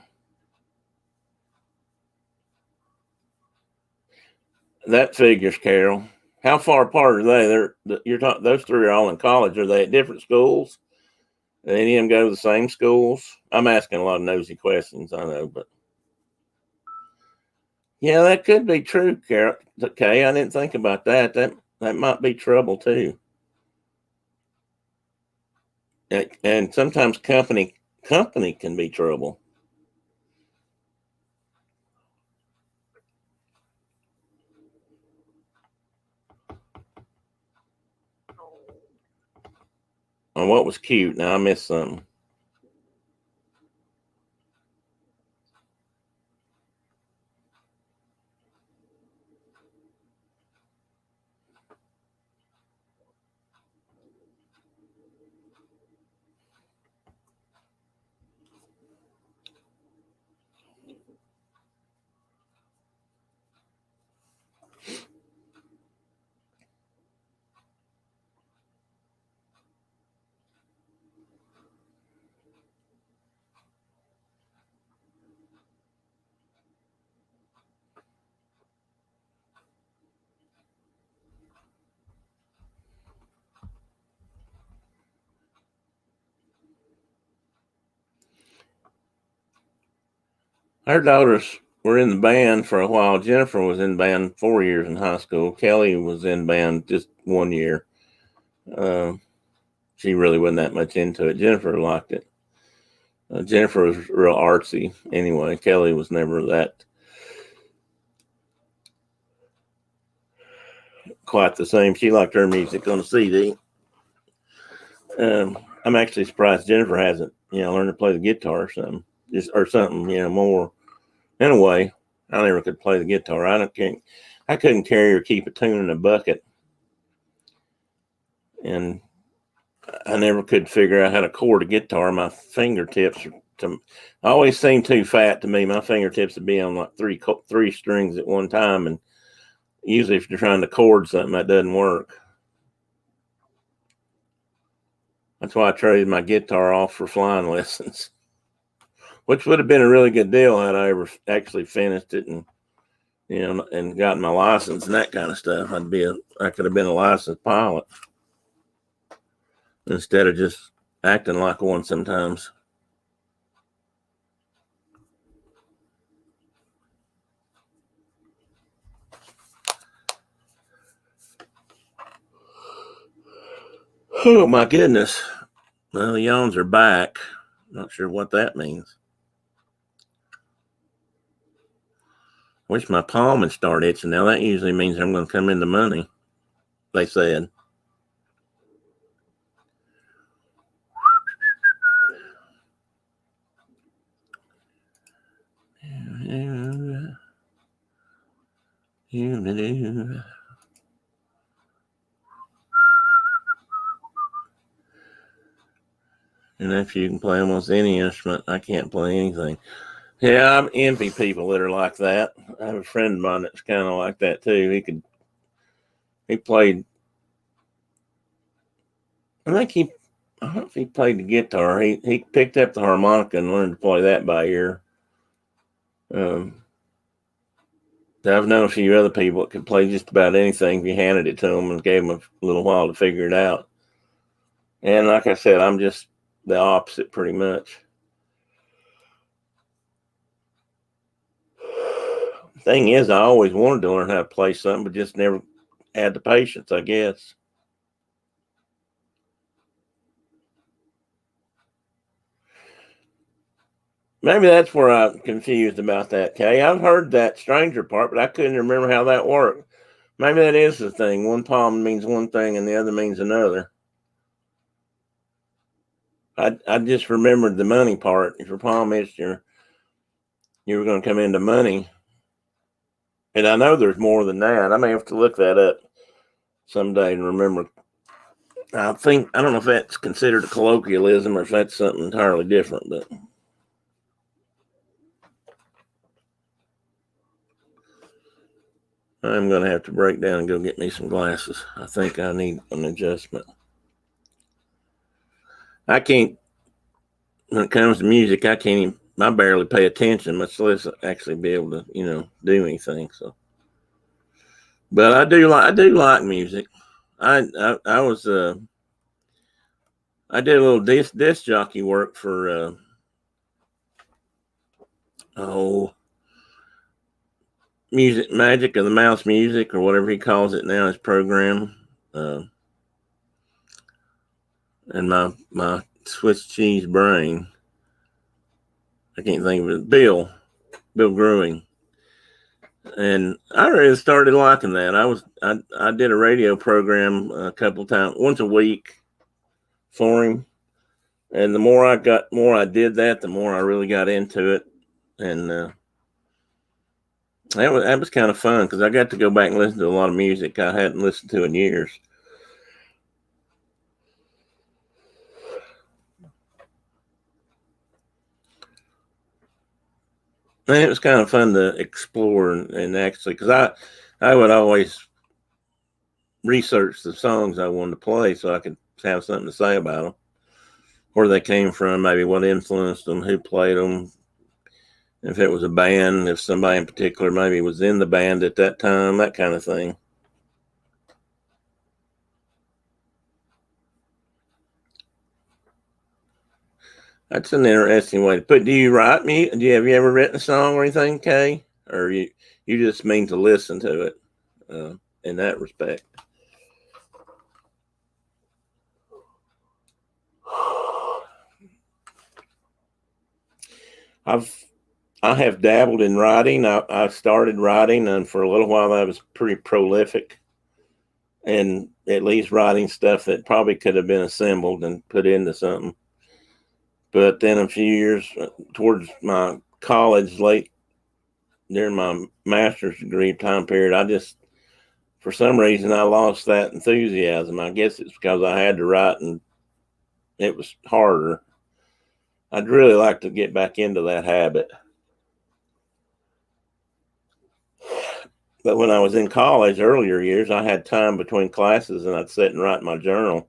That figures, Carol. How far apart are they? You're talking. Those three are all in college. Are they at different schools? Do any of them go to the same schools? I'm asking a lot of nosy questions, I know, but yeah, that could be true, Carol. Okay, I didn't think about that. That might be trouble too. And sometimes company can be trouble. And what was cute? Now I missed something. Our daughters were in the band for a while. Jennifer was in band 4 years in high school. Kelly was in band just 1 year. She really wasn't that much into it. Jennifer liked it. Jennifer was real artsy anyway. Kelly was never that quite the same. She liked her music on a CD. I'm actually surprised Jennifer hasn't, learned to play the guitar or something, or something, more. In a way, I never could play the guitar. I couldn't carry or keep a tune in a bucket, and I never could figure out how to chord a guitar. My fingertips always seemed too fat to me. My fingertips would be on like three strings at one time, and usually if you're trying to chord something, that doesn't work. That's why I traded my guitar off for flying lessons, which would have been a really good deal had I ever actually finished it and and gotten my license and that kind of stuff. I could have been a licensed pilot instead of just acting like one sometimes. Oh my goodness. Well, the yawns are back. Not sure what that means. Wish my palm would start itching. Now that usually means I'm going to come into money, they said. And if you can play almost any instrument, I can't play anything. Yeah, I envy people that are like that. I have a friend of mine that's kind of like that too. He played. I don't know if he played the guitar. He picked up the harmonica and learned to play that by ear. I've known a few other people that could play just about anything if you handed it to them and gave them a little while to figure it out. And like I said, I'm just the opposite pretty much. Thing is, I always wanted to learn how to play something, but just never had the patience, I guess. Maybe that's where I'm confused about that, Kay. I've heard that stranger part, but I couldn't remember how that worked. Maybe that is the thing. One palm means one thing and the other means another. I just remembered the money part. If your palm itched, you were going to come into money. And I know there's more than that. I may have to look that up. someday and remember. I don't know if that's considered a colloquialism or if that's something entirely different, but I'm going to have to break down and go get me some glasses. I think I need an adjustment. I can't, when it comes to music, I barely pay attention, much less actually be able to, do anything. So, but I do like music. I was, I did a little disc jockey work for, Music Magic of the Mouse Music or whatever he calls it now, his program. And my Swiss cheese brain, I can't think of it. Bill Grewing. And I really started liking that. I did a radio program a couple times, once a week for him. And the more I did that, the more I really got into it. And that was kind of fun because I got to go back and listen to a lot of music I hadn't listened to in years. And it was kind of fun to explore and actually, because I would always research the songs I wanted to play so I could have something to say about them, where they came from, maybe what influenced them, who played them, if it was a band, if somebody in particular maybe was in the band at that time, that kind of thing. That's an interesting way to put. Do you write me? Have you ever written a song or anything, Kay? Or you just mean to listen to it in that respect? I have dabbled in writing. I started writing, and for a little while I was pretty prolific, and at least writing stuff that probably could have been assembled and put into something. But then a few years towards my college, late during my master's degree time period, for some reason, I lost that enthusiasm. I guess it's because I had to write and it was harder. I'd really like to get back into that habit. But when I was in college, earlier years, I had time between classes and I'd sit and write my journal.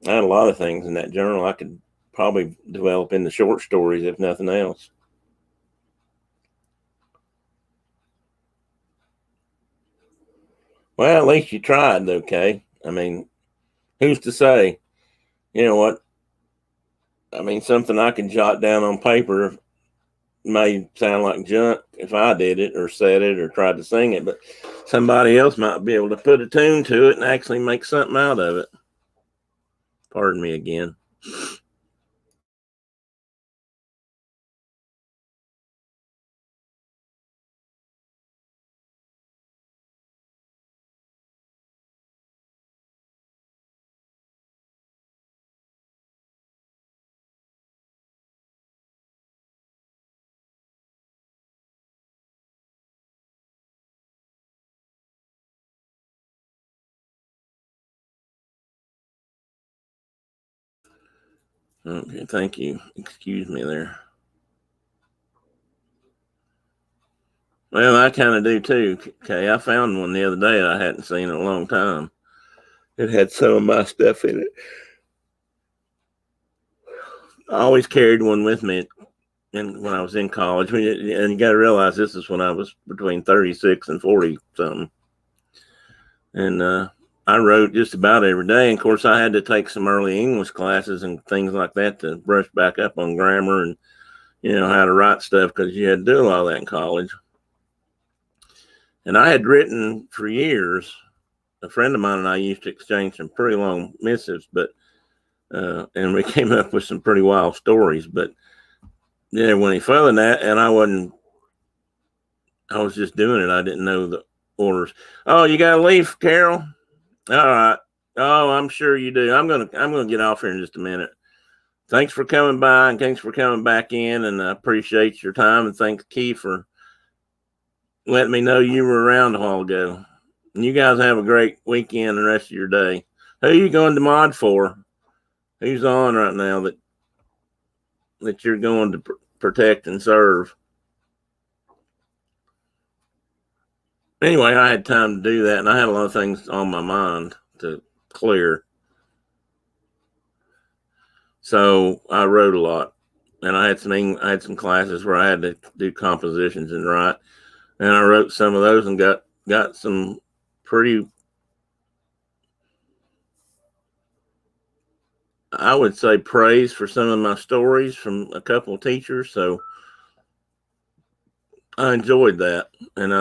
I had a lot of things in that journal I could probably develop into short stories, if nothing else. Well, at least you tried, okay? I mean, who's to say? You know what? I mean, something I can jot down on paper may sound like junk if I did it or said it or tried to sing it, but somebody else might be able to put a tune to it and actually make something out of it. Pardon me again. Okay, thank you. Excuse me there. Well, I kind of do too. Okay, I found one the other day I hadn't seen in a long time. It had some of my stuff in it. I always carried one with me when I was in college. And you got to realize this is when I was between 36 and 40 something. And I wrote just about every day. And of course, I had to take some early English classes and things like that to brush back up on grammar and, how to write stuff because you had to do a lot of that in college. And I had written for years. A friend of mine and I used to exchange some pretty long missives, but and we came up with some pretty wild stories. But yeah, when he further than that, and I was just doing it. I didn't know the orders. Oh, you got to leave, Carol? All right. Oh, I'm sure you do. I'm gonna get off here in just a minute. Thanks for coming by and thanks for coming back in, and I appreciate your time. And thanks, Keith, for letting me know you were around a while ago. You guys have a great weekend and rest of your day. Who are you going to mod for? Who's on right now that you're going to protect and serve? Anyway, I had time to do that, and I had a lot of things on my mind to clear. So I wrote a lot, and I had some classes where I had to do compositions and write, and I wrote some of those and got some pretty, I would say, praise for some of my stories from a couple of teachers. So I enjoyed that, and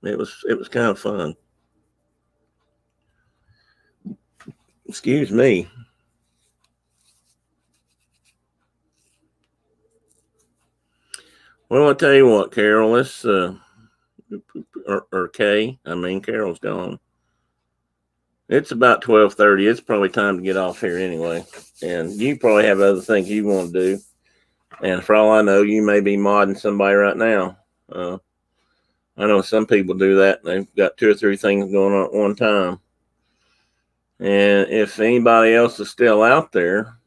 it was kind of fun. Excuse me. Well, I'll tell you what, Carol. Let's or Kay. I mean, Carol's gone. It's about 12:30. It's probably time to get off here anyway. And you probably have other things you want to do. And for all I know, you may be modding somebody right now. I know some people do that. They've got 2 or 3 things going on at one time. And if anybody else is still out there,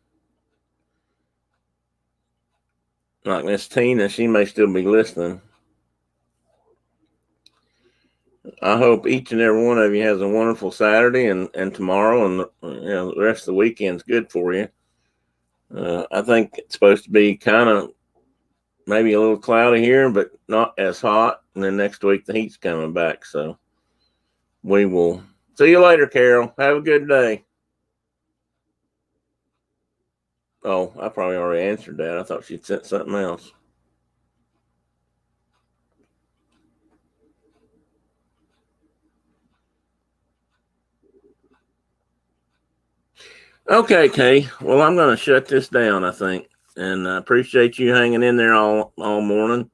like Miss Tina, she may still be listening. I hope each and every one of you has a wonderful Saturday and tomorrow, and the rest of the weekend's good for you. I think it's supposed to be kind of maybe a little cloudy here, but not as hot. And then next week the heat's coming back. So we will see you later, Carol. Have a good day. Oh, I probably already answered that. I thought she'd sent something else. Okay, Kay. Well, I'm going to shut this down, I think. And I appreciate you hanging in there all morning.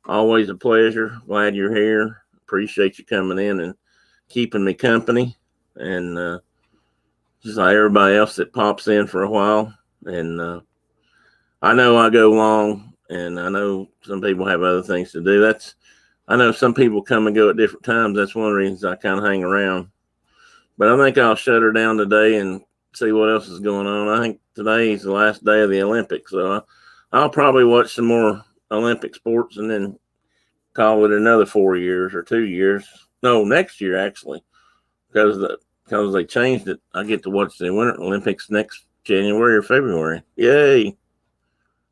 Always a pleasure. Glad you're here. Appreciate you coming in and keeping me company. And just like everybody else that pops in for a while. And I know I go long, and I know some people have other things to do. I know some people come and go at different times. That's one of the reasons I kind of hang around. But I think I'll shut her down today and see what else is going on. I think today is the last day of the Olympics, so I'll probably watch some more Olympic sports and then call it another 4 years or 2 years. No, next year actually, because they changed it. I get to watch the Winter Olympics next January or February. Yay!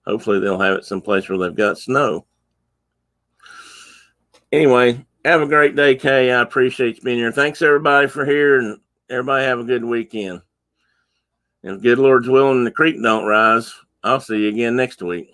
Hopefully they'll have it someplace where they've got snow. Anyway, have a great day, Kay. I appreciate you being here. Thanks everybody for here, and everybody have a good weekend. And if good Lord's willing, the creek don't rise, I'll see you again next week.